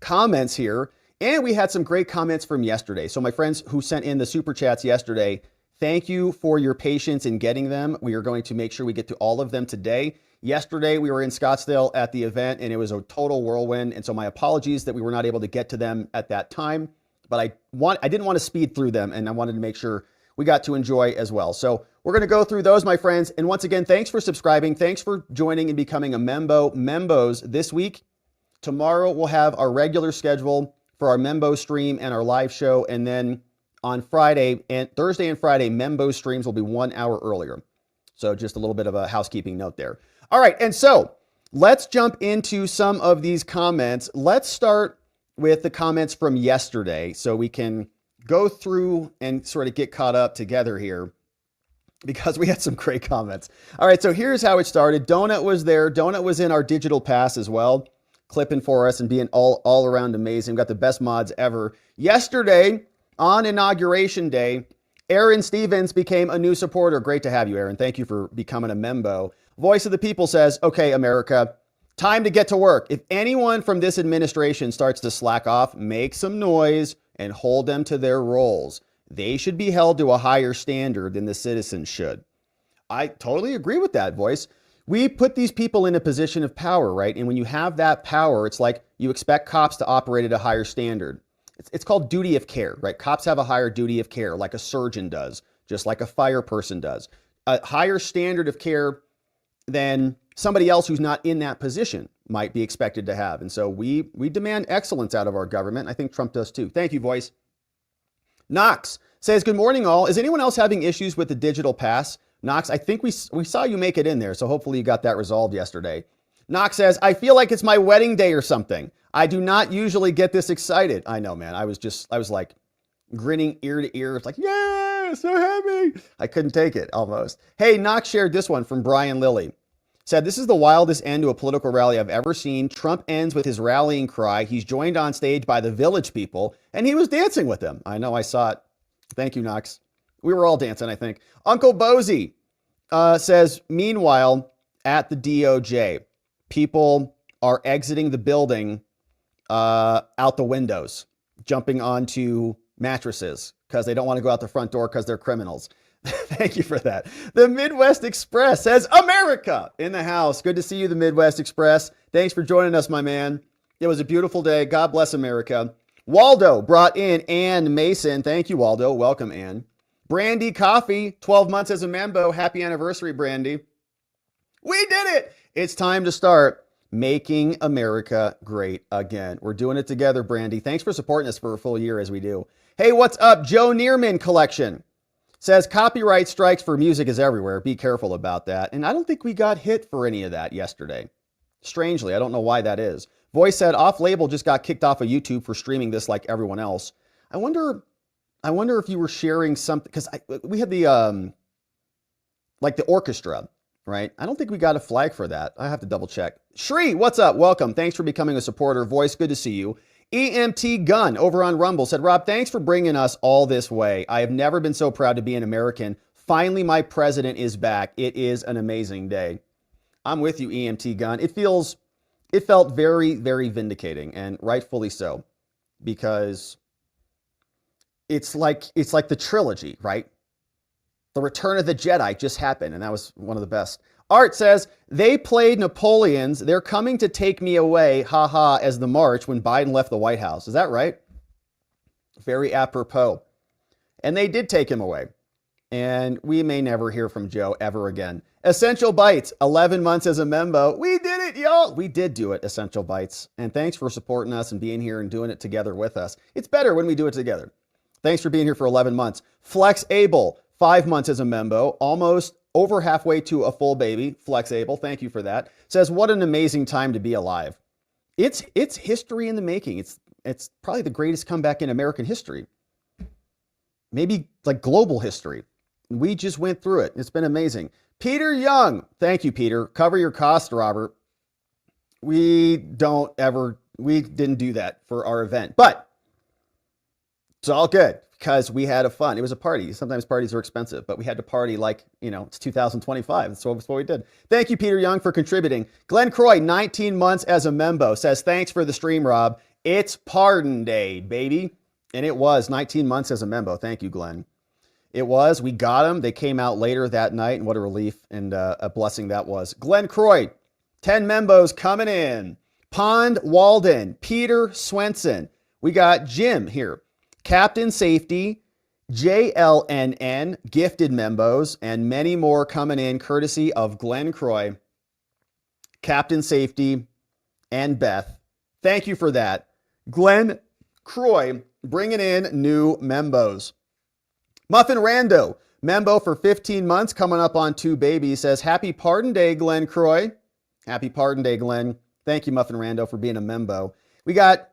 comments here, and we had some great comments from yesterday. So my friends who sent in the super chats yesterday, thank you for your patience in getting them. We are going to make sure we get to all of them today. Yesterday, we were in Scottsdale at the event, and it was a total whirlwind. And so my apologies that we were not able to get to them at that time. But I didn't want to speed through them, and I wanted to make sure we got to enjoy as well. So we're going to go through those, my friends. And once again, thanks for subscribing. Thanks for joining and becoming a Membos this week. Tomorrow, we'll have our regular schedule for our Membo stream and our live show. And then on Friday and Thursday and Friday, Membo streams will be 1 hour earlier. So just a little bit of a housekeeping note there. All right. And so let's jump into some of these comments. Let's start with the comments from yesterday so we can go through and sort of get caught up together here, because we had some great comments. All right, so here's how it started. Donut was there. Donut was in our digital pass as well, clipping for us and being all around amazing. We got the best mods ever. Yesterday, on Inauguration Day, Aaron Stevens became a new supporter. Great to have you, Aaron. Thank you for becoming a membo. Voice of the People says, okay, America, time to get to work. If anyone from this administration starts to slack off, make some noise and hold them to their roles. They should be held to a higher standard than the citizens should. I totally agree with that, Voice. We put these people in a position of power, right? And when you have that power, it's like you expect cops to operate at a higher standard. It's called duty of care, right? Cops have a higher duty of care, like a surgeon does, just like a fire person does. A higher standard of care than somebody else who's not in that position might be expected to have. And so we demand excellence out of our government. I think Trump does too. Thank you, Voice. Knox says, good morning, all. Is anyone else having issues with the digital pass? Knox, I think we saw you make it in there, so hopefully you got that resolved yesterday. Knox says, I feel like it's my wedding day or something. I do not usually get this excited. I know, man. I was like grinning ear to ear. It's like, yeah, so happy. I couldn't take it almost. Hey, Knox shared this one from Brian Lilly. Said, this is the wildest end to a political rally I've ever seen. Trump ends with his rallying cry. He's joined on stage by the Village People, and he was dancing with them. I know, I saw it. Thank you, Knox. We were all dancing, I think. Uncle Bozy says, meanwhile, at the DOJ, people are exiting the building out the windows, jumping onto mattresses because they don't want to go out the front door because they're criminals. Thank you for that. The Midwest Express says, America in the house. Good to see you, the Midwest Express. Thanks for joining us, my man. It was a beautiful day. God bless America. Waldo brought in Ann Mason. Thank you, Waldo. Welcome, Ann. Brandy Coffee, 12 months as a member. Happy anniversary, Brandy. We did it. It's time to start making America great again. We're doing it together, Brandy. Thanks for supporting us for a full year as we do. Hey, what's up? Joe Neerman Collection says copyright strikes for music is everywhere. Be careful about that. And I don't think we got hit for any of that yesterday. Strangely, I don't know why that is. Voice said Off Label just got kicked off of YouTube for streaming this like everyone else. I wonder if you were sharing something, because we had the like the orchestra, right? I don't think we got a flag for that. I have to double check. Shri, what's up? Welcome. Thanks for becoming a supporter. Voice, good to see you. EMT Gun over on Rumble said, Rob, thanks for bringing us all this way. I have never been so proud to be an American. Finally, my president is back. It is an amazing day. I'm with you, EMT Gun. It felt very, very vindicating, and rightfully so, because it's like the trilogy, right? The Return of the Jedi just happened, and that was one of the best. Art says, they played Napoleons. They're coming to take me away, haha, as the march when Biden left the White House. Is that right? Very apropos. And they did take him away. And we may never hear from Joe ever again. Essential Bites, 11 months as a member. We did it, y'all. We did do it, Essential Bites. And thanks for supporting us and being here and doing it together with us. It's better when we do it together. Thanks for being here for 11 months. Flex Able, 5 months as a member, almost over halfway to a full baby. Flex Able, thank you for that. Says, what an amazing time to be alive. It's history in the making. It's probably the greatest comeback in American history. Maybe like global history. We just went through it. It's been amazing. Peter Young, thank you, Peter. Cover your costs, Robert. We didn't do that for our event, but it's all good because we had a fun. It was a party. Sometimes parties are expensive, but we had to party like, it's 2025. That's what we did. Thank you, Peter Young, for contributing. Glenn Croy, 19 months as a membo, says, thanks for the stream, Rob. It's pardon day, baby. And it was 19 months as a membo. Thank you, Glenn. It was. We got them. They came out later that night, and what a relief and a blessing that was. Glenn Croy, 10 membos coming in. Pond Walden, Peter Swenson. We got Jim here. Captain Safety, JLNN, gifted membos, and many more coming in courtesy of Glenn Croy, Captain Safety, and Beth. Thank you for that. Glenn Croy bringing in new membos. Muffin Rando, membo for 15 months, coming up on 2 babies, says, happy pardon day, Glenn Croy. Happy pardon day, Glenn. Thank you, Muffin Rando, for being a membo. We got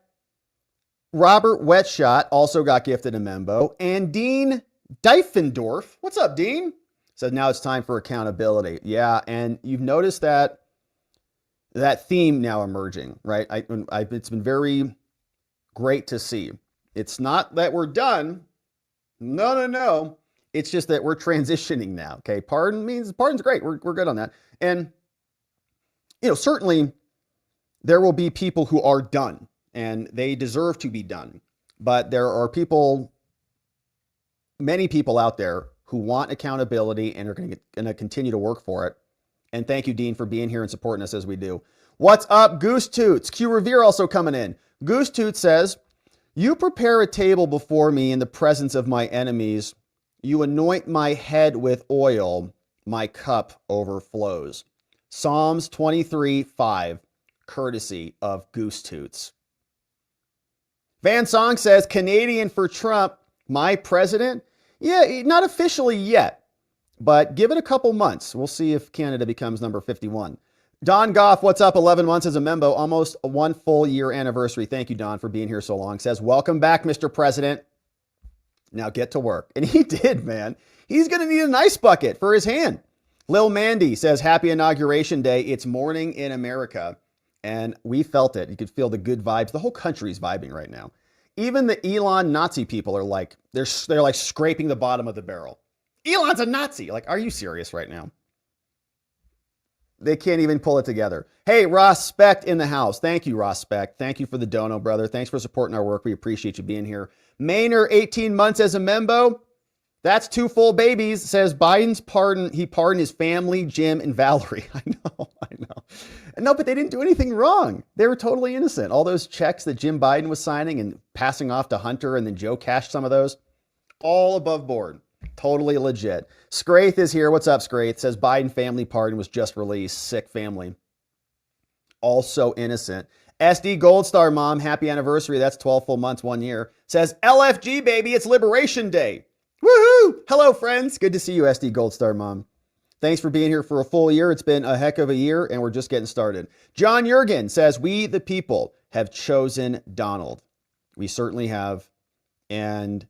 Robert Wetshot, also got gifted a membo. And Dean Diefendorf. What's up, Dean? Said, now it's time for accountability. Yeah, and you've noticed that theme now emerging, right? It's been very great to see. It's not that we're done. No. It's just that we're transitioning now. Okay. Pardon's great. We're good on that. And, certainly there will be people who are done and they deserve to be done. But there are many people out there who want accountability and are going to continue to work for it. And thank you, Dean, for being here and supporting us as we do. What's up, Goose Toots? Q Revere also coming in. Goose Toots says, you prepare a table before me in the presence of my enemies. You anoint my head with oil. My cup overflows. Psalms 23:5, courtesy of Goose Toots. Van Song says, Canadian for Trump, my president? Yeah, not officially yet, but give it a couple months. We'll see if Canada becomes number 51. Don Goff, what's up? 11 months as a membo, almost 1 full year anniversary. Thank you, Don, for being here so long. Says, welcome back, Mr. President. Now get to work. And he did, man. He's going to need an ice bucket for his hand. Lil Mandy says, happy inauguration day. It's morning in America. And we felt it. You could feel the good vibes. The whole country's vibing right now. Even the Elon Nazi people are like, they're like scraping the bottom of the barrel. Elon's a Nazi. Like, are you serious right now? They can't even pull it together. Hey, Ross Specht in the house. Thank you, Ross Specht. Thank you for the dono, brother. Thanks for supporting our work. We appreciate you being here. Maynard, 18 months as a membo. That's 2 full babies. Says Biden's pardon. He pardoned his family, Jim and Valerie. I know. No, but they didn't do anything wrong. They were totally innocent. All those checks that Jim Biden was signing and passing off to Hunter, and then Joe cashed some of those, all above board. Totally legit. Scraith is here. What's up, Scraith? Says Biden family pardon was just released. Sick family. Also innocent. SD Gold Star Mom, happy anniversary. That's 12 full months, 1 year. Says LFG, baby, it's Liberation Day. Woohoo! Hello, friends. Good to see you, SD Gold Star Mom. Thanks for being here for a full year. It's been a heck of a year, and we're just getting started. John Jurgen says, we, the people, have chosen Donald. We certainly have, and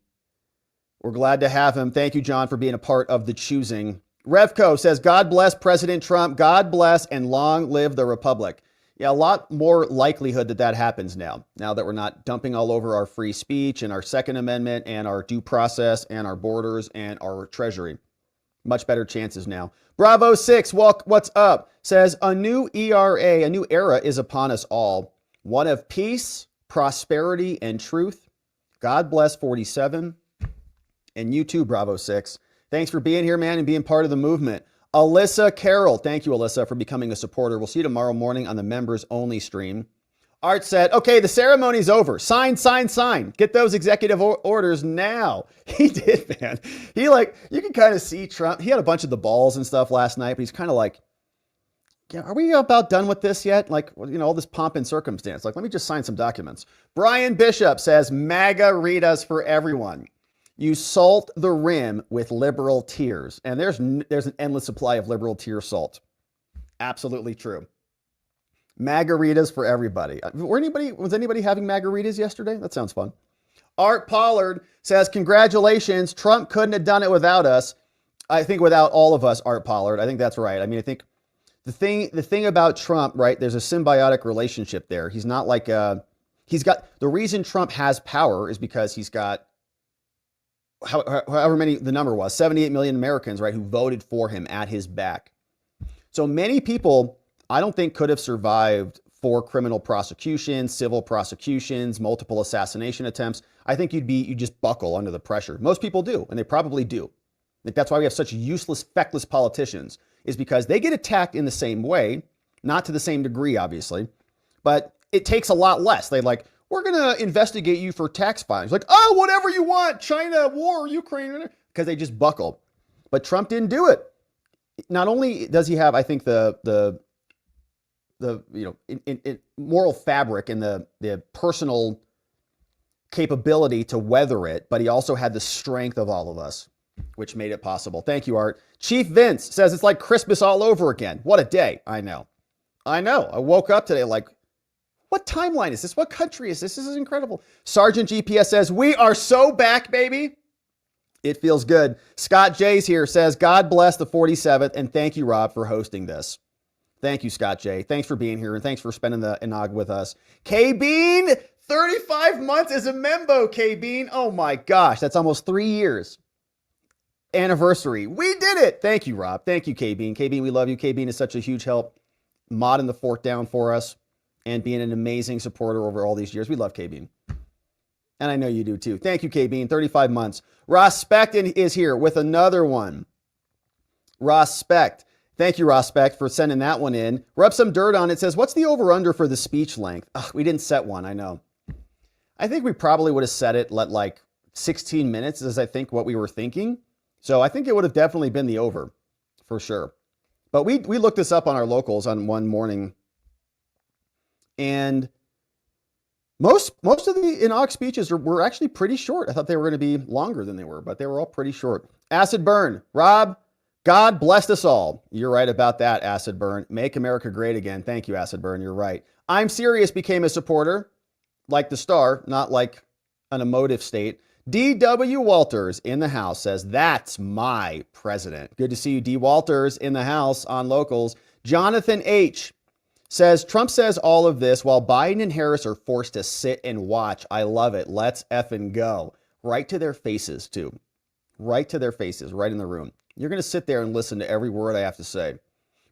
we're glad to have him. Thank you, John, for being a part of the choosing. Revco says, God bless President Trump. God bless and long live the Republic. Yeah, a lot more likelihood that happens now that we're not dumping all over our free speech and our Second Amendment and our due process and our borders and our treasury. Much better chances now. Bravo 6, what's up? Says, a new era is upon us all. One of peace, prosperity, and truth. God bless 47. And you too, Bravo 6. Thanks for being here, man, and being part of the movement. Alyssa Carroll. Thank you, Alyssa, for becoming a supporter. We'll see you tomorrow morning on the members only stream. Art said, okay, the ceremony's over. Sign. Get those executive orders now. He did, man. You can kind of see Trump. He had a bunch of the balls and stuff last night, but he's kind of like, yeah, are we about done with this yet? All this pomp and circumstance. Let me just sign some documents. Brian Bishop says, margaritas for everyone. You salt the rim with liberal tears. And there's an endless supply of liberal tear salt. Absolutely true. Margaritas for everybody. Was anybody having margaritas yesterday? That sounds fun. Art Pollard says, congratulations. Trump couldn't have done it without us. I think without all of us, Art Pollard. I think that's right. I mean, I think the thing about Trump, right, there's a symbiotic relationship there. He's not like, the reason Trump has power is because he's got however many the number was, 78 million Americans, right, who voted for him at his back. So many people, I don't think, could have survived for criminal prosecutions, civil prosecutions, multiple assassination attempts. I think you just buckle under the pressure. Most people do, and they probably do. That's why we have such useless, feckless politicians, is because they get attacked in the same way, not to the same degree, obviously, but it takes a lot less. We're going to investigate you for tax filings. Whatever you want, China, war, Ukraine, because they just buckle. But Trump didn't do it. Not only does he have, I think, the moral fabric and the personal capability to weather it, but he also had the strength of all of us, which made it possible. Thank you, Art. Chief Vince says it's like Christmas all over again. What a day. I know. I woke up today what timeline is this? What country is this? This is incredible. Sergeant GPS says, we are so back, baby. It feels good. Scott J's here says, God bless the 47th, and thank you, Rob, for hosting this. Thank you, Scott J. Thanks for being here, and thanks for spending the Inog with us. K-Bean, 35 months as a membo, K-Bean. Oh my gosh, that's almost 3 years. Anniversary. We did it. Thank you, Rob. Thank you, K-Bean. K-Bean, we love you. K-Bean is such a huge help, modding the fort down for us and being an amazing supporter over all these years. We love K-Bean. And I know you do too. Thank you, K-Bean. 35 months. Ross Specht is here with another one. Ross Specht. Thank you, Ross Specht, for sending that one in. Rub some dirt on it. Says, what's the over-under for the speech length? We didn't set one, I know. I think we probably would have set it at 16 minutes is I think what we were thinking. So I think it would have definitely been the over for sure. But we looked this up on our locals on one morning. And most of the Inog speeches were actually pretty short. I thought they were going to be longer than they were, but they were all pretty short. Acid Burn. Rob, God bless us all. You're right about that, Acid Burn. Make America great again. Thank you, Acid Burn. You're right. I'm Serious became a supporter, like the star, not like an emotive state. D.W. Walters in the house says, that's my president. Good to see you, D. Walters, in the house on locals. Jonathan H. says, Trump says all of this while Biden and Harris are forced to sit and watch. I love it. Let's effing go. Right to their faces, too. Right to their faces, right in the room. You're going to sit there and listen to every word I have to say.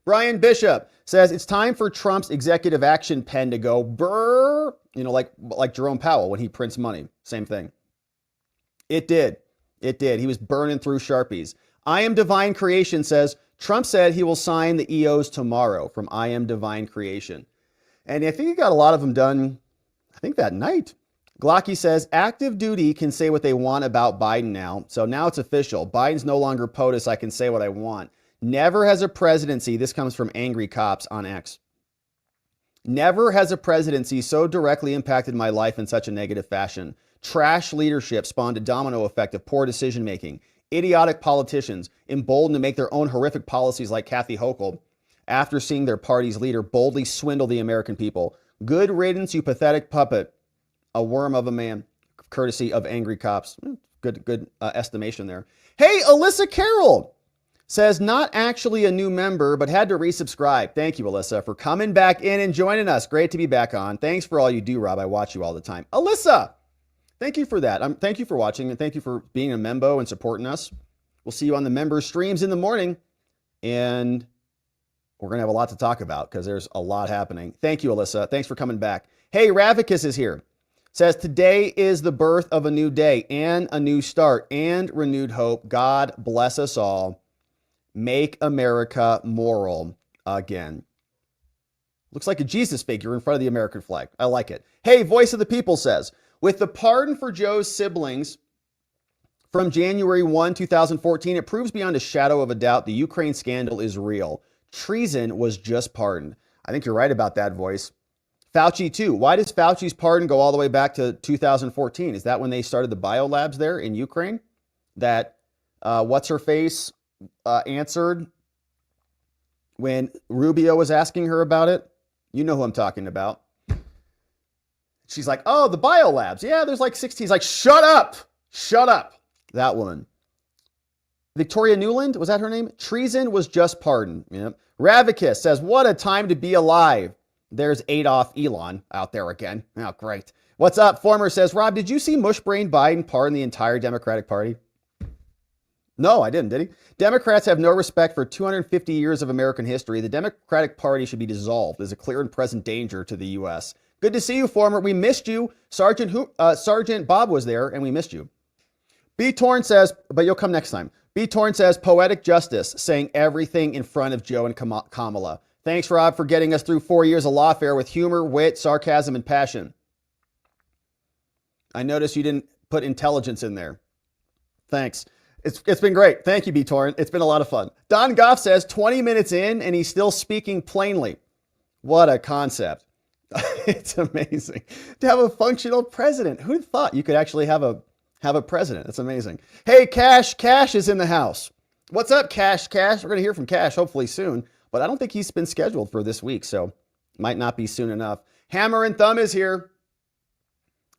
Brian Bishop says, it's time for Trump's executive action pen to go brrr, like Jerome Powell when he prints money. Same thing. It did. It did. He was burning through Sharpies. I Am Divine Creation says, Trump said he will sign the EOs tomorrow from I Am Divine Creation. And I think he got a lot of them done, I think that night. Glocky says, active duty can say what they want about Biden now. So now it's official. Biden's no longer POTUS. I can say what I want. Never has a presidency, this comes from Angry Cops on X. Never has a presidency so directly impacted my life in such a negative fashion. Trash leadership spawned a domino effect of poor decision-making. Idiotic politicians emboldened to make their own horrific policies like Kathy Hochul after seeing their party's leader boldly swindle the American people. Good riddance, you pathetic puppet. A worm of a man, courtesy of Angry Cops. Good estimation there. Hey, Alyssa Carroll. Says, not actually a new member, but had to resubscribe. Thank you, Alyssa, for coming back in and joining us. Great to be back on. Thanks for all you do, Rob. I watch you all the time. Alyssa, thank you for that. Thank you for watching, and thank you for being a member and supporting us. We'll see you on the member streams in the morning, and we're going to have a lot to talk about because there's a lot happening. Thank you, Alyssa. Thanks for coming back. Hey, REVOKES is here. Says, today is the birth of a new day and a new start and renewed hope. God bless us all. Make America moral again. Looks like a Jesus figure in front of the American flag. I like it. Hey, Voice of the People says, with the pardon for Joe's siblings from January 1, 2014, it proves beyond a shadow of a doubt the Ukraine scandal is real. Treason was just pardoned. I think you're right about that, Voice. Fauci, too. Why does Fauci's pardon go all the way back to 2014? Is that when they started the biolabs there in Ukraine? That what's-her-face answered when Rubio was asking her about it? You know who I'm talking about. She's like, oh, the biolabs. Yeah, there's like 16. He's like, shut up. Shut up. That woman. Victoria Nuland, was that her name? Treason was just pardoned. Yep. REVOKES says, what a time to be alive. There's Adolf Elon out there again. Oh, great. What's up? Former says, Rob, did you see Mushbrain Biden pardon the entire Democratic Party? No, I didn't, did he? Democrats have no respect for 250 years of American history. The Democratic Party should be dissolved. There's a clear and present danger to the U.S. Good to see you, Former. We missed you. Sergeant Bob was there, and we missed you. B. Torn says, but you'll come next time. B. Torn says, poetic justice, saying everything in front of Joe and Kamala. Thanks, Rob, for getting us through 4 years of lawfare with humor, wit, sarcasm, and passion. I noticed you didn't put intelligence in there. Thanks. It's been great. Thank you, B. Torn. It's been a lot of fun. Don Goff says 20 minutes in and he's still speaking plainly. What a concept. It's amazing to have a functional president. Who'd thought you could actually have a president? That's amazing. Hey, Cash. Cash is in the house. What's up, Cash? Cash. We're going to hear from Cash hopefully soon, but I don't think he's been scheduled for this week, so might not be soon enough. Hammer and Thumb is here.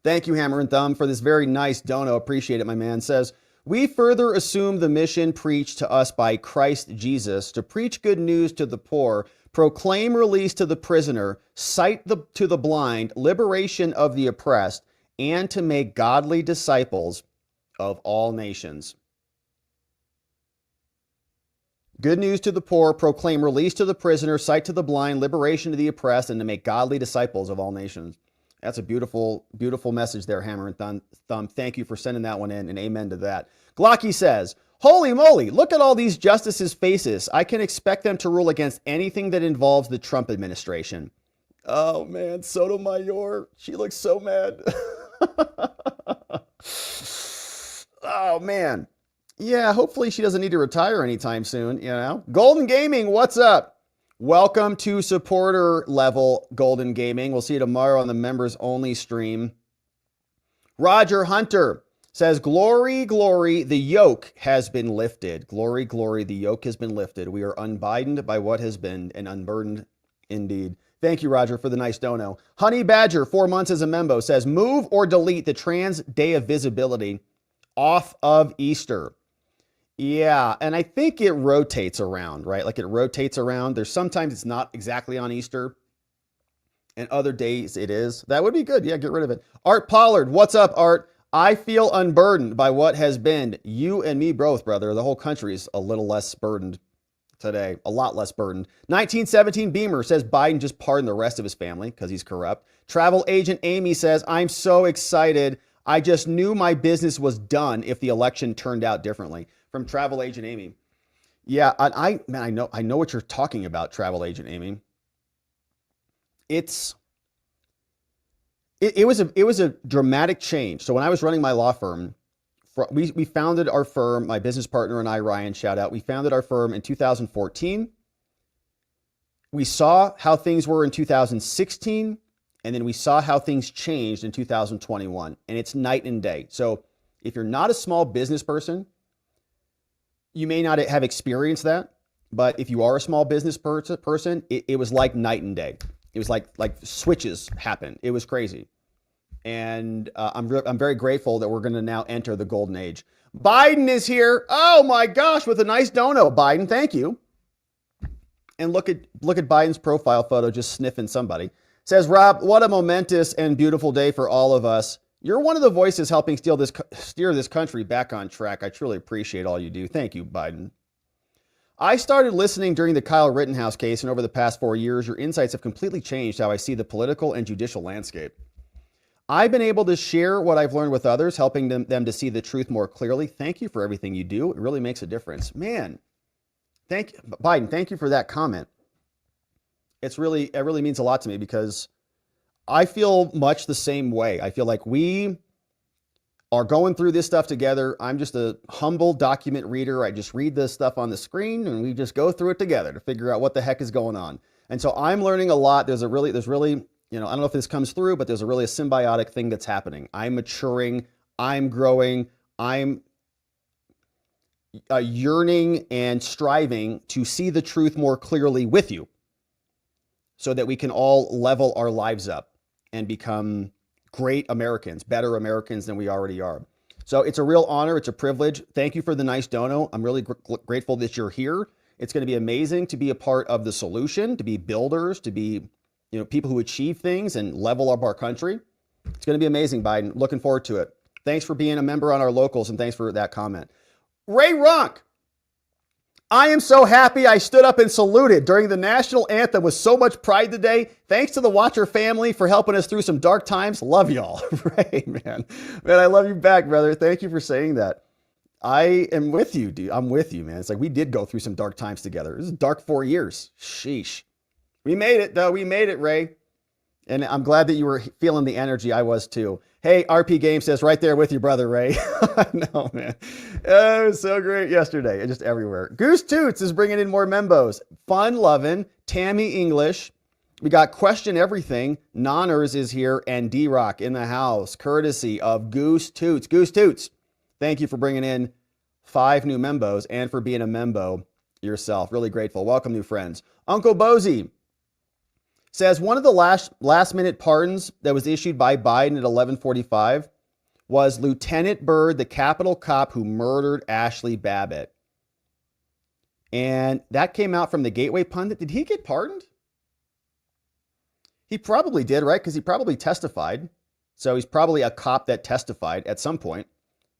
Thank you, Hammer and Thumb, for this very nice dono. Appreciate it, my man. Says, we further assume the mission preached to us by Christ Jesus to preach good news to the poor, proclaim release to the prisoner, sight to the blind, liberation of the oppressed, and to make godly disciples of all nations. Good news to the poor, proclaim release to the prisoner, sight to the blind, liberation to the oppressed, and to make godly disciples of all nations. That's a beautiful, beautiful message there, Hammer and Thumb. Thank you for sending that one in, and amen to that. Glocky says, holy moly, look at all these justices' faces. I can expect them to rule against anything that involves the Trump administration. Oh, man, Sotomayor, she looks so mad. Oh, man. Yeah, hopefully she doesn't need to retire anytime soon, you know. Golden Gaming, what's up? Welcome to supporter level Golden Gaming. We'll see you tomorrow on the members only stream. Roger Hunter says, glory, glory, the yoke has been lifted. Glory, glory, the yoke has been lifted. We are unbidened by what has been and unburdened indeed. Thank you, Roger, for the nice dono. Honey Badger, 4 months as a member, says, move or delete the trans day of visibility off of Easter. Yeah, and I think it rotates around, right? Like it rotates around. There's sometimes it's not exactly on Easter, and other days it is. That would be good. Yeah, get rid of it. Art Pollard, what's up, Art? I feel unburdened by what has been. You and me both, brother. The whole country is a little less burdened today. A lot less burdened. 1917 Beamer says Biden just pardoned the rest of his family because he's corrupt. Travel Agent Amy says, I'm so excited. I just knew my business was done if the election turned out differently. From Travel Agent Amy. Yeah, I know what you're talking about, Travel Agent Amy. It was a dramatic change. So when I was running my law firm, we founded our firm, my business partner and I, Ryan, shout out, we founded our firm in 2014. We saw how things were in 2016, and then we saw how things changed in 2021, and it's night and day. So if you're not a small business person, you may not have experienced that, but if you are a small business person, it was like night and day. It was like switches happened. It was crazy. And I'm very grateful that we're going to now enter the golden age. Biden is here. Oh my gosh, with a nice dono. Biden, thank you. And look at Biden's profile photo, just sniffing somebody. Says, Rob, what a momentous and beautiful day for all of us. You're one of the voices helping steer this country back on track. I truly appreciate all you do. Thank you, Biden. I started listening during the Kyle Rittenhouse case, and over the past 4 years, your insights have completely changed how I see the political and judicial landscape. I've been able to share what I've learned with others, helping them to see the truth more clearly. Thank you for everything you do. It really makes a difference. Man, Biden, thank you for that comment. It really means a lot to me because I feel much the same way. I feel like we are going through this stuff together. I'm just a humble document reader. I just read this stuff on the screen and we just go through it together to figure out what the heck is going on. And so I'm learning a lot. There's really, I don't know if this comes through, but there's a symbiotic thing that's happening. I'm maturing. I'm growing. I'm yearning and striving to see the truth more clearly with you so that we can all level our lives up and become great Americans, better Americans than we already are. So it's a real honor. It's a privilege. Thank you for the nice dono. I'm really grateful that you're here. It's going to be amazing to be a part of the solution, to be builders, to be, people who achieve things and level up our country. It's going to be amazing, Biden. Looking forward to it. Thanks for being a member on our locals, and thanks for that comment. Ray Ronk, I am so happy I stood up and saluted during the national anthem with so much pride today. Thanks to the Watcher family for helping us through some dark times. Love y'all. Ray, man, I love you back, brother. Thank you for saying that. I am with you, dude. I'm with you, man. It's like we did go through some dark times together. It was a dark 4 years. Sheesh. We made it, though. We made it, Ray. And I'm glad that you were feeling the energy. I was, too. Hey, RP Game says, right there with you, brother Ray. I know, man. It was so great yesterday. Just everywhere. Goose Toots is bringing in more membos. Fun loving. Tammy English. We got Question Everything. Nonners is here. And D-Rock in the house. Courtesy of Goose Toots. Goose Toots. Thank you for bringing in 5 new membos and for being a membo yourself. Really grateful. Welcome, new friends. Uncle Bozy says one of the last minute pardons that was issued by Biden at 11:45 was Lieutenant Byrd, the Capitol cop who murdered Ashley Babbitt. And that came out from the Gateway Pundit. Did he get pardoned? He probably did, right? Because he probably testified. So he's probably a cop that testified at some point.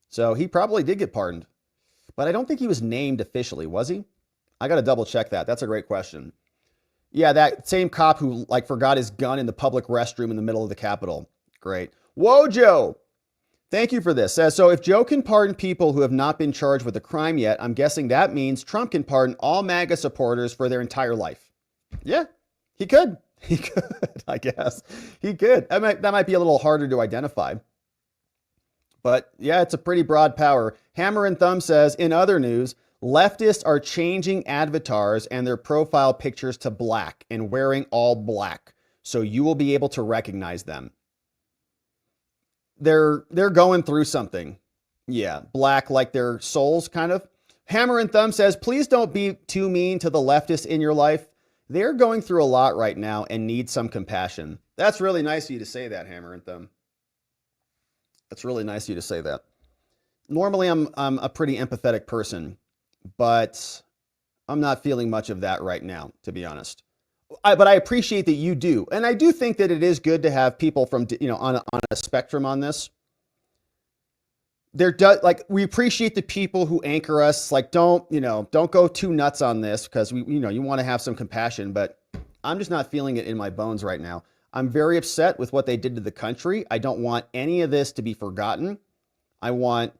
So he probably did get pardoned. But I don't think he was named officially, was he? I got to double check that. That's a great question. Yeah, that same cop who forgot his gun in the public restroom in the middle of the Capitol. Great. Whoa, Joe. Thank you for this. So if Joe can pardon people who have not been charged with a crime yet, I'm guessing that means Trump can pardon all MAGA supporters for their entire life. Yeah, he could. He could, I guess. He could. That might be a little harder to identify. But yeah, it's a pretty broad power. Hammer and Thumb says, in other news, leftists are changing avatars and their profile pictures to black and wearing all black, so you will be able to recognize them. They're going through something. Yeah, black like their souls, kind of. Hammer and Thumb says, please don't be too mean to the leftists in your life. They're going through a lot right now and need some compassion. That's really nice of you to say that, Hammer and Thumb. That's really nice of you to say that. Normally, I'm a pretty empathetic person, but I'm not feeling much of that right now, to be honest. But I appreciate that you do. And I do think that it is good to have people from, on a spectrum on this. We appreciate the people who anchor us. Don't go too nuts on this because you want to have some compassion, but I'm just not feeling it in my bones right now. I'm very upset with what they did to the country. I don't want any of this to be forgotten. I want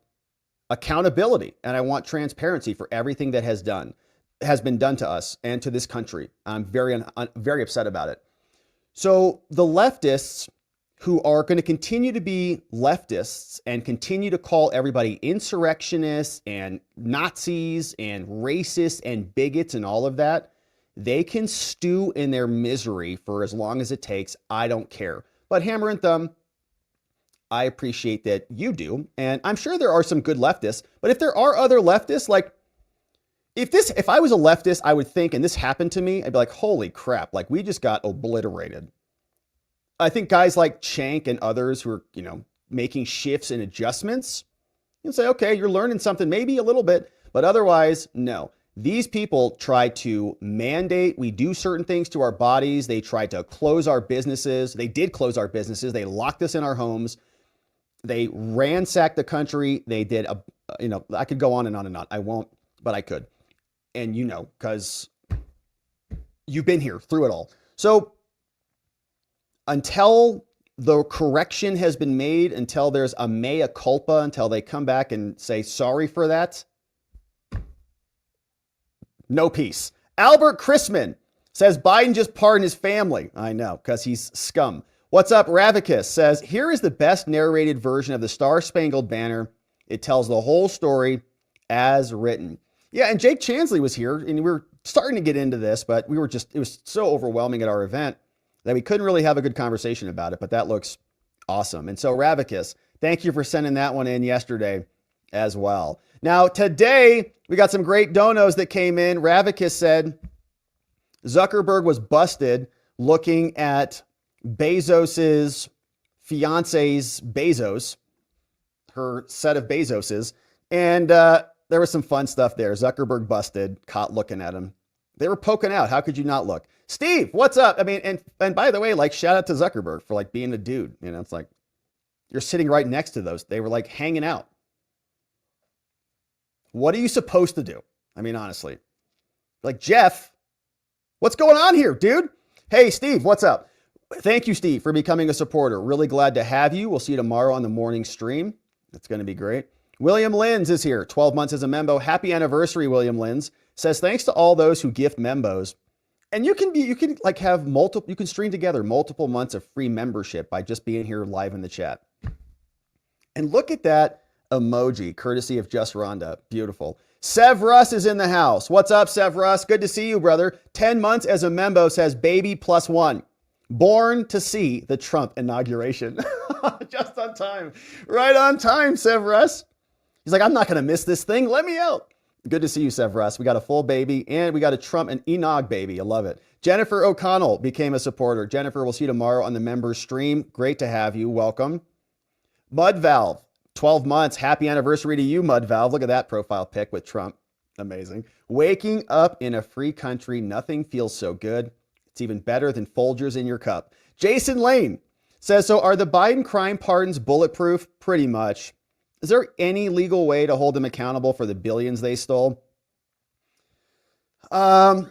accountability and I want transparency for everything that has been done to us and to this country. I'm very upset about it. So the leftists who are going to continue to be leftists and continue to call everybody insurrectionists and Nazis and racists and bigots and all of that, they can stew in their misery for as long as it takes. I don't care. But Hammer and Thumb, I appreciate that you do. And I'm sure there are some good leftists, but if there are other leftists, if I was a leftist, I would think, and this happened to me, I'd be like, holy crap, we just got obliterated. I think guys like Cenk and others who are, making shifts and adjustments, You can say, okay, you're learning something, maybe a little bit, but otherwise, no. These people try to mandate we do certain things to our bodies. They tried to close our businesses. They did close our businesses. They locked us in our homes. They ransacked the country. They did, I could go on and on and on. I won't, but I could. And because you've been here through it all. So until the correction has been made, until there's a mea culpa, until they come back and say sorry for that, no peace. Albert Chrisman says Biden just pardoned his family. I know, because he's scum. What's up, REVOKES says, here is the best narrated version of the Star-Spangled Banner. It tells the whole story as written. Yeah, and Jake Chansley was here, and we were starting to get into this, but it was so overwhelming at our event that we couldn't really have a good conversation about it, but that looks awesome. And so REVOKES, thank you for sending that one in yesterday as well. Now, today, we got some great donos that came in. REVOKES said Zuckerberg was busted looking at Bezos's fiance's Bezos, her set of Bezoses. And there was some fun stuff there. Zuckerberg busted, caught looking at him. They were poking out. How could you not look? Steve, what's up? I mean, and by the way, shout out to Zuckerberg for being a dude. It's like you're sitting right next to those. They were hanging out. What are you supposed to do? I mean, honestly, Jeff, what's going on here, dude? Hey, Steve, what's up? Thank you, Steve, for becoming a supporter. Really glad to have you. We'll see you tomorrow on the morning stream. It's going to be great. William Linz is here. 12 months as a membo. Happy anniversary, William Linz. Says, thanks to all those who gift membos. And you can have multiple, you can string together multiple months of free membership by just being here live in the chat. And look at that emoji, courtesy of Just Rhonda. Beautiful. Sev Russ is in the house. What's up, Sev Russ? Good to see you, brother. 10 months as a membo, says baby +1. Born to see the Trump inauguration. Just on time. Right on time, Sev Russ. He's like, I'm not going to miss this thing. Let me out. Good to see you, Sev Russ. We got a full baby and we got a Trump and Enog baby. I love it. Jennifer O'Connell became a supporter. Jennifer, we'll see you tomorrow on the members stream. Great to have you. Welcome. Mud Valve, 12 months. Happy anniversary to you, Mud Valve. Look at that profile pic with Trump. Amazing. Waking up in a free country. Nothing feels so good. It's even better than Folgers in your cup. Jason Lane says, so are the Biden crime pardons bulletproof? Pretty much. Is there any legal way to hold them accountable for the billions they stole? Probably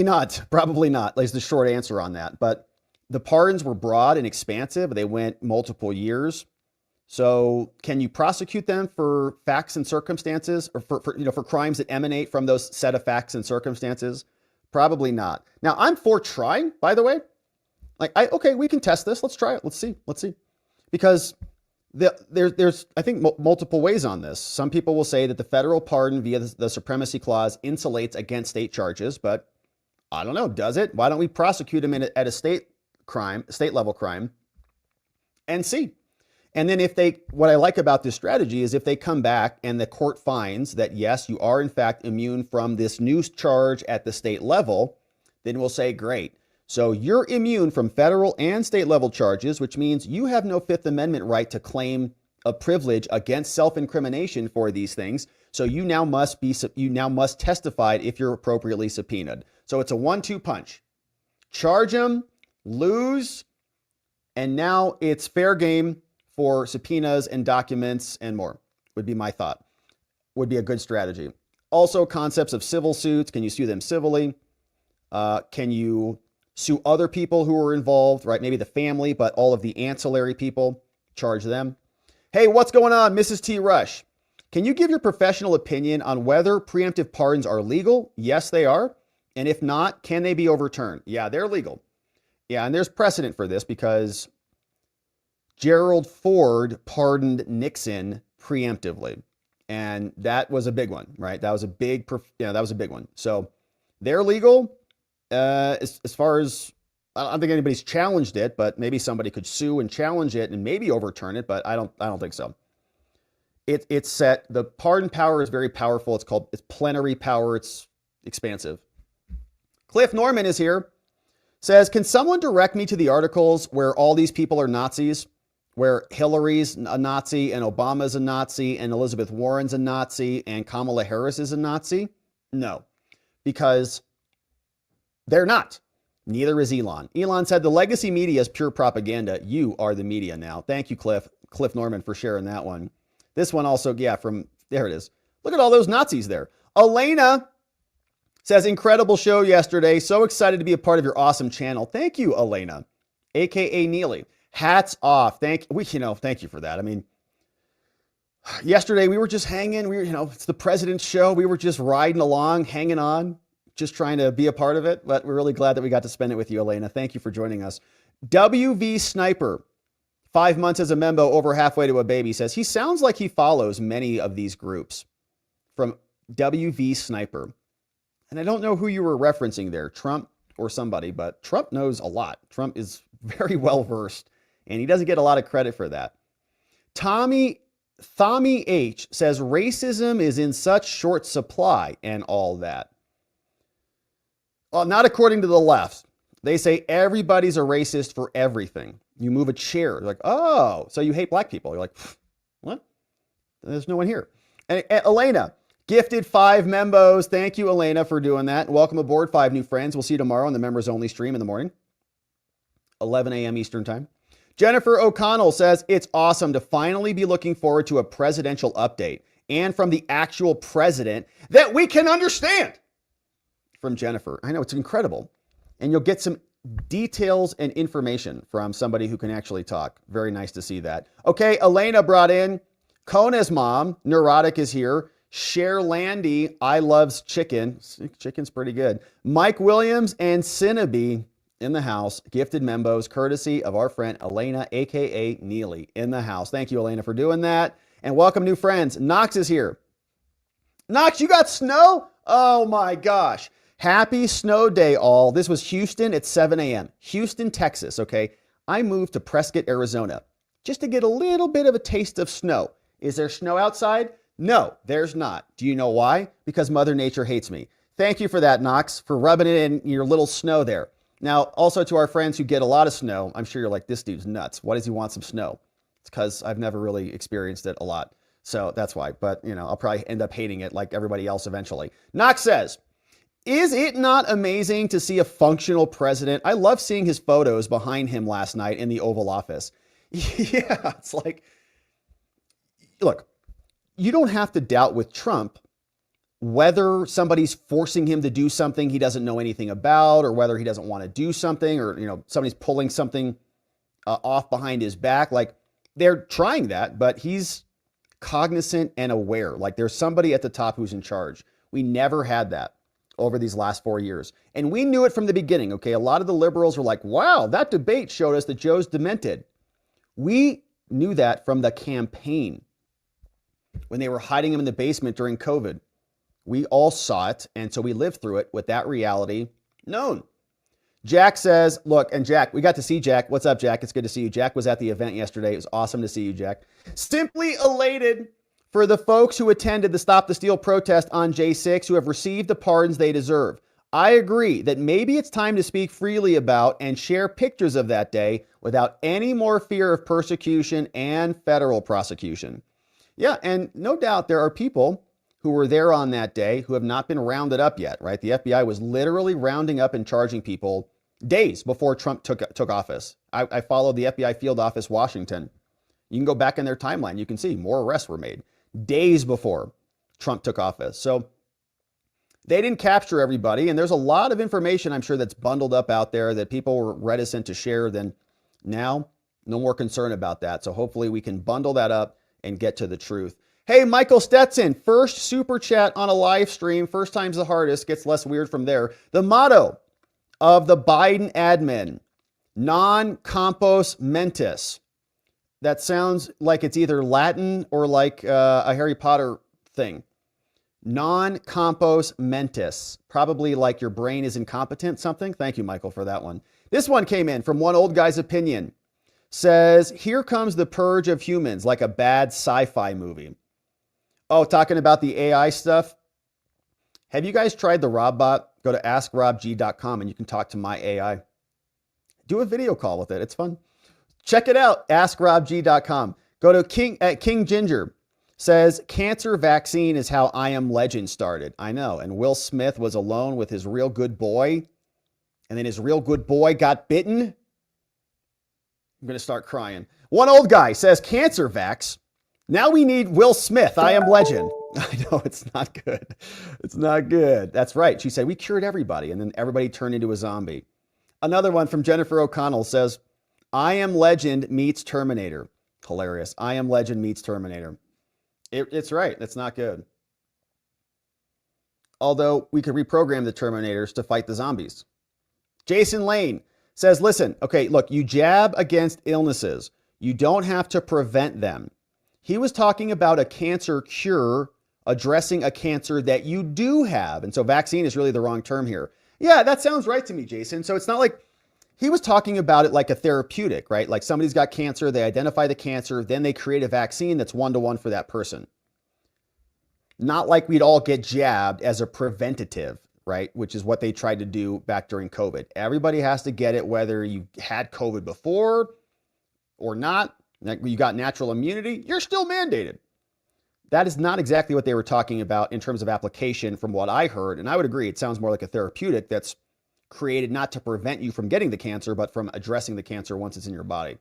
not. Probably not. Is the short answer on that. But the pardons were broad and expansive. They went multiple years. So can you prosecute them for facts and circumstances, or for crimes that emanate from those set of facts and circumstances? Probably not. Now, I'm for trying, by the way. Okay, we can test this. Let's try it. Let's see. Because there's, I think, multiple ways on this. Some people will say that the federal pardon via the supremacy clause insulates against state charges, but I don't know. Does it? Why don't we prosecute them at a state level crime, and see? And then what I like about this strategy is if they come back and the court finds that, yes, you are in fact immune from this new charge at the state level, then we'll say, great. So you're immune from federal and state level charges, which means you have no Fifth Amendment right to claim a privilege against self-incrimination for these things. So you now must testify if you're appropriately subpoenaed. So it's a 1-2 punch. Charge them, lose, and now it's fair game for subpoenas and documents and more, would be my thought. Would be a good strategy. Also, concepts of civil suits. Can you sue them civilly? Can you sue other people who are involved, right? Maybe the family, but all of the ancillary people, charge them. Hey, what's going on, Mrs. T. Rush? Can you give your professional opinion on whether preemptive pardons are legal? Yes, they are. And if not, can they be overturned? Yeah, they're legal. Yeah, and there's precedent for this because Gerald Ford pardoned Nixon preemptively. And that was a big one, right? That was a big one. So they're legal. As far as, I don't think anybody's challenged it, but maybe somebody could sue and challenge it and maybe overturn it, but I don't think so. It's set. The pardon power is very powerful. It's plenary power. It's expansive. Cliff Norman is here. Says, can someone direct me to the articles where all these people are Nazis? where Hillary's a Nazi and Obama's a Nazi and Elizabeth Warren's a Nazi and Kamala Harris is a Nazi? No, because they're not. Neither is Elon. Elon said the legacy media is pure propaganda. You are the media now. Thank you, Cliff Norman, for sharing that one. This one also, yeah, from there it is. Look at all those Nazis there. Elena says, incredible show yesterday. So excited to be a part of your awesome channel. Thank you, Elena, AKA Neely. Hats off. Thank you for that. I mean, yesterday we were just hanging. It's the president's show. We were just riding along, hanging on, just trying to be a part of it. But we're really glad that we got to spend it with you, Elena. Thank you for joining us. WV Sniper, 5 months as a member, over halfway to a baby, says he sounds like he follows many of these groups. From WV Sniper. And I don't know who you were referencing there, Trump or somebody, but Trump knows a lot. Trump is very well versed, and he doesn't get a lot of credit for that. Thami H says racism is in such short supply and all that. Well, not according to the left. They say everybody's a racist for everything. You move a chair, like, oh, so you hate black people. You're like, what? There's no one here. And Elena, gifted 5 membos. Thank you, Elena, for doing that. Welcome aboard, 5 new friends. We'll see you tomorrow on the members only stream in the morning, 11 a.m. Eastern time. Jennifer O'Connell says it's awesome to finally be looking forward to a presidential update and from the actual president that we can understand. From Jennifer. I know, it's incredible. And you'll get some details and information from somebody who can actually talk. Very nice to see that. Okay, Elena brought in Kona's mom, Neurotic, is here. Cher Landy, I loves chicken. Chicken's pretty good. Mike Williams and Cinnabee in the house. Gifted membos, courtesy of our friend Elena, a.k.a. Neely, in the house. Thank you, Elena, for doing that. And welcome new friends. Knox is here. Knox, you got snow? Oh, my gosh. Happy snow day, all. This was Houston at 7 a.m. Houston, Texas, okay? I moved to Prescott, Arizona, just to get a little bit of a taste of snow. Is there snow outside? No, there's not. Do you know why? Because Mother Nature hates me. Thank you for that, Knox, for rubbing it in your little snow there. Now, also to our friends who get a lot of snow, I'm sure you're like, this dude's nuts. Why does he want some snow? It's because I've never really experienced it a lot. So that's why. But, I'll probably end up hating it like everybody else eventually. Knox says, is it not amazing to see a functional president? I love seeing his photos behind him last night in the Oval Office. Yeah, it's like, look, you don't have to doubt with Trump whether somebody's forcing him to do something he doesn't know anything about, or whether he doesn't want to do something, or, somebody's pulling something off behind his back. Like, they're trying that, but he's cognizant and aware. Like, there's somebody at the top who's in charge. We never had that over these last 4 years. And we knew it from the beginning, okay? A lot of the liberals were like, wow, that debate showed us that Joe's demented. We knew that from the campaign when they were hiding him in the basement during COVID. We all saw it, and so we lived through it with that reality known. Jack says, look, and Jack, we got to see Jack. What's up, Jack? It's good to see you. Jack was at the event yesterday. It was awesome to see you, Jack. Simply elated for the folks who attended the Stop the Steal protest on J6 who have received the pardons they deserve. I agree that maybe it's time to speak freely about and share pictures of that day without any more fear of persecution and federal prosecution. Yeah, and no doubt there are people who were there on that day who have not been rounded up yet, right? The FBI was literally rounding up and charging people days before Trump took office. I followed the FBI field office, Washington. You can go back in their timeline. You can see more arrests were made days before Trump took office. So they didn't capture everybody. And there's a lot of information, I'm sure, that's bundled up out there that people were reticent to share. Then now, no more concern about that. So hopefully we can bundle that up and get to the truth. Hey, Michael Stetson, first super chat on a live stream. First time's the hardest, gets less weird from there. The motto of the Biden admin, non compos mentis. That sounds like it's either Latin or like a Harry Potter thing. Non compos mentis, probably like your brain is incompetent, something. Thank you, Michael, for that one. This one came in from one old guy's opinion. Says, here comes the purge of humans, like a bad sci-fi movie. Oh, talking about the AI stuff. Have you guys tried the RobBot? Go to askrobg.com and you can talk to my AI. Do a video call with it. It's fun. Check it out, askrobg.com. Go to King Ginger. Says, cancer vaccine is how I Am Legend started. I know. And Will Smith was alone with his real good boy. And then his real good boy got bitten. I'm going to start crying. One old guy says, cancer vax. Now we need Will Smith. I Am Legend. I know, it's not good. It's not good. That's right. She said, we cured everybody. And then everybody turned into a zombie. Another one from Jennifer O'Connell says, I Am Legend meets Terminator. Hilarious. I Am Legend meets Terminator. It's right. That's not good. Although we could reprogram the Terminators to fight the zombies. Jason Lane says, listen, okay, look, you jab against illnesses. You don't have to prevent them. He was talking about a cancer cure addressing a cancer that you do have. And so vaccine is really the wrong term here. Yeah, that sounds right to me, Jason. So it's not like he was talking about it like a therapeutic, right? Like somebody's got cancer, they identify the cancer, then they create a vaccine that's one-to-one for that person. Not like we'd all get jabbed as a preventative, right? Which is what they tried to do back during COVID. Everybody has to get it, whether you had COVID before or not. Like you got natural immunity, you're still mandated. That is not exactly what they were talking about in terms of application from what I heard. And I would agree, it sounds more like a therapeutic that's created not to prevent you from getting the cancer, but from addressing the cancer once it's in your body.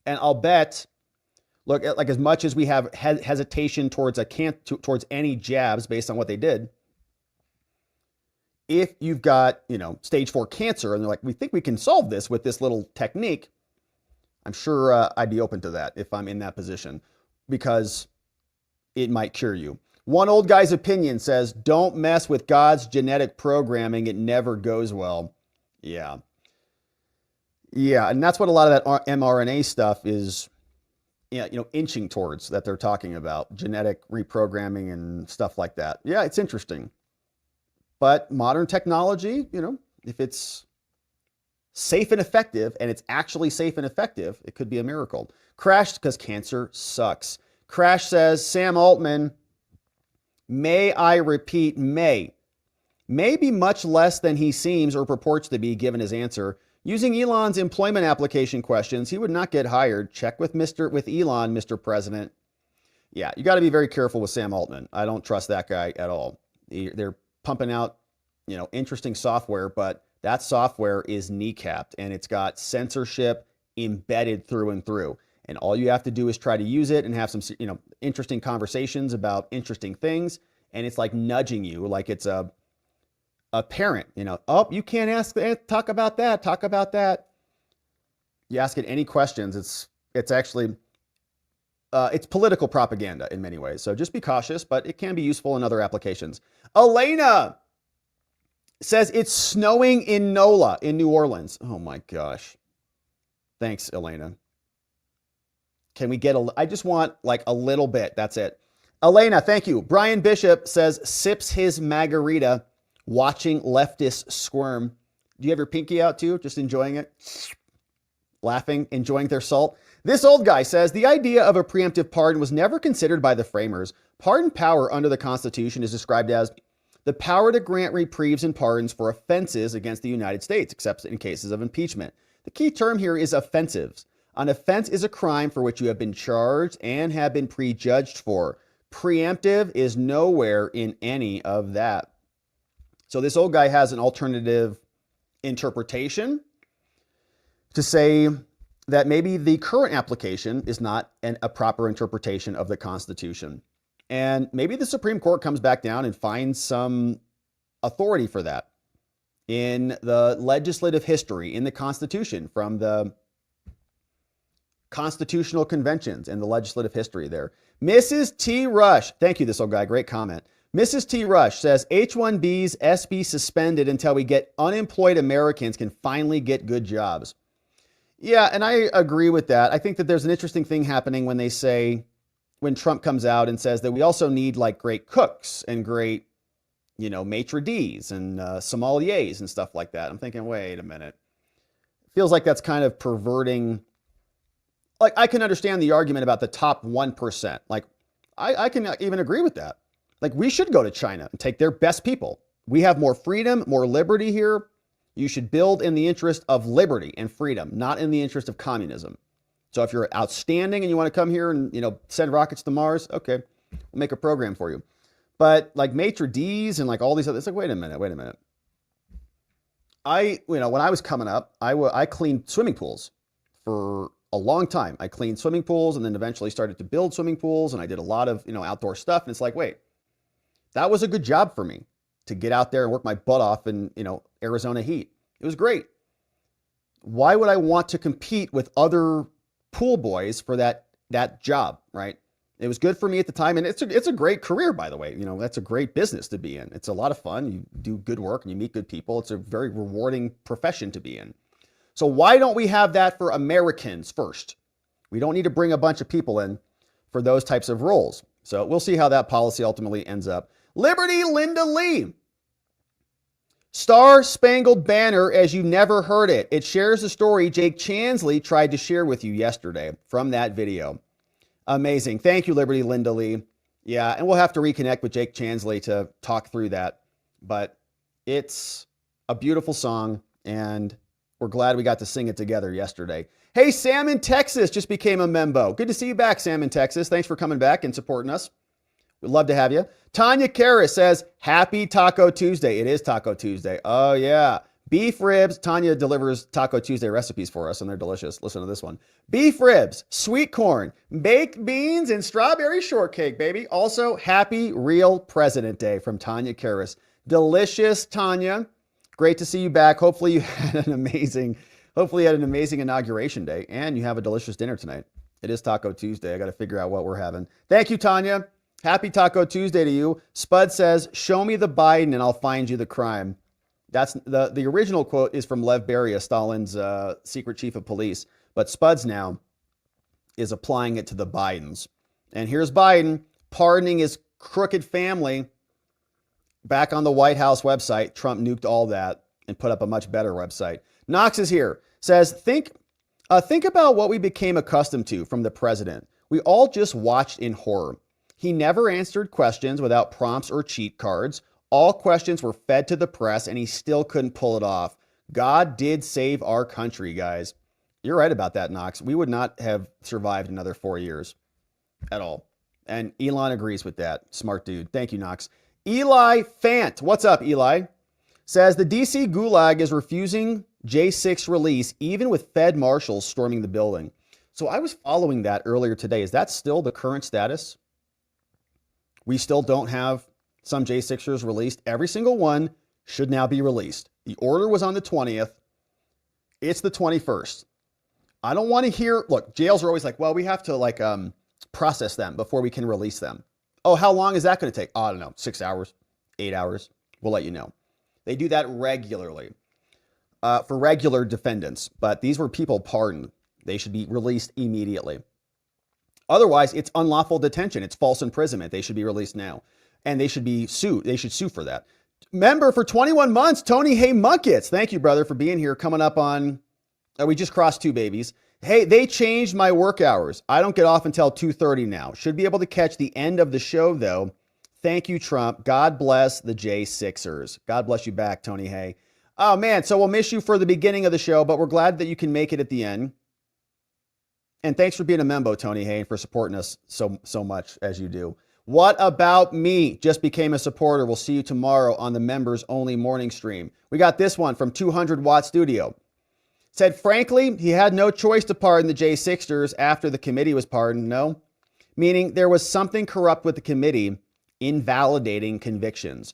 And I'll bet, look, like as much as we have hesitation towards towards any jabs based on what they did, if you've got, stage 4 cancer and they're like, we think we can solve this with this little technique, I'm sure I'd be open to that if I'm in that position because it might cure you. One old guy's opinion says, don't mess with God's genetic programming. It never goes well. Yeah. Yeah. And that's what a lot of that mRNA stuff is, inching towards that they're talking about, genetic reprogramming and stuff like that. Yeah, it's interesting. But modern technology, if it's safe and effective, and it's actually safe and effective, it could be a miracle. Crash, because cancer sucks. Crash says, Sam Altman, may I repeat, may be much less than he seems or purports to be given his answer. Using Elon's employment application questions, he would not get hired. Check with Elon, Mr. President. Yeah, you got to be very careful with Sam Altman. I don't trust that guy at all. They're pumping out, interesting software, but that software is kneecapped and it's got censorship embedded through and through. And all you have to do is try to use it and have some, interesting conversations about interesting things. And it's like nudging you, like it's a parent, oh, you can't talk about that. You ask it any questions. It's actually, it's political propaganda in many ways. So just be cautious, but it can be useful in other applications. Elena says it's snowing in NOLA in New Orleans. Oh my gosh. Thanks, Elena. Can we get I just want like a little bit. That's it. Elena, thank you. Brian Bishop says sips his margarita watching leftists squirm. Do you have your pinky out too? Just enjoying it? Laughing, enjoying their salt? This old guy says the idea of a preemptive pardon was never considered by the framers. Pardon power under the Constitution is described as the power to grant reprieves and pardons for offenses against the United States, except in cases of impeachment. The key term here is offensives. An offense is a crime for which you have been charged and have been prejudged for. Preemptive is nowhere in any of that. So this old guy has an alternative interpretation to say that maybe the current application is not a proper interpretation of the Constitution. And maybe the Supreme Court comes back down and finds some authority for that in the legislative history, in the Constitution, from the constitutional conventions and the legislative history there. Mrs. T. Rush, thank you, this old guy, great comment. Mrs. T. Rush says H-1Bs be suspended until we get unemployed Americans can finally get good jobs. Yeah, and I agree with that. I think that there's an interesting thing happening when they say, when Trump comes out and says that we also need like great cooks and great, maitre d's and sommeliers and stuff like that. I'm thinking, wait a minute. Feels like that's kind of perverting. Like, I can understand the argument about the top 1%. Like, I can even agree with that. Like, we should go to China and take their best people. We have more freedom, more liberty here. You should build in the interest of liberty and freedom, not in the interest of communism. So if you're outstanding and you want to come here and, send rockets to Mars, okay, we'll make a program for you. But like maitre d's and like all these other, it's like, wait a minute. When I was coming up, I cleaned swimming pools for a long time. I cleaned swimming pools and then eventually started to build swimming pools. And I did a lot of, outdoor stuff. And it's like, wait, that was a good job for me to get out there and work my butt off in, Arizona heat. It was great. Why would I want to compete with other pool boys for that job, right? It was good for me at the time. And it's a great career, by the way. That's a great business to be in. It's a lot of fun. You do good work and you meet good people. It's a very rewarding profession to be in. So why don't we have that for Americans first? We don't need to bring a bunch of people in for those types of roles. So we'll see how that policy ultimately ends up. Liberty Linda Lee. Star Spangled Banner as you never heard it. It shares the story Jake Chansley tried to share with you yesterday from that video. Amazing. Thank you, Liberty Linda Lee. Yeah, and we'll have to reconnect with Jake Chansley to talk through that. But it's a beautiful song, and we're glad we got to sing it together yesterday. Hey, Sam in Texas just became a membo. Good to see you back, Sam in Texas. Thanks for coming back and supporting us. We'd love to have you. Tanya Karras says, happy Taco Tuesday. It is Taco Tuesday. Oh, yeah. Beef ribs. Tanya delivers Taco Tuesday recipes for us, and they're delicious. Listen to this one. Beef ribs, sweet corn, baked beans, and strawberry shortcake, baby. Also, happy Real President Day from Tanya Karras. Delicious, Tanya. Great to see you back. Hopefully you had an amazing inauguration day, and you have a delicious dinner tonight. It is Taco Tuesday. I got to figure out what we're having. Thank you, Tanya. Happy Taco Tuesday to you. Spud says, show me the Biden and I'll find you the crime. That's the original quote is from Lev Beria, Stalin's secret chief of police. But Spuds now is applying it to the Bidens. And here's Biden pardoning his crooked family back on the White House website. Trump nuked all that and put up a much better website. Knox is here. Says, think about what we became accustomed to from the president. We all just watched in horror. He never answered questions without prompts or cheat cards. All questions were fed to the press, and he still couldn't pull it off. God did save our country, guys. You're right about that, Knox. We would not have survived another 4 years at all. And Elon agrees with that. Smart dude. Thank you, Knox. Eli Fant. What's up, Eli? Says the DC Gulag is refusing J6 release, even with Fed marshals storming the building. So I was following that earlier today. Is that still the current status? We still don't have some J6ers released. Every single one should now be released. The order was on the 20th. It's the 21st. I don't want to hear, look, jails are always like, well, we have to process them before we can release them. Oh, how long is that going to take? Oh, I don't know, 6 hours, 8 hours. We'll let you know. They do that regularly for regular defendants, but these were people pardoned. They should be released immediately. Otherwise, it's unlawful detention. It's false imprisonment. They should be released now. And they should be sued. They should sue for that. Member for 21 months, Tony Hay Muckets. Thank you, brother, for being here. Coming up on, we just crossed 2 babies. Hey, they changed my work hours. I don't get off until 2:30 now. Should be able to catch the end of the show, though. Thank you, Trump. God bless the J6ers. God bless you back, Tony Hay. Oh, man, so we'll miss you for the beginning of the show, but we're glad that you can make it at the end. And thanks for being a membo, Tony Hay, and for supporting us so much as you do. What about me? Just became a supporter. We'll see you tomorrow on the members only morning stream. We got this one from 200 Watt Studio. Said, frankly, he had no choice to pardon the J6ers after the committee was pardoned. No, meaning there was something corrupt with the committee invalidating convictions.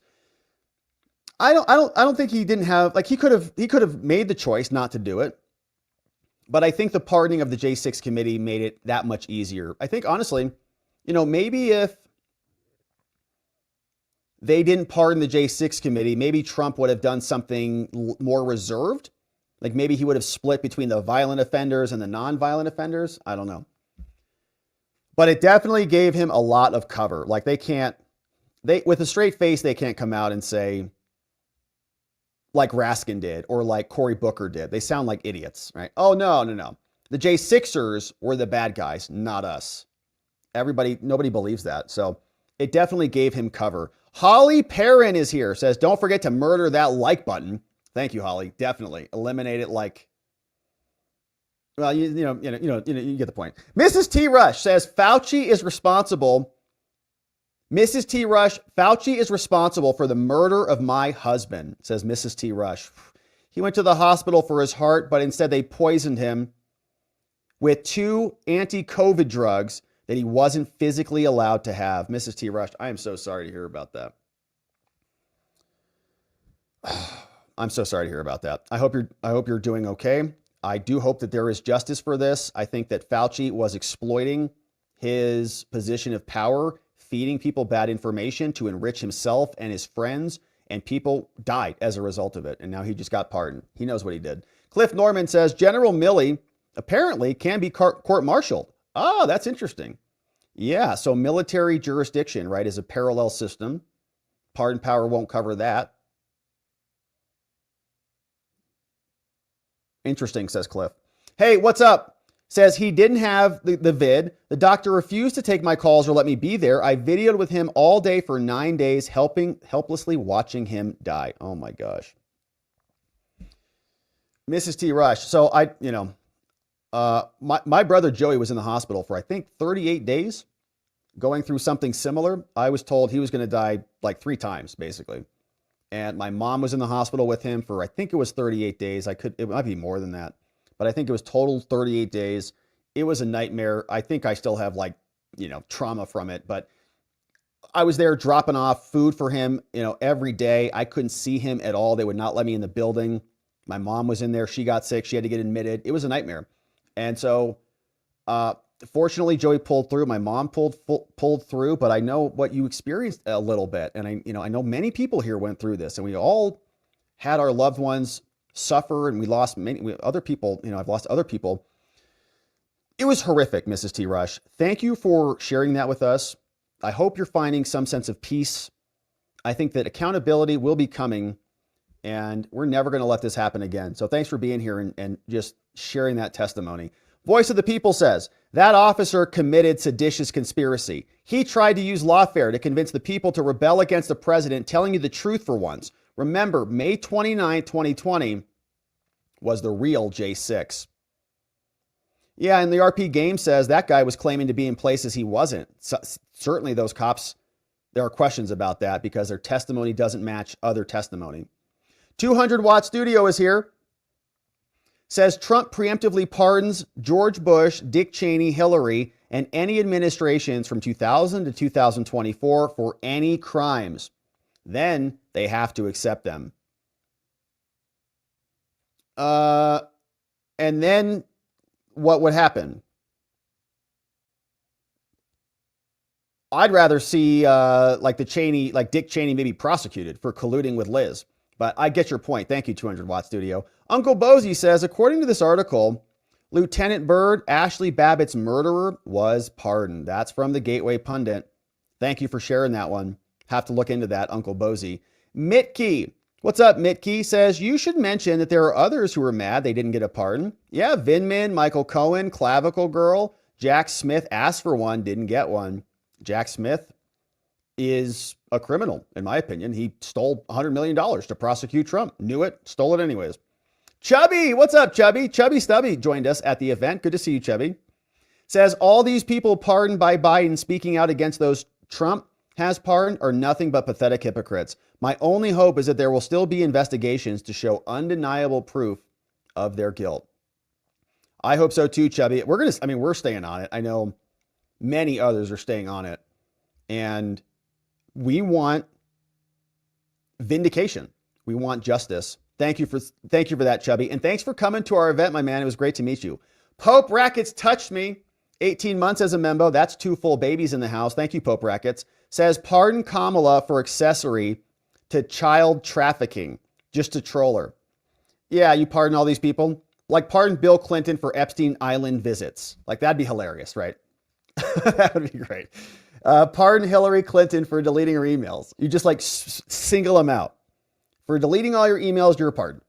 I don't think he didn't have, he could have made the choice not to do it. But I think the pardoning of the J6 committee made it that much easier. I think, honestly, maybe if they didn't pardon the J6 committee, maybe Trump would have done something more reserved. Like maybe he would have split between the violent offenders and the non-violent offenders. I don't know. But it definitely gave him a lot of cover. Like with a straight face, they can't come out and say, like Raskin did or like Cory Booker did. They sound like idiots, right? Oh, no. The J6ers were the bad guys, not us. Nobody believes that. So it definitely gave him cover. Holly Perrin is here, says, don't forget to murder that like button. Thank you, Holly. Definitely. Eliminate it like Well, you get the point. Mrs. T. Rush says Fauci is responsible. Mrs. T. Rush, Fauci is responsible for the murder of my husband, says Mrs. T. Rush. He went to the hospital for his heart, but instead they poisoned him with 2 anti-COVID drugs that he wasn't physically allowed to have. Mrs. T. Rush, I am so sorry to hear about that. I'm so sorry to hear about that. I hope you're doing okay. I do hope that there is justice for this. I think that Fauci was exploiting his position of power, feeding people bad information to enrich himself and his friends, and people died as a result of it. And now he just got pardoned. He knows what he did. Cliff Norman says General Milley apparently can be court-martialed. Oh, that's interesting. Yeah, so military jurisdiction, right, is a parallel system. Pardon power won't cover that. Interesting, says Cliff. Hey, what's up? Says he didn't have the vid. The doctor refused to take my calls or let me be there. I videoed with him all day for 9 days, helplessly watching him die. Oh my gosh. Mrs. T. Rush. So my brother Joey was in the hospital for, I think, 38 days going through something similar. I was told he was going to die like 3 times, basically. And my mom was in the hospital with him for, I think it was 38 days. It might be more than that, but I think it was total 38 days. It was a nightmare. I think I still have trauma from it, but I was there dropping off food for him, every day. I couldn't see him at all. They would not let me in the building. My mom was in there. She got sick. She had to get admitted. It was a nightmare. And so, fortunately, Joey pulled through. My mom pulled through, but I know what you experienced a little bit. And I know many people here went through this, and we all had our loved ones suffer, and we lost other people. I've lost other people. It was horrific, Mrs. T. Rush. Thank you for sharing that with us. I hope you're finding some sense of peace. I think that accountability will be coming, and we're never going to let this happen again. So thanks for being here and just sharing that testimony. Voice of the People says, that officer committed seditious conspiracy. He tried to use lawfare to convince the people to rebel against the president, telling you the truth for once. Remember, May 29, 2020 was the real J6. Yeah, and the RP Game says that guy was claiming to be in places he wasn't. Certainly those cops, there are questions about that because their testimony doesn't match other testimony. 200 Watt Studio is here. Says Trump preemptively pardons George Bush, Dick Cheney, Hillary, and any administrations from 2000 to 2024 for any crimes. Then they have to accept them. And then what would happen? I'd rather see Dick Cheney maybe prosecuted for colluding with Liz. But I get your point. Thank you, 200 Watt Studio. Uncle Bozy says, according to this article, Lieutenant Byrd, Ashley Babbitt's murderer, was pardoned. That's from the Gateway Pundit. Thank you for sharing that one. Have to look into that, Uncle Bozy. Mitke. What's up, Mitke? Says, you should mention that there are others who are mad they didn't get a pardon. Yeah, Vinman, Michael Cohen, Clavicle Girl, Jack Smith asked for one, didn't get one. Jack Smith is a criminal, in my opinion. He stole $100 million to prosecute Trump. Knew it, stole it anyways. Chubby, what's up, Chubby? Chubby Stubby joined us at the event. Good to see you, Chubby. Says, all these people pardoned by Biden speaking out against those Trump has pardoned are nothing but pathetic hypocrites. My only hope is that there will still be investigations to show undeniable proof of their guilt. I hope so too, Chubby. We're staying on it. I know many others are staying on it. And we want vindication. We want justice. Thank you for that, Chubby. And thanks for coming to our event, my man. It was great to meet you. Pope Rackets touched me. 18 months as a member. That's 2 full babies in the house. Thank you, Pope Rackets. Says, pardon Kamala for accessory to child trafficking. Just to troll her. Yeah, you pardon all these people? Like pardon Bill Clinton for Epstein Island visits. Like that'd be hilarious, right? That would be great. Pardon Hillary Clinton for deleting her emails. You just single them out. For deleting all your emails, you're pardoned.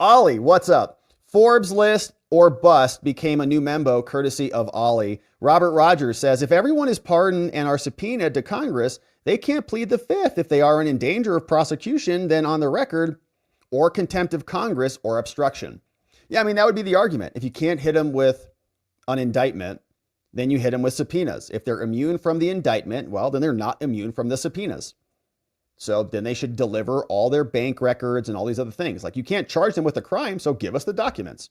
Ollie, what's up? Forbes list or bust became a new membo courtesy of Ollie. Robert Rogers says, if everyone is pardoned and are subpoenaed to Congress, they can't plead the fifth if they aren't in danger of prosecution, then on the record, or contempt of Congress or obstruction. Yeah, I mean, that would be the argument. If you can't hit them with an indictment, then you hit them with subpoenas. If they're immune from the indictment, well, then they're not immune from the subpoenas. So then they should deliver all their bank records and all these other things. Like, you can't charge them with a crime, so give us the documents.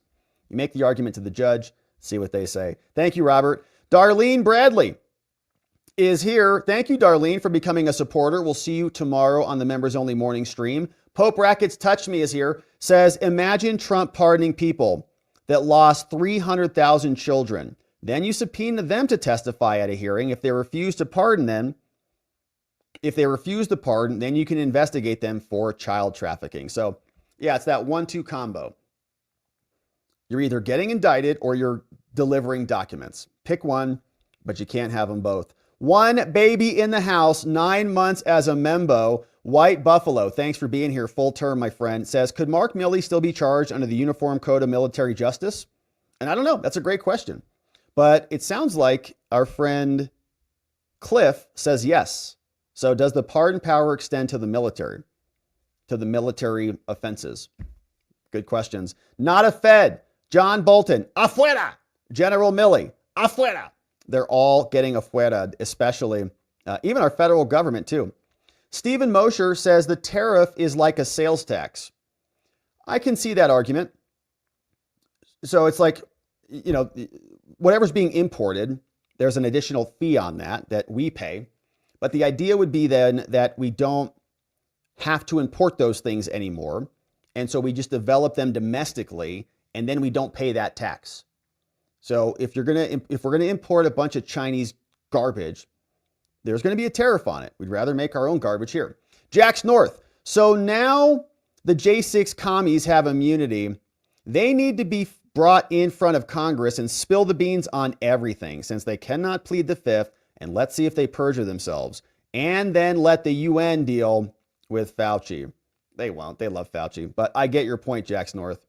You make the argument to the judge, see what they say. Thank you, Robert. Darlene Bradley is here. Thank you, Darlene, for becoming a supporter. We'll see you tomorrow on the members only morning stream. Pope Rackets Touch Me is here. Says, imagine Trump pardoning people that lost 300,000 children. Then you subpoena them to testify at a hearing. If they refuse to pardon, then you can investigate them for child trafficking. So yeah, it's that 1-2 combo. You're either getting indicted or you're delivering documents. Pick one, but you can't have them both. One baby in the house, 9 months as a membo. White Buffalo, thanks for being here full term, my friend, says, could Mark Milley still be charged under the Uniform Code of Military Justice? And I don't know. That's a great question. But it sounds like our friend Cliff says yes. So does the pardon power extend to the military offenses? Good questions. Not a Fed. John Bolton, afuera. General Milley, afuera. They're all getting afuera, especially even our federal government too. Stephen Mosher says the tariff is like a sales tax. I can see that argument. So it's like, you know, whatever's being imported, there's an additional fee on that we pay. But the idea would be then that we don't have to import those things anymore. And so we just develop them domestically, and then we don't pay that tax. So if we're going to import a bunch of Chinese garbage, there's going to be a tariff on it. We'd rather make our own garbage here. Jax North. So now the J6 commies have immunity. They need to be brought in front of Congress and spill the beans on everything, since they cannot plead the fifth. And let's see if they perjure themselves. And then let the UN deal with Fauci. They won't. They love Fauci. But I get your point, Jax North.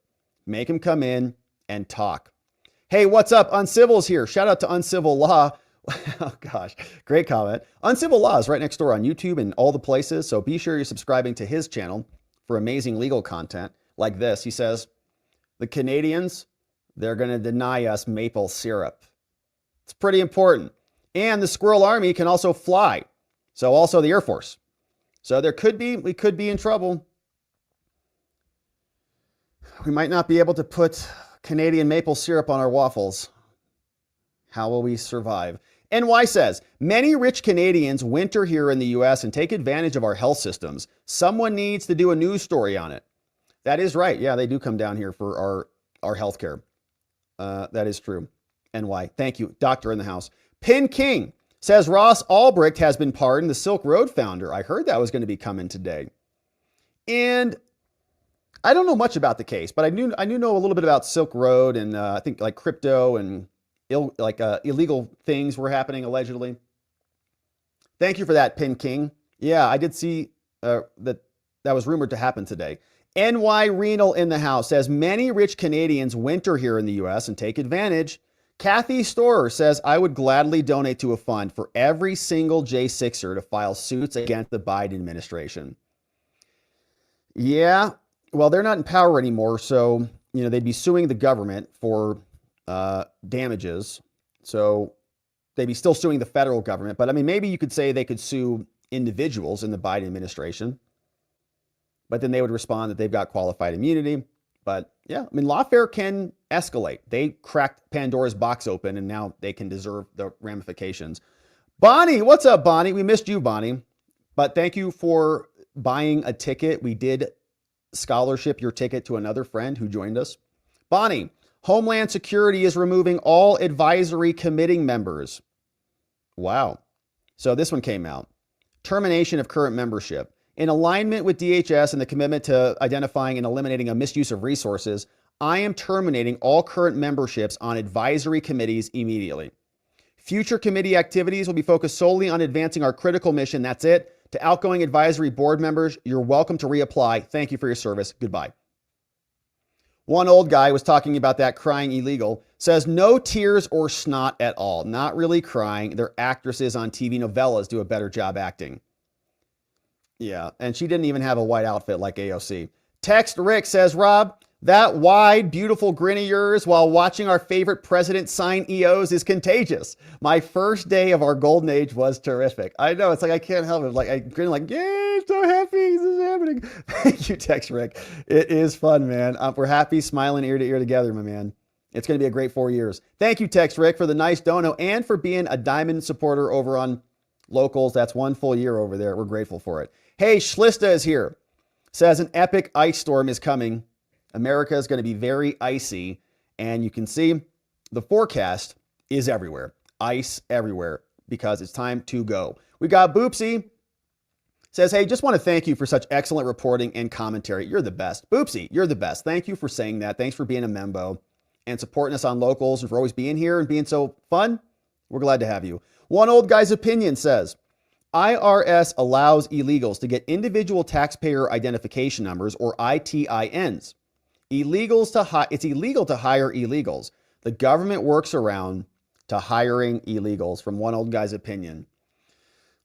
Make him come in and talk. Hey, what's up? Uncivil's here. Shout out to Uncivil Law. Oh, gosh. Great comment. Uncivil Law is right next door on YouTube and all the places. So be sure you're subscribing to his channel for amazing legal content like this. He says, the Canadians, they're going to deny us maple syrup. It's pretty important. And the Squirrel Army can also fly. So also the Air Force. So we could be in trouble. We might not be able to put Canadian maple syrup on our waffles. How will we survive? NY says, many rich Canadians winter here in the US and take advantage of our health systems. Someone needs to do a news story on it. That is right. Yeah, they do come down here for our health care. That is true. NY. Thank you. Doctor in the house. Pin King says Ross Ulbricht has been pardoned, the Silk Road founder. I heard that was going to be coming today. And I don't know much about the case, but I know a little bit about Silk Road and I think like crypto and illegal things were happening allegedly. Thank you for that, Pin King. Yeah, I did see that was rumored to happen today. NY Renal in the house says many rich Canadians winter here in the US and take advantage. Kathy Storer says, I would gladly donate to a fund for every single J6er to file suits against the Biden administration. Yeah, well, they're not in power anymore, so they'd be suing the government for damages. So they'd be still suing the federal government. But I mean, maybe you could say they could sue individuals in the Biden administration. But then they would respond that they've got qualified immunity. But yeah, I mean, lawfare can escalate. They cracked Pandora's box open and now they can deserve the ramifications. Bonnie, what's up, Bonnie? We missed you, Bonnie. But thank you for buying a ticket. We did scholarship your ticket to another friend who joined us. Bonnie, Homeland Security is removing all advisory committee members. Wow. So this one came out. Termination of current membership. In alignment with DHS and the commitment to identifying and eliminating a misuse of resources, I am terminating all current memberships on advisory committees immediately. Future committee activities will be focused solely on advancing our critical mission. That's it. To outgoing advisory board members, you're welcome to reapply. Thank you for your service. Goodbye. One old guy was talking about that crying illegal, says no tears or snot at all. Not really crying. Their actresses on TV novellas do a better job acting. Yeah, and she didn't even have a white outfit like AOC. Text Rick says, Rob, That wide, beautiful grin of yours while watching our favorite president sign EOs is contagious. My first day of our golden age was terrific. I know, it's like I can't help it. Like I grin like, yay, I'm so happy this is happening. Thank you, Tex Rick. It is fun, man. We're happy, smiling ear to ear together, my man. It's going to be a great 4 years. Thank you, Tex Rick, for the nice dono and for being a diamond supporter over on Locals. That's 1 full year over there. We're grateful for it. Hey, Schlista is here. Says an epic ice storm is coming. America is going to be very icy, and you can see the forecast is everywhere. Ice everywhere because it's time to go. We got Boopsy. Says, hey, just want to thank you for such excellent reporting and commentary. You're the best. Boopsy, you're the best. Thank you for saying that. Thanks for being a membo and supporting us on Locals and for always being here and being so fun. We're glad to have you. One old guy's opinion says, IRS allows illegals to get individual taxpayer identification numbers or ITINs. It's illegal to hire illegals. The government works around to hiring illegals, from one old guy's opinion.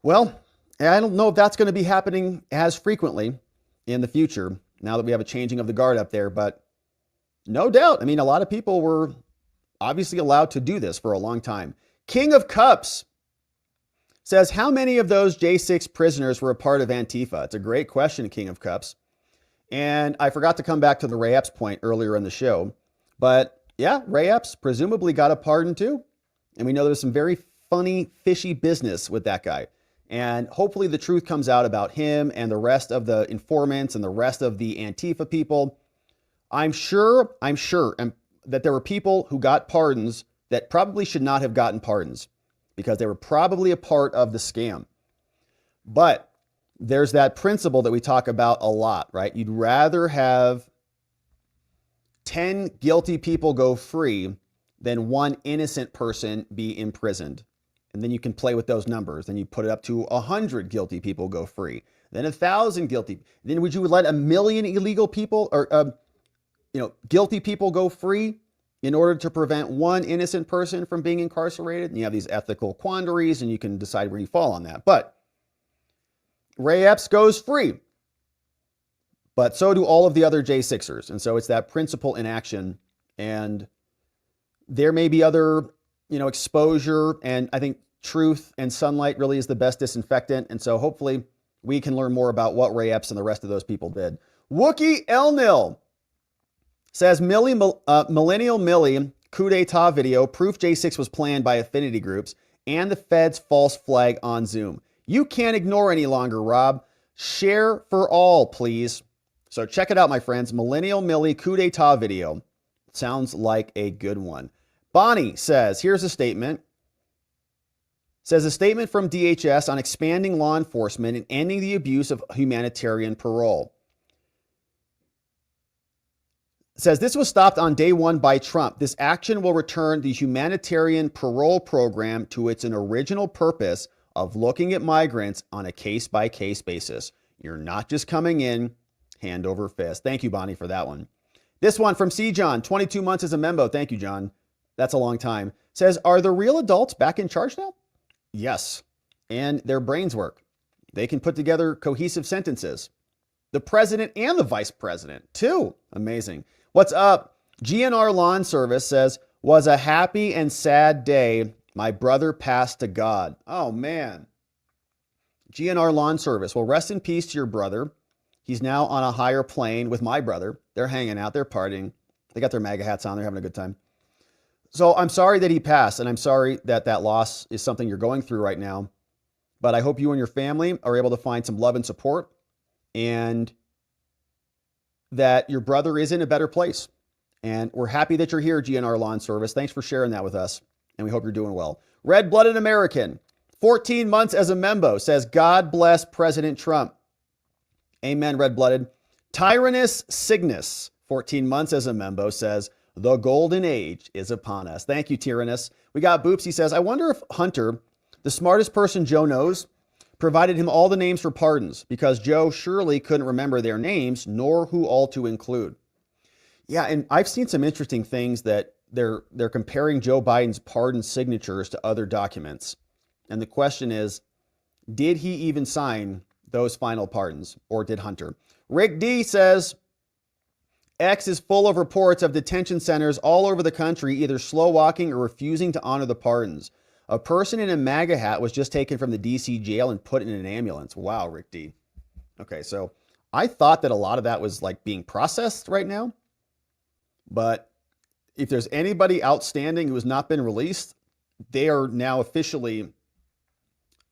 Well, I don't know if that's going to be happening as frequently in the future now that we have a changing of the guard up there, but no doubt. I mean, a lot of people were obviously allowed to do this for a long time. King of Cups says, how many of those J6 prisoners were a part of Antifa? It's a great question, King of Cups. And I forgot to come back to the Ray Epps point earlier in the show. But yeah, Ray Epps presumably got a pardon too. And we know there's some very funny, fishy business with that guy. And hopefully the truth comes out about him and the rest of the informants and the rest of the Antifa people. I'm sure that there were people who got pardons that probably should not have gotten pardons because they were probably a part of the scam. But there's that principle that we talk about a lot, right? You'd rather have 10 guilty people go free than one innocent person be imprisoned. And then you can play with those numbers. Then you put it up to 100 guilty people go free. Then 1,000 guilty. Then would you let 1 million illegal people or guilty people go free in order to prevent one innocent person from being incarcerated? And you have these ethical quandaries, and you can decide where you fall on that. But Ray Epps goes free, but so do all of the other J6ers. And so it's that principle in action. And there may be other, exposure. And I think truth and sunlight really is the best disinfectant. And so hopefully we can learn more about what Ray Epps and the rest of those people did. Wookie Elnil says, Millennial Millie coup d'etat video, proof J6 was planned by affinity groups and the Fed's false flag on Zoom. You can't ignore any longer, Rob. Share for all, please. So check it out, my friends. Millennial Millie coup d'etat video. Sounds like a good one. Bonnie says, here's a statement. Says a statement from DHS on expanding law enforcement and ending the abuse of humanitarian parole. Says this was stopped on day one by Trump. This action will return the humanitarian parole program to its original purpose of looking at migrants on a case-by-case basis. You're not just coming in hand over fist. Thank you, Bonnie, for that one. This one from C. John, 22 months as a membo. Thank you, John. That's a long time. Says, are the real adults back in charge now? Yes. And their brains work. They can put together cohesive sentences. The president and the vice president, too. Amazing. What's up? GNR Lawn Service says, was a happy and sad day. My brother passed to God. Oh, man. GNR Lawn Service. Well, rest in peace to your brother. He's now on a higher plane with my brother. They're hanging out. They're partying. They got their MAGA hats on. They're having a good time. So I'm sorry that he passed, and I'm sorry that that loss is something you're going through right now. But I hope you and your family are able to find some love and support, and that your brother is in a better place. And we're happy that you're here, GNR Lawn Service. Thanks for sharing that with us. And we hope you're doing well. Red-blooded American, 14 months as a membo, says, God bless President Trump. Amen, red-blooded. Tyrannus Cygnus, 14 months as a membo, says, the golden age is upon us. Thank you, Tyrannus. We got Boops. He says, I wonder if Hunter, the smartest person Joe knows, provided him all the names for pardons because Joe surely couldn't remember their names nor who all to include. Yeah, and I've seen some interesting things that they're comparing Joe Biden's pardon signatures to other documents. And the question is, did he even sign those final pardons, or did Hunter? Rick D says, X is full of reports of detention centers all over the country either slow walking or refusing to honor the pardons. A person in a MAGA hat was just taken from the DC jail and put in an ambulance. Wow, Rick D. Okay, so I thought that a lot of that was like being processed right now. But if there's anybody outstanding who has not been released, they are now officially,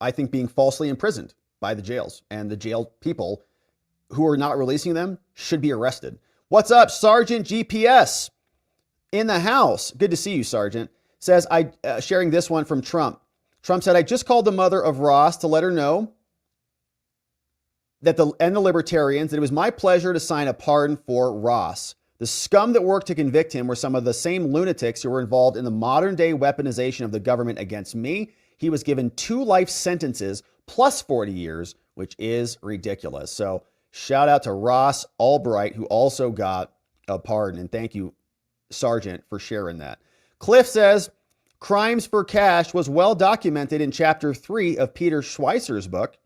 I think, being falsely imprisoned by the jails. And the jail people who are not releasing them should be arrested. What's up, Sergeant GPS in the house? Good to see you, Sergeant. Says, sharing this one from Trump. Trump said, I just called the mother of Ross to let her know that the libertarians, that it was my pleasure to sign a pardon for Ross. The scum that worked to convict him were some of the same lunatics who were involved in the modern day weaponization of the government against me. He was given 2 life sentences plus 40 years, which is ridiculous. So shout out to Ross Albright, who also got a pardon. And thank you, Sergeant, for sharing that. Cliff says, Crimes for Cash was well documented in Chapter 3 of Peter Schweizer's book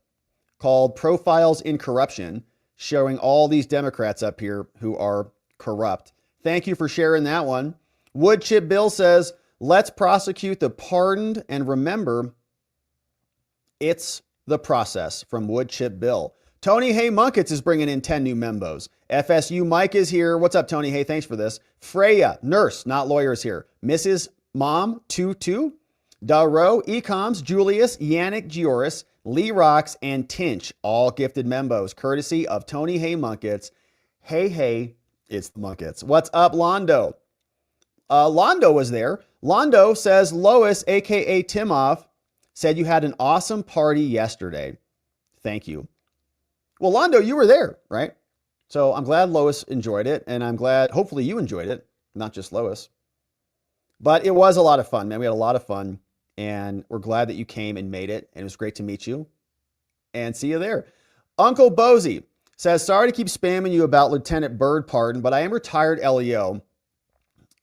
called Profiles in Corruption, showing all these Democrats up here who are corrupt. Thank you for sharing that one. Wood Chip Bill says, let's prosecute the pardoned and remember it's the process, from Wood Chip Bill. Tony Hay Munkets is bringing in 10 new membos. FSU Mike is here. What's up, Tony Hay? Thanks for this. Freya, nurse, not lawyer, is here. Mrs. Mom 22, Darrow, Ecoms, Julius, Yannick Gioris, Lee Rocks, and Tinch, all gifted membos, courtesy of Tony Hay Munkets. Hey, it's the Munkets. What's up, Londo? Londo was there. Londo says, Lois, a.k.a. Timoff, said you had an awesome party yesterday. Thank you. Well, Londo, you were there, right? So I'm glad Lois enjoyed it, and I'm glad, hopefully you enjoyed it, not just Lois. But it was a lot of fun, man. We had a lot of fun, and we're glad that you came and made it, and it was great to meet you, and see you there. Uncle Bozy says, sorry to keep spamming you about Lieutenant Byrd pardon, but I am retired LEO,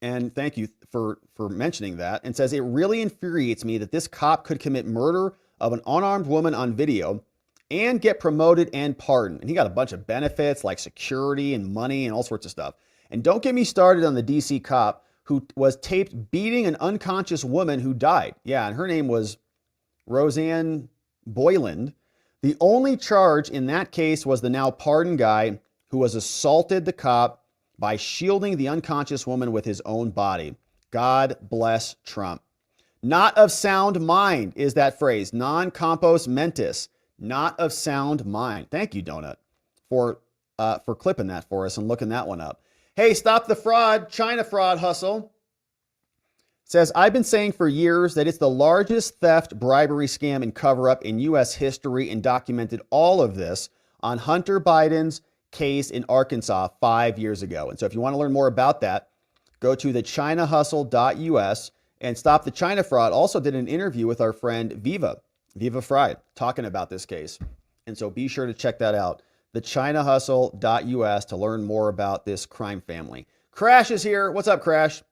and thank you for mentioning that, and says, it really infuriates me that this cop could commit murder of an unarmed woman on video and get promoted and pardoned. And he got a bunch of benefits like security and money and all sorts of stuff. And don't get me started on the DC cop who was taped beating an unconscious woman who died. Yeah, and her name was Roseanne Boyland. The only charge in that case was the now pardoned guy who was assaulted the cop by shielding the unconscious woman with his own body. God bless Trump. Not of sound mind is that phrase. Non compos mentis. Not of sound mind. Thank you, Donut, for clipping that for us and looking that one up. Hey, stop the fraud. China fraud hustle. Says, I've been saying for years that it's the largest theft, bribery scam, and cover-up in U.S. history, and documented all of this on Hunter Biden's case in Arkansas 5 years ago. And so if you want to learn more about that, go to thechinahustle.us. And Stop the China Fraud also did an interview with our friend Viva Fried, talking about this case. And so be sure to check that out. thechinahustle.us to learn more about this crime family. Crash is here. What's up, Crash?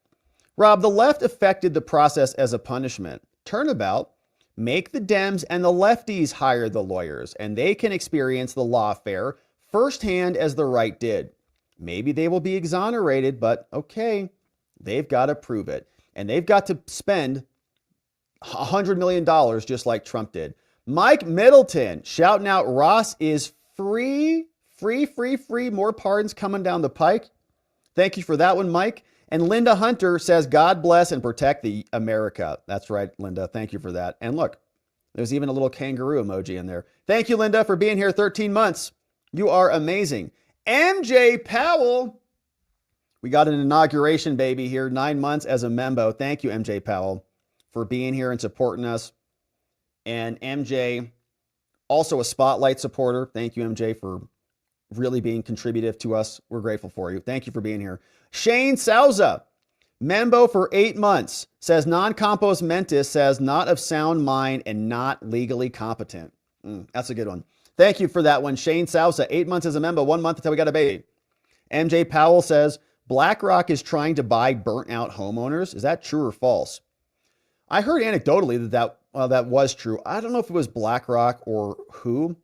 Rob, the left affected the process as a punishment. Turnabout, make the Dems and the lefties hire the lawyers, and they can experience the lawfare firsthand as the right did. Maybe they will be exonerated, but okay, they've got to prove it. And they've got to spend $100 million just like Trump did. Mike Middleton shouting out Ross is free. More pardons coming down the pike. Thank you for that one, Mike. And Linda Hunter says, God bless and protect the America. That's right, Linda. Thank you for that. And look, there's even a little kangaroo emoji in there. Thank you, Linda, for being here 13 months. You are amazing. MJ Powell. We got an inauguration baby here, 9 months as a membo. Thank you, MJ Powell, for being here and supporting us. And MJ, also a Spotlight supporter. Thank you, MJ, for really being contributive to us. We're grateful for you. Thank you for being here. Shane Souza, membo for 8 months, says non-compos mentis, says not of sound mind and not legally competent. That's a good one. Thank you for that one. Shane Souza, 8 months as a member, 1 month until we got a baby. MJ Powell says, BlackRock is trying to buy burnt out homeowners. Is that true or false? I heard anecdotally that was true. I don't know if it was BlackRock or who,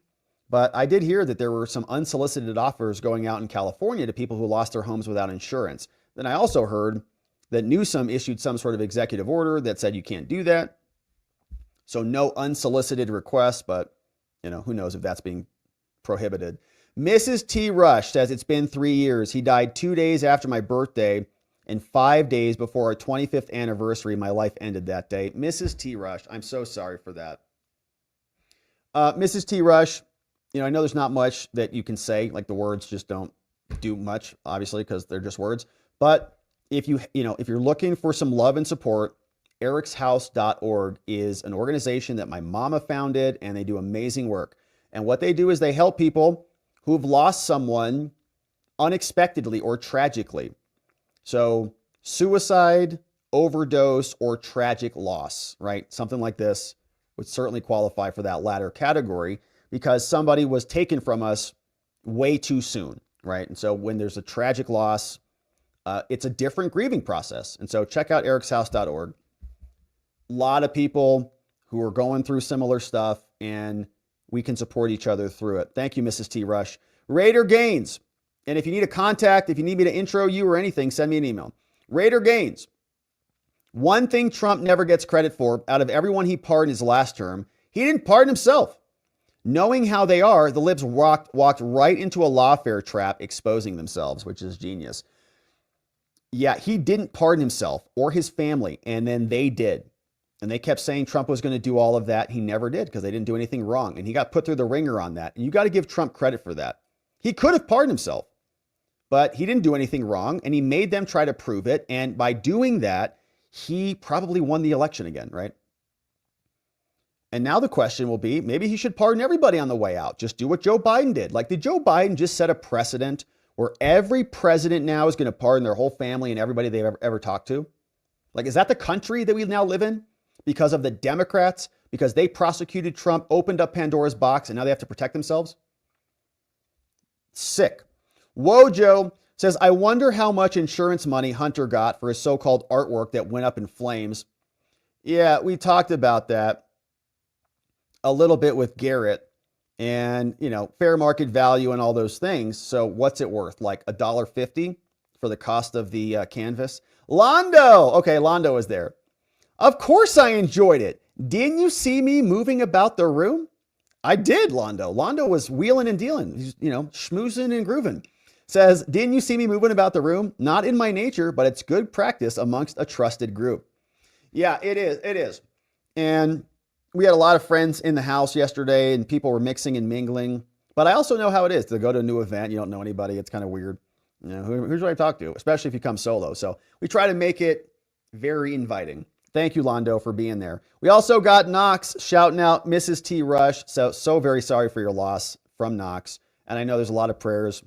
But I did hear that there were some unsolicited offers going out in California to people who lost their homes without insurance. Then I also heard that Newsom issued some sort of executive order that said you can't do that. So no unsolicited requests, but who knows if that's being prohibited. Mrs. T. Rush says it's been 3 years. He died 2 days after my birthday and 5 days before our 25th anniversary. My life ended that day. Mrs. T. Rush, I'm so sorry for that. Mrs. T. Rush, I know there's not much that you can say, like the words just don't do much, obviously, because they're just words. But if if you're looking for some love and support, ericshouse.org is an organization that my mama founded, and they do amazing work. And what they do is they help people who've lost someone unexpectedly or tragically. So suicide, overdose, or tragic loss, right? Something like this would certainly qualify for that latter category because somebody was taken from us way too soon, right? And so when there's a tragic loss, it's a different grieving process. And so check out ericshouse.org. A lot of people who are going through similar stuff, and we can support each other through it. Thank you, Mrs. T. Rush. Raider Gaines. And if you need a contact, if you need me to intro you or anything, send me an email. Raider Gaines. One thing Trump never gets credit for, out of everyone he pardoned his last term, he didn't pardon himself. Knowing how they are, the libs walked right into a lawfare trap, exposing themselves, which is genius. Yeah, he didn't pardon himself or his family, and then they did. And they kept saying Trump was going to do all of that. He never did because they didn't do anything wrong. And he got put through the ringer on that. And you got to give Trump credit for that. He could have pardoned himself, but he didn't do anything wrong. And he made them try to prove it. And by doing that, he probably won the election again, right? And now the question will be, maybe he should pardon everybody on the way out. Just do what Joe Biden did. Like, did Joe Biden just set a precedent where every president now is going to pardon their whole family and everybody they've ever talked to? Like, is that the country that we now live in? Because of the Democrats, because they prosecuted Trump, opened up Pandora's box, and now they have to protect themselves? Sick. Wojo says, I wonder how much insurance money Hunter got for his so-called artwork that went up in flames. Yeah, we talked about that a little bit with Garrett and, fair market value and all those things. So what's it worth? Like $1.50 for the cost of the canvas? Londo. Okay, Londo is there. Of course I enjoyed it. Didn't you see me moving about the room? I did, Londo. Londo was wheeling and dealing. He's, schmoozing and grooving. Says, didn't you see me moving about the room? Not in my nature, but it's good practice amongst a trusted group. Yeah, it is. It is. And we had a lot of friends in the house yesterday and people were mixing and mingling. But I also know how it is to go to a new event. You don't know anybody. It's kind of weird. Who should I talk to? Especially if you come solo. So we try to make it very inviting. Thank you, Londo, for being there. We also got Knox shouting out Mrs. T. Rush. So very sorry for your loss from Knox. And I know there's a lot of prayers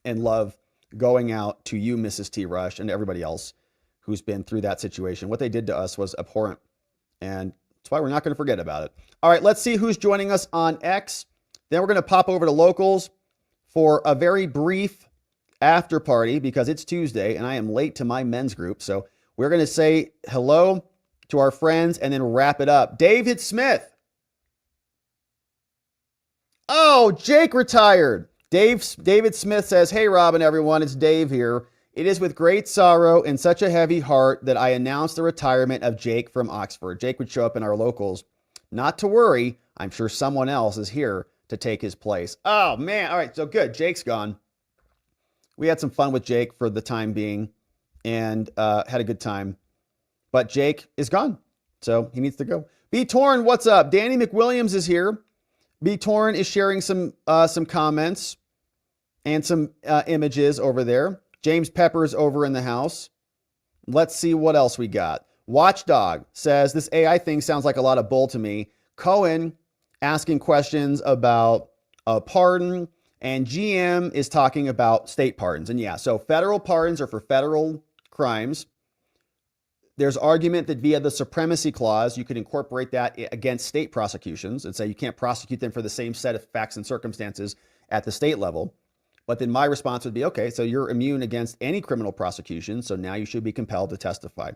and love going out to you, Mrs. T. Rush, and everybody else who's been through that situation. What they did to us was abhorrent. And that's why we're not going to forget about it. All right, let's see who's joining us on X. Then we're going to pop over to Locals for a very brief after party because it's Tuesday and I am late to my men's group. So we're going to say hello to our friends and then wrap it up. David Smith. Oh, Jake retired. David Smith says, hey, Robin, everyone, it's Dave here. It is with great sorrow and such a heavy heart that I announce the retirement of Jake from Oxford. Jake would show up in our Locals. Not to worry. I'm sure someone else is here to take his place. Oh, man. All right. So good. Jake's gone. We had some fun with Jake for the time being and had a good time. But Jake is gone. So he needs to go. B. Torn, what's up? Danny McWilliams is here. B. Torn is sharing some comments and some images over there. James Pepper's over in the house. Let's see what else we got. Watchdog says, this AI thing sounds like a lot of bull to me. Cohen asking questions about a pardon. And GM is talking about state pardons. And yeah, so federal pardons are for federal crimes. There's argument that via the supremacy clause, you could incorporate that against state prosecutions and say you can't prosecute them for the same set of facts and circumstances at the state level. But then my response would be, okay, so you're immune against any criminal prosecution. So now you should be compelled to testify.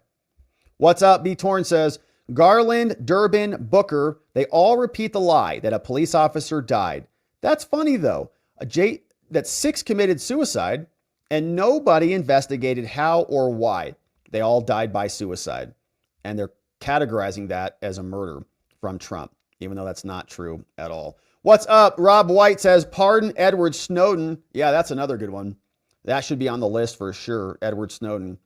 What's up? B. Torn says, Garland, Durbin, Booker, they all repeat the lie that a police officer died. That's funny, though. That 6 committed suicide, and nobody investigated how or why. They all died by suicide. And they're categorizing that as a murder from Trump, even though that's not true at all. What's up? Rob White says, pardon Edward Snowden. Yeah, that's another good one. That should be on the list for sure, Edward Snowden,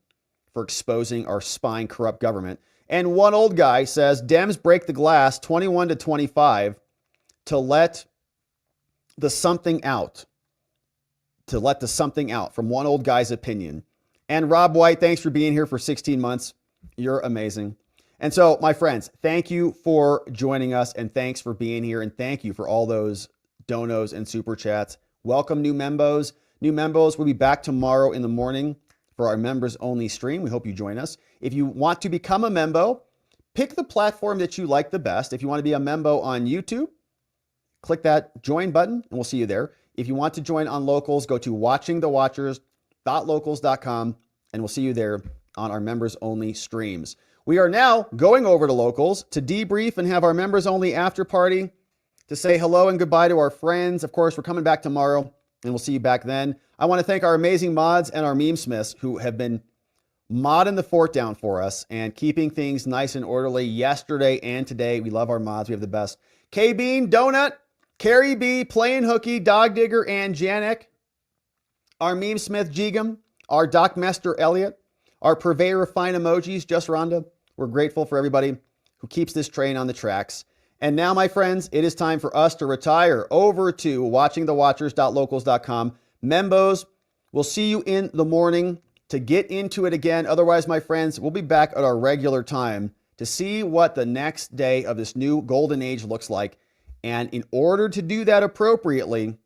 for exposing our spying, corrupt government. And one old guy says, Dems break the glass 21 to 25 to let the something out. To let the something out, from one old guy's opinion. And Rob White, thanks for being here for 16 months. You're amazing. And so, my friends, thank you for joining us, and thanks for being here, and thank you for all those donos and super chats. Welcome, new members. New members, we'll be back tomorrow in the morning for our members only stream. We hope you join us. If you want to become a member, pick the platform that you like the best. If you want to be a member on YouTube, click that join button, and we'll see you there. If you want to join on Locals, go to watchingthewatchers.locals.com, and we'll see you there on our members only streams. We are now going over to Locals to debrief and have our members only after party to say hello and goodbye to our friends. Of course, we're coming back tomorrow, and we'll see you back then. I want to thank our amazing mods and our meme smiths who have been modding the fort down for us and keeping things nice and orderly yesterday and today. We love our mods. We have the best. K-Bean, Donut, Carrie B, Playing Hooky, Dog Digger, and Janek. Our meme smith, Jigam. Our Doc Mester, Elliot. Our purveyor of fine emojis, Just Rhonda. We're grateful for everybody who keeps this train on the tracks. And now, my friends, it is time for us to retire over to watchingthewatchers.locals.com. Membos, we'll see you in the morning to get into it again. Otherwise, my friends, we'll be back at our regular time to see what the next day of this new golden age looks like. And in order to do that appropriately,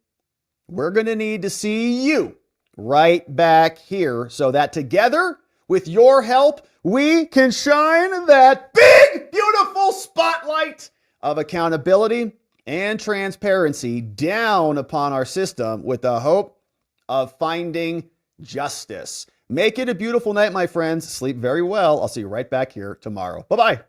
we're going to need to see you right back here so that together, with your help, we can shine that big, beautiful spotlight of accountability and transparency down upon our system with the hope of finding justice. Make it a beautiful night, my friends. Sleep very well. I'll see you right back here tomorrow. Bye-bye.